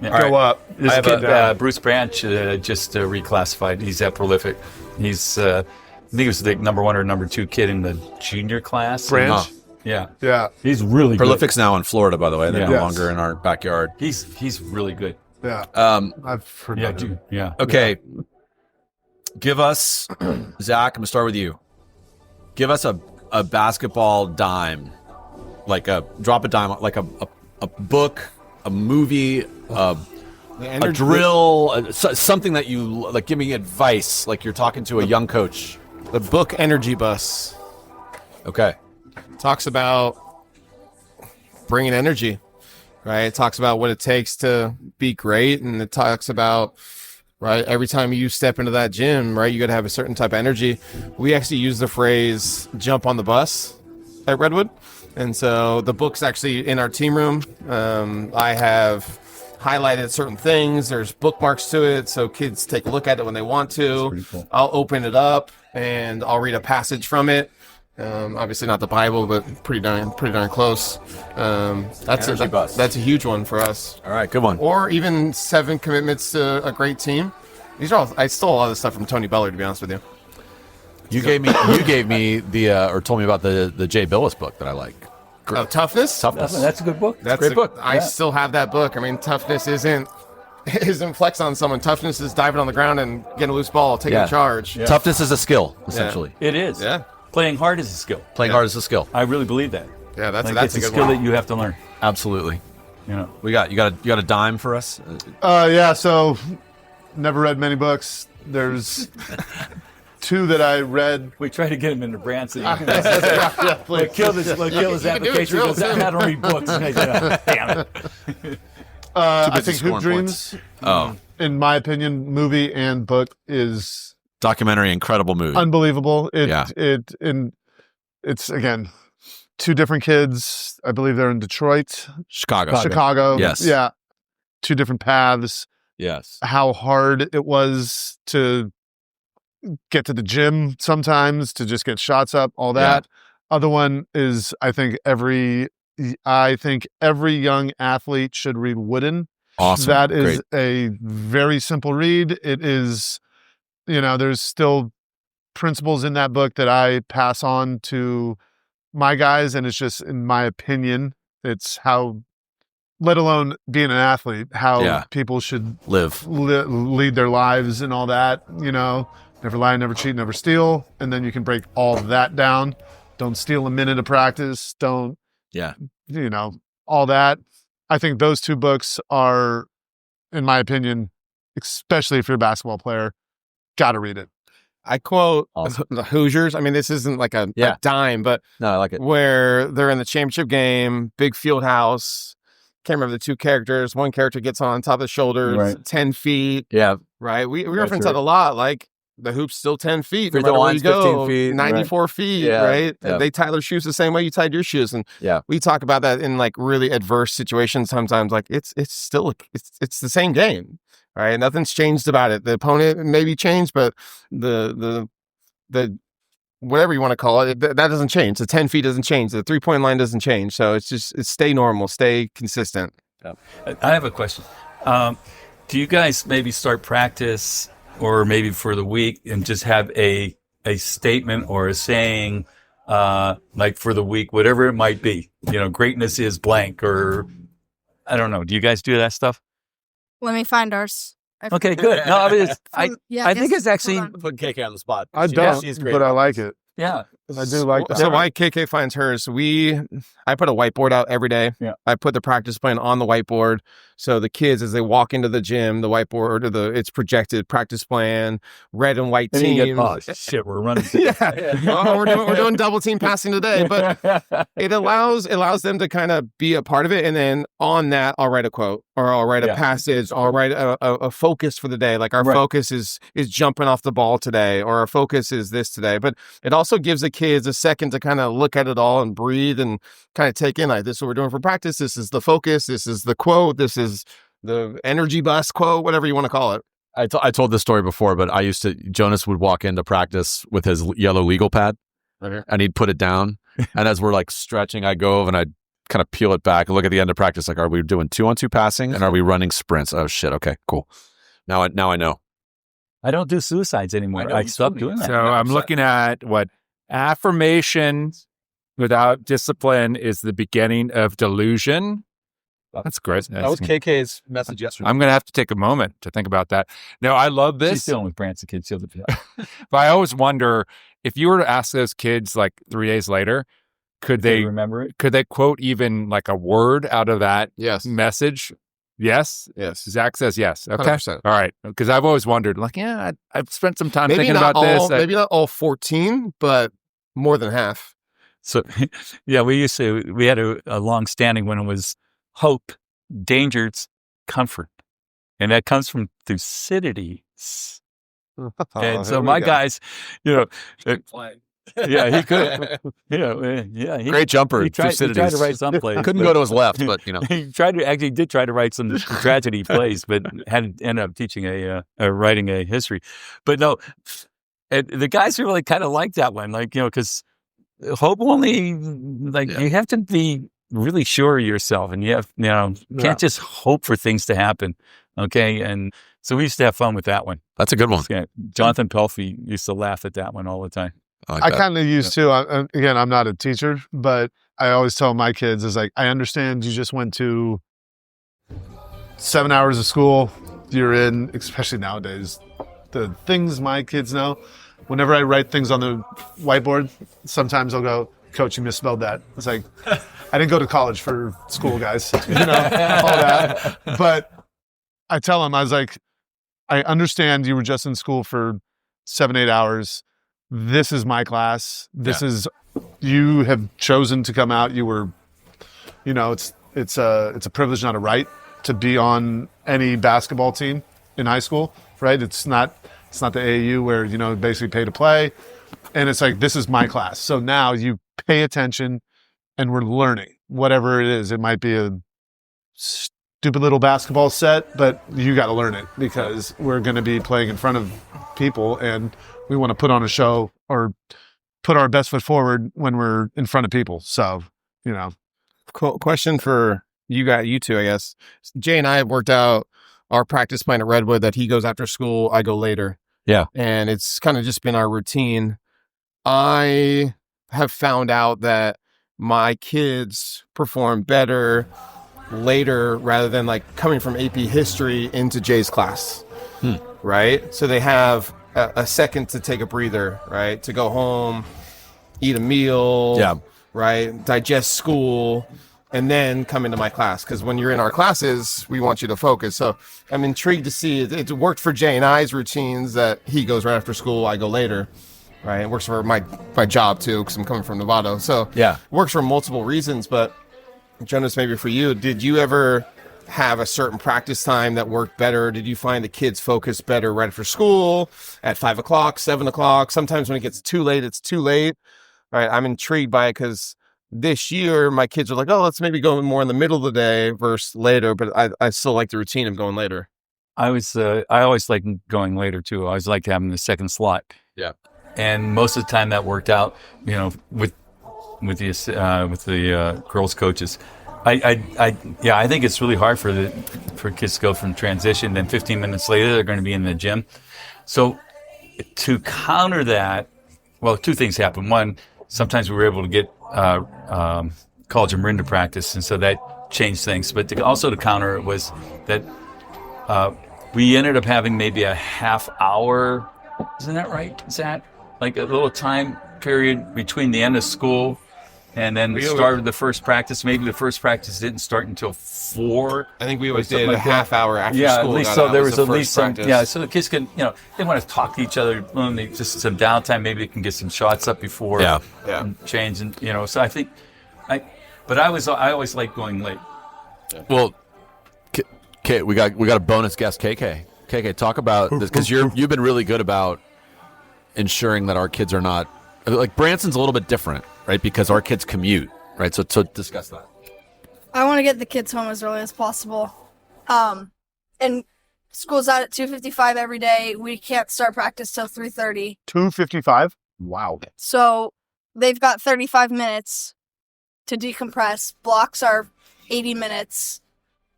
Go up. This I have kid, Bruce Branch, just reclassified. He's at Prolific. He's, I think he was the number 1 or number 2 kid in the junior class. Branch? Yeah. Yeah. He's really Prolific's now in Florida, by the way. They're no Yes. longer in our backyard. good. He's really good. Yeah. I've heard Yeah, of him. yeah. Okay. Give us, Zach, I'm going to start with you. Give us a basketball dime. Drop a dime, like a book, a movie, a a drill, something that you like, give me advice, like you're talking to a young coach. The book Energy Bus Okay. talks about bringing energy, right? It talks about what it takes to be great, and it talks about, right, every time you step into that gym, right, you got to have a certain type of energy. We actually use the phrase "jump on the bus" at Redwood, and so the book's actually in our team room. I have highlighted certain things. There's bookmarks to it, so kids take a look at it when they want to. Cool. I'll open it up and I'll read a passage from it. Obviously not the Bible, but pretty darn close. That's a huge one for us. All right, good one. Or even 7 commitments to a great team. These are all. I stole a lot of stuff from Tony Ballard, to be honest with you. You gave me the or told me about the Jay Billis book that I like. Toughness. That's a good book. That's a great book. I still have that book. I mean, toughness isn't flex on someone. Toughness is diving on the ground and getting a loose ball, taking a charge. Yeah. Toughness is a skill, essentially. It is. Yeah. Playing hard is a skill. Playing hard is a skill. I really believe that. Yeah, that's it's a good skill one. that you have to learn. Absolutely. You know. You got a dime for us? Yeah, so never read many books. There's 2 that I read. We try to get him into Branson. Please. Kill his application. He goes, I don't read books. Damn it. I think Hoop scoring Dreams, Oh, in my opinion, movie and book is documentary, incredible movie. unbelievable. Yeah. It's again 2 different kids. I believe they're in Detroit, Chicago. Yes. Yeah. 2 different paths. Yes. How hard it was to get to the gym sometimes, to just get shots up, all that. Other one is I think every young athlete should read Wooden. Awesome. That is a very simple read. It is, there's still principles in that book that I pass on to my guys, and it's just, in my opinion, it's how, let alone being an athlete, how people should lead their lives and all that, never lie, never cheat, never steal. And then you can break all of that down. Don't steal a minute of practice. Don't, all that. I think those 2 books are, in my opinion, especially if you're a basketball player, got to read it. I quote the Hoosiers. I mean, this isn't like a dime, but no, I like it. Where they're in the championship game, big field house. Can't remember the 2 characters. One character gets on top of the shoulders, 10 feet. Yeah. Right. We reference that a lot. Like, the hoop's still 10 feet. Free no matter throw where you line's go, 15 feet. 94 feet, right? Yeah. They tie their shoes the same way you tied your shoes. And we talk about that in like really adverse situations sometimes. Like it's still, it's the same game, right? Nothing's changed about it. The opponent maybe changed, but the whatever you want to call it, that doesn't change. The 10 feet doesn't change. The 3-point line doesn't change. So it's stay normal, stay consistent. Yeah. I have a question. Do you guys maybe start practice or maybe for the week and just have a statement or a saying, like for the week, whatever it might be, greatness is blank, or I don't know. Do you guys do that stuff? Let me find ours. Okay, good. No, I think it's actually putting KK on the spot. I don't, but I like it. Yeah. I do like that. So why KK finds hers, I put a whiteboard out every day. Yeah. I put the practice plan on the whiteboard. So the kids, as they walk into the gym, the whiteboard, it's projected practice plan, red and white team. Shit, we're running. We're doing double team passing today, but it allows them to kind of be a part of it. And then on that, I'll write a quote or I'll write a passage. I'll write a focus for the day. Like our focus is jumping off the ball today, or our focus is this today. But it also gives the kids a second to kind of look at it all and breathe and kind of take in, like, this is what we're doing for practice. This is the focus. This is the quote. This is the energy bus quote, whatever you want to call it. I told this story before, but Jonas would walk into practice with his yellow legal pad and he'd put it down. And as we're like stretching, I go over and I'd kind of peel it back and look at the end of practice. Like, are we doing 2-on-2 passing and are we running sprints? Oh shit. Okay, cool. Now I know. I don't do suicides anymore. I stopped doing that. So I'm looking at what affirmation without discipline is the beginning of delusion. That's great. That was KK's message yesterday. I'm going to have to take a moment to think about that. No, I love this. She's dealing with Branson kids. But I always wonder, if you were to ask those kids like 3 days later, could they remember it? Could they quote even like a word out of that Yes. message? Yes. Yes. Zach says yes. Okay. 100%. All right. Because I've always wondered, like, I've spent some time Maybe thinking not about all, this. maybe not all 14, but more than half. So, yeah, we had a long standing when it was hope, dangers, comfort. And that comes from Thucydides. And so my guys, yeah, he could, Great jumper, he tried to write some plays. Couldn't go to his left, but He did try to write some tragedy plays, but ended up teaching writing a history. But no, the guys really kind of liked that one, like, because hope only, like, you have to be really sure of yourself, and you have, can't just hope for things to happen. Okay. And so we used to have fun with that one. that's a good one. Yeah. Jonathan Pelfrey used to laugh at that one all the time. I kind of used to. Again, I'm not a teacher, but I always tell my kids is like, I understand you just went to 7 hours of school. You're in, especially nowadays, the things my kids know. Whenever I write things on the whiteboard, sometimes I'll go, Coach, you misspelled that. It's like, I didn't go to college for school, guys. All that. But I tell them, I was like, I understand you were just in school for 7-8 hours. This is my class. You have chosen to come out. You were, it's a privilege, not a right, to be on any basketball team in high school, right? It's not the AAU where, basically pay to play. And it's like, this is my class. So now you pay attention and we're learning whatever it is. It might be a stupid little basketball set, but you got to learn it because we're going to be playing in front of people and we want to put on a show or put our best foot forward when we're in front of people. So, Cool. Question for you two, I guess. Jay and I have worked out our practice plan at Redwood that he goes after school, I go later. Yeah. And it's kind of just been our routine. I have found out that my kids perform better later rather than like coming from AP history into Jay's class. Right? So they have a second to take a breather, right? To go home, eat a meal, right? Digest school, and then come into my class. Because when you're in our classes, we want you to focus. So I'm intrigued to see it worked for Jay and I's routines that he goes right after school, I go later, right? It works for my job too, because I'm coming from Novato. So it works for multiple reasons. But Jonas, maybe for you, did you ever have a certain practice time that worked better? Did you find the kids focus better right after school at 5 o'clock, 7 o'clock? Sometimes when it gets too late, it's too late. All right. I'm intrigued by it because this year my kids are like, oh, let's maybe go more in the middle of the day versus later. But I still like the routine of going later. I always like going later too. I always like having the second slot. Yeah. And most of the time that worked out, with the girls coaches. I think it's really hard for kids to go from transition. Then 15 minutes later, they're going to be in the gym. So to counter that, well, two things happen. One, sometimes we were able to get College of Marin to practice, and so that changed things. But also to counter it was that we ended up having maybe a half hour. Isn't that right, Zach? Like a little time period between the end of school and then we started the first practice. Maybe the first practice didn't start until 4. I think we always did a half hour after school. At least so there was at least some. Yeah, so the kids can, they want to talk to each other. They just some downtime. Maybe they can get some shots up before change. And so I think, but I always like going late. Well, we got a bonus guest, KK. KK, talk about this because you've been really good about ensuring that our kids are not like Branson's a little bit different. Right, because our kids commute, right? So discuss that. I want to get the kids home as early as possible. And school's out at 2:55 every day. We can't start practice till 3:30. 2:55? Wow. So they've got 35 minutes to decompress. Blocks are 80 minutes.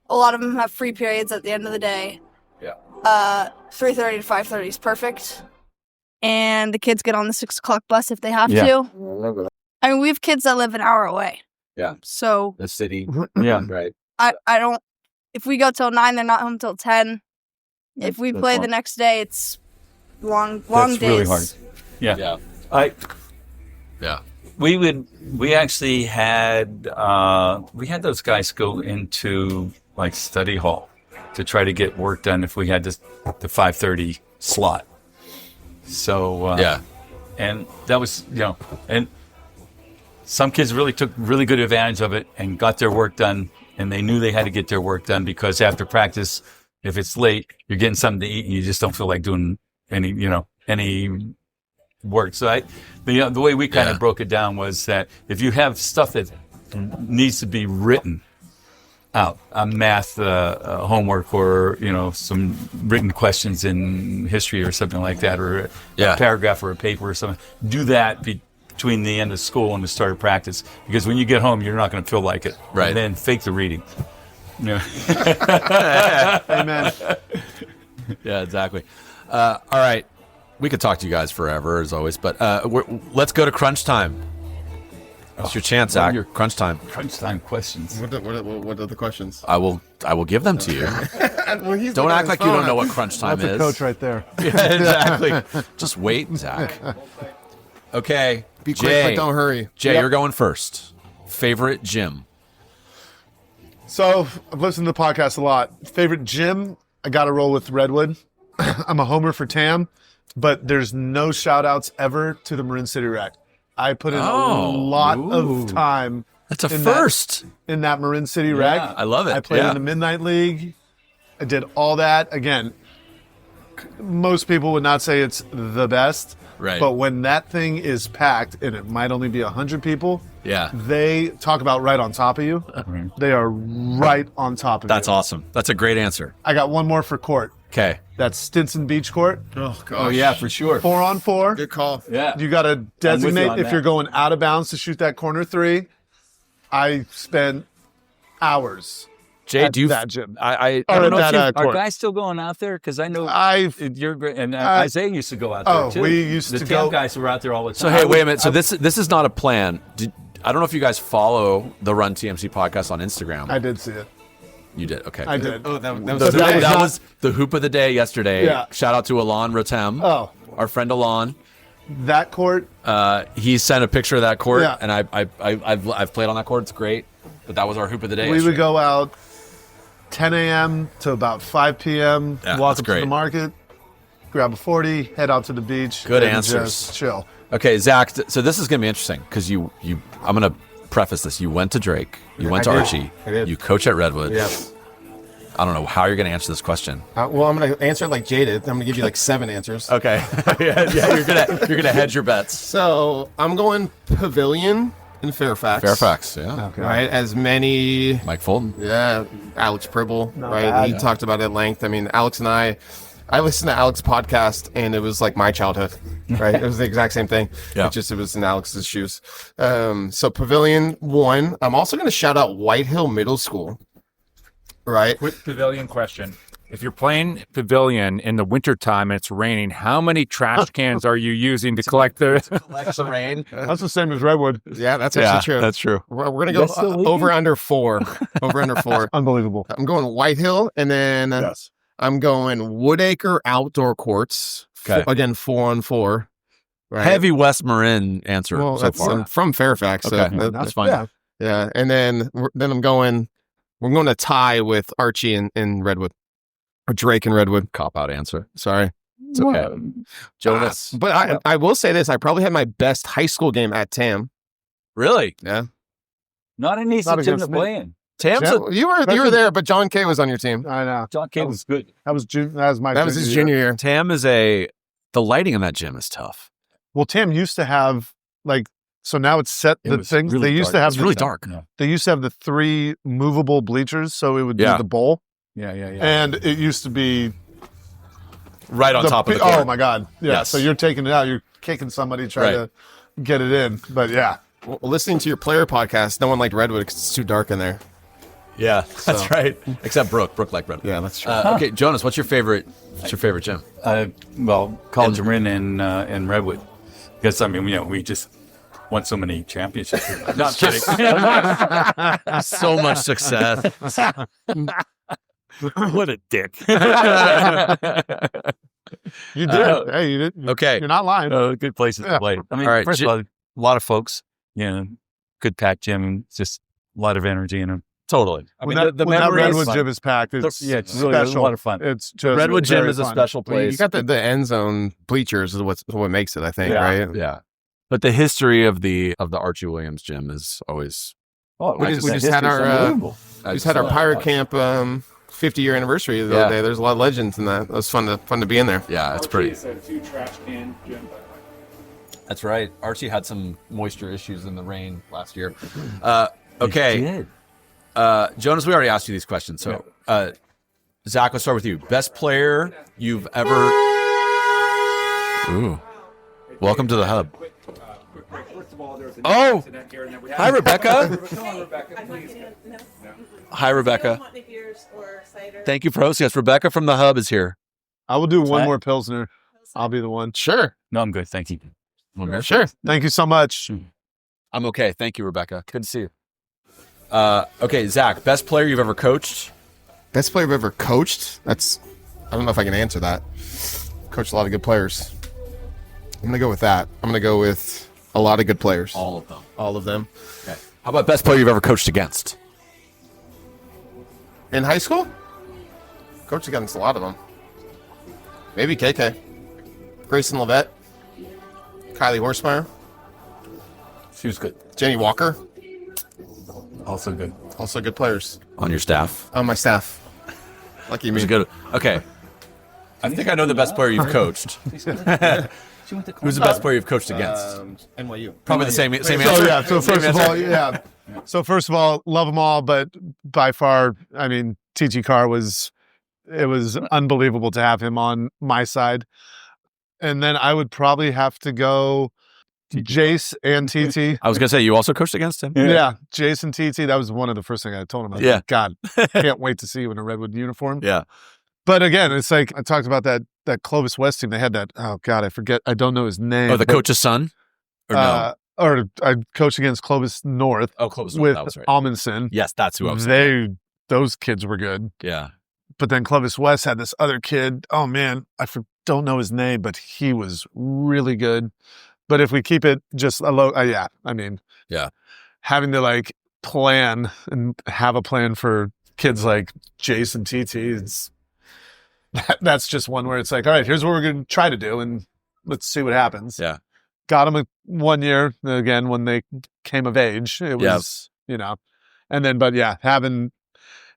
A lot of them have free periods at the end of the day. Yeah. 3:30 to 5:30 is perfect. And the kids get on the 6 o'clock bus if they have to. I mean, we have kids that live an hour away. Yeah. So the city. Yeah. Right. I don't. If we go till 9, they're not home till 10. If we play the next day, it's long That's days. Really hard. Yeah. Yeah. We actually had we had those guys go into like study hall to try to get work done if we had the 5:30 slot. So and that was and some kids really took really good advantage of it and got their work done, and they knew they had to get their work done because after practice, if it's late, you're getting something to eat and you just don't feel like doing any work. So the way we kind of broke it down was that if you have stuff that needs to be written out, math homework, or some written questions in history or something like that, or a paragraph or a paper or something, do that between the end of school and the start of practice, because when you get home, you're not going to feel like it. Right. And then fake the reading. Amen. Yeah, exactly. All right. We could talk to you guys forever, as always, but let's go to crunch time. It's your chance, Zach. Crunch time. Crunch time questions. What are the questions? I will give them to you. Well, Don't act like you don't know what crunch time That's is. a coach right there. Yeah, exactly. Just wait, Zach. Okay. Be quick, but don't hurry. Jay, you're going first. Favorite gym? So I've listened to the podcast a lot. Favorite gym? I got to roll with Redwood. I'm a homer for TAM, but there's no shout outs ever to the Marin City Rec. I put in a lot of time. That's a first. In that Marin City Rec. I love it. I played in the Midnight League. I did all that. Again, most people would not say it's the best. Right. But when that thing is packed, and it might only be 100 people, they talk about right on top of you. They are right on top of you. That's awesome. That's a great answer. I got one more for court. Okay. That's Stinson Beach Court. Oh, gosh. Oh, yeah, for sure. 4-on-4. Good call. Yeah. You got to designate on if that. you're going out of bounds to shoot that corner three. I spent hours Jay, at do you that gym. I Or don't know at if that you, Are court. guys still going out there? Because I know you're great, and Isaiah used to go out there too. We used the to TAM go. guys were out there all the time. So hey, wait a minute. So this is not a plan. I don't know if you guys follow the Run TMC podcast on Instagram. I did see it. You did. Okay. I did. Oh, that was So that was That not- was the hoop of the day yesterday. Yeah. Shout out to Alon Rotem. Oh. Our friend Alon. That court. He sent a picture of that court, Yeah. and I've played on that court. It's great. But that was our hoop of the day. We would yesterday. go out 10 a.m. to about 5 p.m. Yeah, walk that's up to great. the market, grab a 40, head out to the beach. Good and answers. Just chill. Okay, Zach. So this is gonna be interesting because I'm gonna preface this. You went to Drake. You went to did. Archie. I did. You coach at Redwood. Yes. I don't know how you're gonna answer this question. Well, I'm going to answer it like Jay did. I'm going to give you like 7 answers. Okay. yeah, you're gonna hedge your bets. So I'm going Pavilion in Fairfax. Fairfax. Yeah. Right. As many. Mike Fulton. Yeah. Alex Pribble. Right. bad. He talked about it at length. I mean, Alex and I listened to Alex's podcast, and it was like my childhood. Right. It was the exact same thing. Yeah. It was in Alex's shoes. So Pavilion 1. I'm also going to shout out White Hill Middle School. Right. Quick pavilion question. If you're playing pavilion in the wintertime and it's raining, how many trash cans are you using to collect the rain. That's the same as Redwood. Yeah, that's actually true. That's true. We're going to go over under 4. Over under 4. Unbelievable. I'm going White Hill, and then Yes. I'm going Woodacre Outdoor Courts. Okay. Again, 4-on-4. Right. Heavy West Marin answer Well, so that's far. I'm from Fairfax. So Okay. that's fine. Yeah. Yeah, and then we're going to tie with Archie in Redwood, or Drake and Redwood. Cop out answer. Sorry, It's okay. Jonas. but I will say this: I probably had my best high school game at TAM. Really? Yeah, Not an easy Not gym against to me. play in. Tam's Yeah. you were there, but John Kay was on your team. I know. John Kay was good. That was my. That was his junior year. Tam is the lighting in that gym is tough. Well, Tam used to have so now it's set. It The was things really they used dark. to have. It's really dark. They used to have the 3 movable bleachers, so it would be Yeah. the bowl, Yeah. and it used to be Right on top of the court. Oh my God! Yeah. Yes. So you're taking it out. You're kicking somebody trying to get it in. But yeah, Well, listening to your player podcast, no one liked Redwood because it's too dark in there. Yeah, that's right. Except Brooke. Brooke liked Redwood. Yeah, that's true. Okay, Jonas, what's your favorite gym? Well, College of Marin and Redwood. Because, I mean, we just won so many championships. No, I'm kidding. So much success. What a dick. you did. Hey, you did. Okay. You're not lying. Good places to play. I mean, All right, first of all, a lot of folks, good packed gym, just a lot of energy in them. Totally. I When mean, that, the when that memories. Redwood gym is packed, it's It's special. really a lot of fun. It's just Redwood Gym very is a fun. special Well, you place. got the end zone bleachers is what makes it, I think, right? Yeah. But the history of the Archie Williams gym is always We just had our pirate camp 50-year anniversary the other day. There's a lot of legends in that. It was fun to be in there. yeah, it's pretty. It's a 2 trash can gym. That's right. Archie had some moisture issues in the rain last year. Okay. Jonas, we already asked you these questions. So, Zach, let's start with you. Best player you've ever. Ooh. Welcome to the hub. Oh! Hi, Rebecca. Hi, Rebecca. Thank you for hosting us. Rebecca from the hub is here. I will do one Zach? more Pilsner. I'll be the one. Sure. No, I'm good. Thank you. Sure. Thank you so much. I'm okay. Thank you, Rebecca. Good to see you. Okay, Zach, best player you've ever coached? Best player I've ever coached? I don't know if I can answer that. Coached a lot of good players. I'm going to go with that. I'm going to go with a lot of good players. All of them. All of them. Okay. How about best player you've ever coached against? In high school? Coached against a lot of them. Maybe KK. Grayson Levette. Kylie Horsemeyer. She was good. Jenny Walker. Also good. Also good players. On your staff. On my staff. Lucky me. Who's good? Okay. I think I know the best player you've coached. Who's the best player you've coached against? NYU. Probably the same So answer. yeah. So first of all, yeah. So first of all, love them all, but by far, I mean, TT Carr was unbelievable to have him on my side. And then I would probably have to go Jace and TT. I was going to say, you also coached against him? Yeah, Jace and TT. That was one of the first things I told him. I was Yeah. like, God, can't wait to see you in a Redwood uniform. Yeah. But again, it's like I talked about that Clovis West team. They had that. Oh God, I forget. I don't know his name. Oh, the but, coach's son? Or no? Or I coached against Clovis North Oh, Clovis. with That was right. Amundsen. Yes, that's who I was thinking. Those kids were good. Yeah. But then Clovis West had this other kid. Oh man, don't know his name, but he was really good. But if we keep it just a low, yeah, I mean, Yeah. having to like plan and have a plan for kids like Jason TT, that's just one where it's like, all right, here's what we're going to try to do, and let's see what happens. Yeah. Got him 1 year again when they came of age. It was, and then, but yeah, having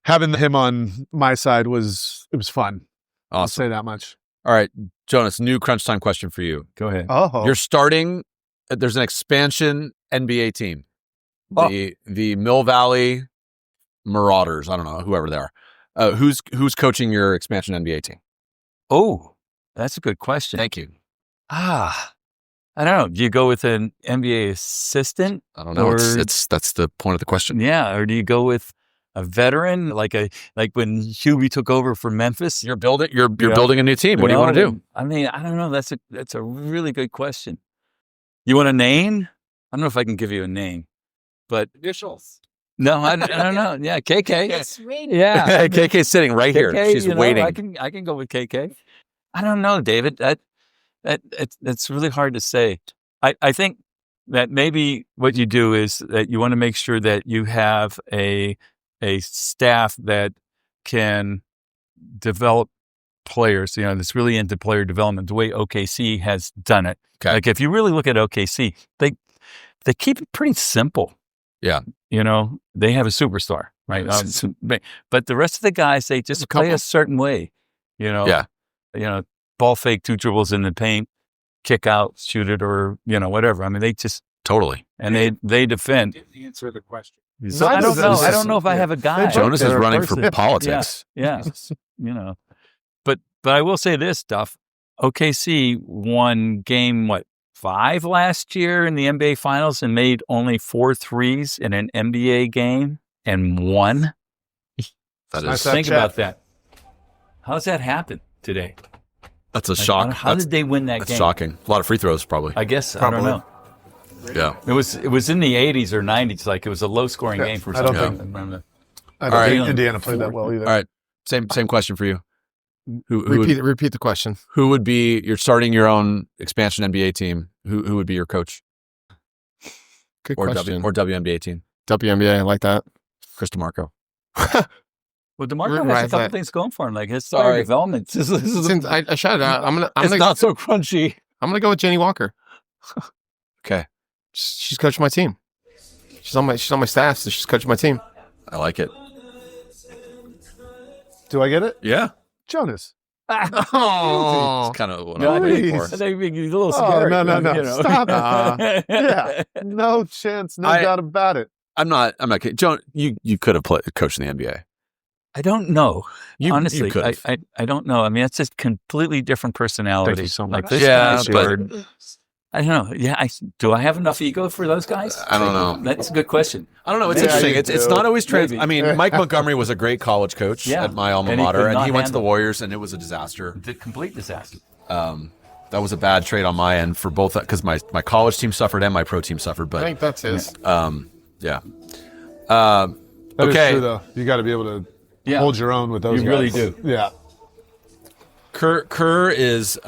him on my side it was fun. I'll Awesome. say that much. All right, Jonas, new crunch time question for you. Go ahead. Oh, You're starting, there's an expansion NBA team. The Mill Valley Marauders. I don't know, whoever they are. Who's coaching your expansion NBA team? Oh, that's a good question. Thank you. I don't know. Do you go with an NBA assistant? I don't know. Or- It's that's the point of the question. Yeah, or do you go with a veteran like when Hubie took over for Memphis? You're building a new team. What do you want to do? I mean, I don't know. That's a really good question. You want a name? I don't know if I can give you a name, but Initials. no, I don't know. Yeah, KK. It's waiting. Yeah, KK's sitting right here. KK, She's waiting. I can go with KK. I don't know, David. That's really hard to say. I think that maybe what you do is that you want to make sure that you have a staff that can develop players, that's really into player development, the way OKC has done it. Okay. Like if you really look at OKC, they keep it pretty simple. Yeah. They have a superstar, right? But the rest of the guys, they just play a certain way, Yeah. Ball fake, 2 dribbles in the paint, kick out, shoot it, or, whatever. I mean, they just Totally. and they defend. Didn't answer the question. So I don't know. I don't know if I have a guy. Jonas is running for person. politics. Yeah. But I will say this, Duff. OKC won game 5 last year in the NBA Finals and made only 4 threes in an NBA game and won. That Nice is that Think chat. about that. How's that happen today? that's a shock. How did they win that That's game? shocking. A lot of free throws, probably. I guess I don't know. Yeah. It was in the 80s or 90s. Like it was a low scoring game for I don't something. think- Remember that? I don't All right. think Indiana played that well either. All right. Same question for you. Who Repeat the question. who would be? You're starting your own expansion NBA team. Who would be your coach Good or question. WNBA team? WNBA, I like that. Chris DeMarco. Well, DeMarco has a Realize couple that. things going for him, like his Sorry. development. Since I shouted out, I'm It's gonna not so crunchy. I'm gonna go with Jenny Walker. Okay. She's coaching my team. She's on my staff, so she's coaching my team. I like it. Do I get it? Yeah. Jonas. Oh, It's kind of what No, I'm I looking think for. I think he's a little Oh, scary. no. you know. Stop it. Yeah. No chance. No I- doubt about it. I'm not kidding. Joan, you could have coached in the NBA. I don't know. You Honestly, could have. I don't know. I mean, it's just completely different personality. Thank you so Like much. this Yeah, guy's but- bird. I don't know. Yeah, do I have enough ego for those guys? I don't know. That's a good question. I don't know. It's Yeah, interesting. you It's do. not always trans. Maybe. I mean, Mike Montgomery was a great college coach Yeah. at my alma And he mater, could and not he went to the handle- Warriors, and it was a disaster. The complete disaster. That was a bad trade on my end for both, because my college team suffered and my pro team suffered. I But think that's his. yeah. That is Okay. true, though. You got to be able to Yeah. hold your own with those You guys. really do. Yeah. Kerr is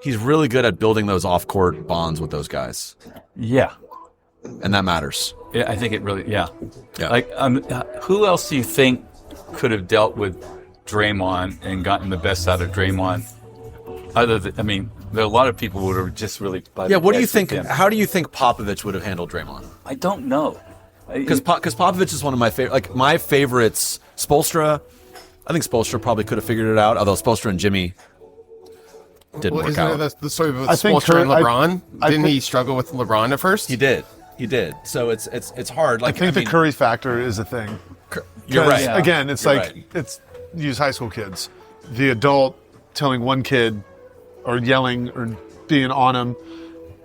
he's really good at building those off-court bonds with those guys, Yeah. and that matters. Yeah, I think it really, yeah. Yeah. Like, who else do you think could have dealt with Draymond and gotten the best out of Draymond? Other than, I mean, there are a lot of people who would have just really. Yeah. What do you butted think? heads with him. How do you think Popovich would have handled Draymond? I don't know. Because Popovich is one of my favorite. Like my favorites, Spoelstra. I think Spoelstra probably could have figured it out. Although Spoelstra and Jimmy didn't work Isn't out. it the story with I think Spoelstra and Kerr- LeBron? I Didn't think- he struggle with LeBron at first? He did. So it's hard. Like I think mean, the Curry factor is a thing. You're 'Cause, right. Yeah. Again, it's You're like, right. it's use high school kids. The adult telling one kid or yelling or being on him.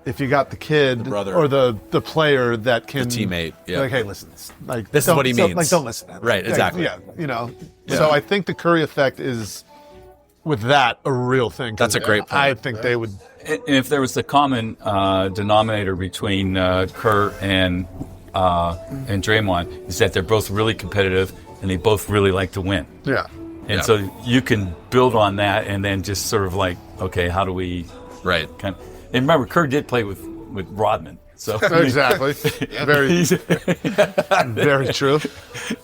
If you got the kid brother. or the player that can The teammate, yeah. like, hey, listen, like This is don't- what he don't- means. Like, don't listen to him. Right, Like, exactly. yeah, you know. So I think the Curry effect is with that a real thing. 'cause That's a great point. I think they would. And if there was the common denominator between Kerr and Draymond, is that they're both really competitive and they both really like to win. Yeah. And Yeah. so you can build on that and then just sort of like, okay, how do we Right. kind of, and remember, Kerr did play with Rodman. So Exactly. Very, very true.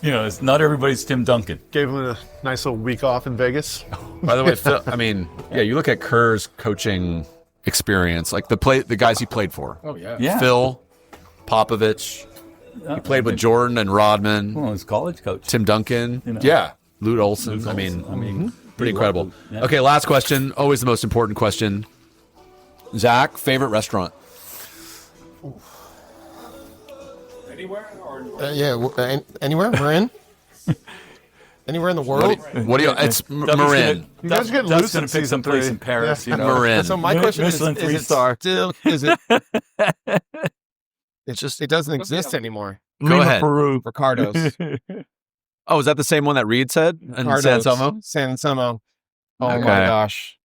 you know, it's not everybody's Tim Duncan. Gave him a nice little week off in Vegas. By the way, Phil, I mean, yeah, you look at Kerr's coaching experience, like the guys he played for. Oh yeah. Yeah. Phil, Popovich. He played with Jordan and Rodman, Well, his college coach. Tim Duncan. You know. Yeah. Lute Olson. Lute I mean, Olson. pretty incredible. Yeah. Okay, last question. Always the most important question. Zach, favorite restaurant? Anywhere or Anywhere, Marin. Anywhere in the world. What do you? It's Marin. You guys get Duff's loose gonna in pick season some place 3. in Paris. Yeah. You know, Marin. So my question Michelin is three it star. still? It doesn't exist anymore. Go ahead. Ricardo's. Oh, is that the same one that Reed said in San Anselmo? San Anselmo. Oh Okay. my gosh.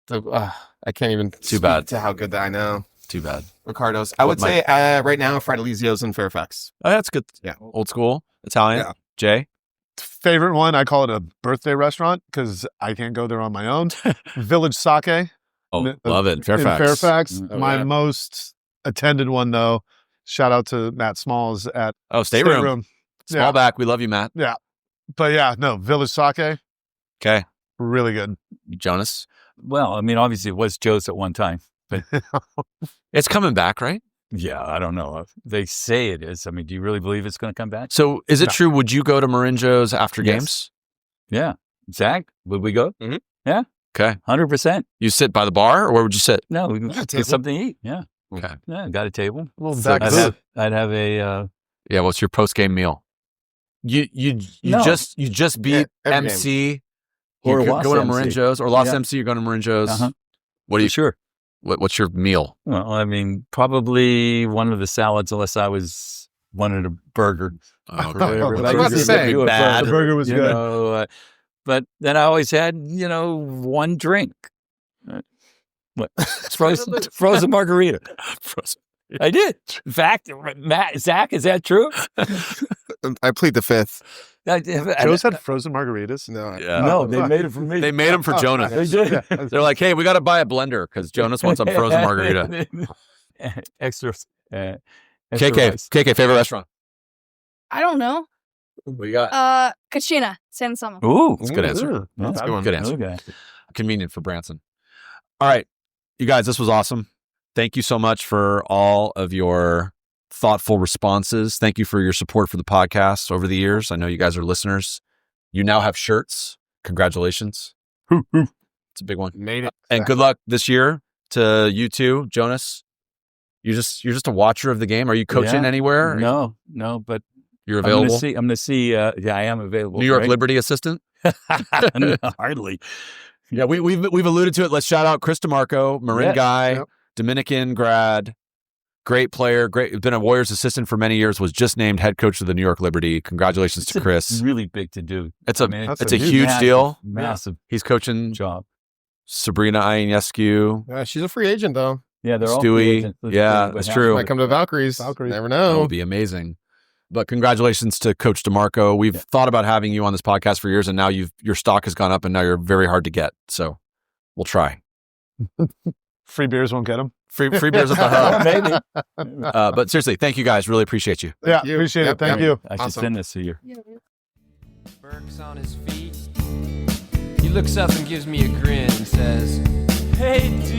I can't even. Too bad. speak to how good that I know. Too bad. Ricardo's. I would What say right now, Fratellizio's in Fairfax. Oh, that's good. Yeah. Old school Italian. Yeah. Jay. Favorite one, I call it a birthday restaurant because I can't go there on my own. Village Sake Oh, in- love it. Fairfax. in Fairfax. Oh, My yeah. most attended one, though, shout out to Matt Smalls at Oh, stateroom. Yeah. Small back. We love you, Matt. But yeah, no, Village Sake, Okay. really good. Jonas. Well, I mean, obviously it was Joe's at one time. It's coming back, right? Yeah, I don't know. They say it is. I mean, do you really believe it's going to come back? So is it No. true? Would you go to Marinjo's after Yes. games? Yeah. Zach, would we go? Mhm. Yeah, Okay. 100%. You sit by the bar, or where would you sit? No, we can Yeah, get table. something to eat. Yeah. Okay. Yeah, got a table. A little So back I'd booth. have a, Yeah. What's your post game meal? You No. just beat every MC. Or You're lost going to MC. Marinjo's or lost Yeah. MC. You're going to Marinjo's. Uh-huh. What do you? sure. What's your meal? Well, I mean, probably one of the salads, unless I wanted a burger. Oh, okay. I was about to say, bad. The burger was You good. know, but then I always had, one drink. What? Frozen margarita. Frozen. I did. In fact, Zach, is that true? I plead the fifth. Joe's had frozen margaritas. No. Yeah. No, they made it for me. They made them for Jonas. They did. Yeah. They're like, hey, we got to buy a blender because Jonas wants some frozen margarita. Extra. KK, favorite restaurant? I don't know. What you got? Kachina, San Anselmo. Ooh, that's a good answer. Ooh, That's a good one. Good answer. Okay. Convenient for Branson. All right, you guys, this was awesome. Thank you so much for all of your thoughtful responses. Thank you for your support for the podcast over the years. I know you guys are listeners. You now have shirts. Congratulations. It's a big one. Made it. And good luck this year to you too, Jonas. You're just a watcher of the game. Are you coaching anywhere? No, but You're available. I'm gonna see. Yeah, I am available. New York right? Liberty assistant. No, hardly. Yeah, we've alluded to it. Let's shout out Chris DeMarco, Marin guy, Dominican grad, great player, been a Warriors assistant for many years, was just named head coach of the New York Liberty. Congratulations to Chris. It's really big to do. It's a a huge massive, deal. Massive He's coaching job. Sabrina Ionescu, She's a free agent, though. Yeah, they're all Stewie. free agents. Let's Yeah, see what that's happens. true. Might come to Valkyries. Never That know. would be amazing. But congratulations to Coach DeMarco. We've thought about having you on this podcast for years, and now your stock has gone up, and now you're very hard to get. So we'll try. Free beers won't get them. Free beers at the hub. Maybe. But seriously, thank you guys. Really appreciate you. Yeah, you. appreciate Yep, it. Thank yep. you. I should Awesome. send this to you. Burke's on his feet. He looks up and gives me a grin and says, "Hey, dude."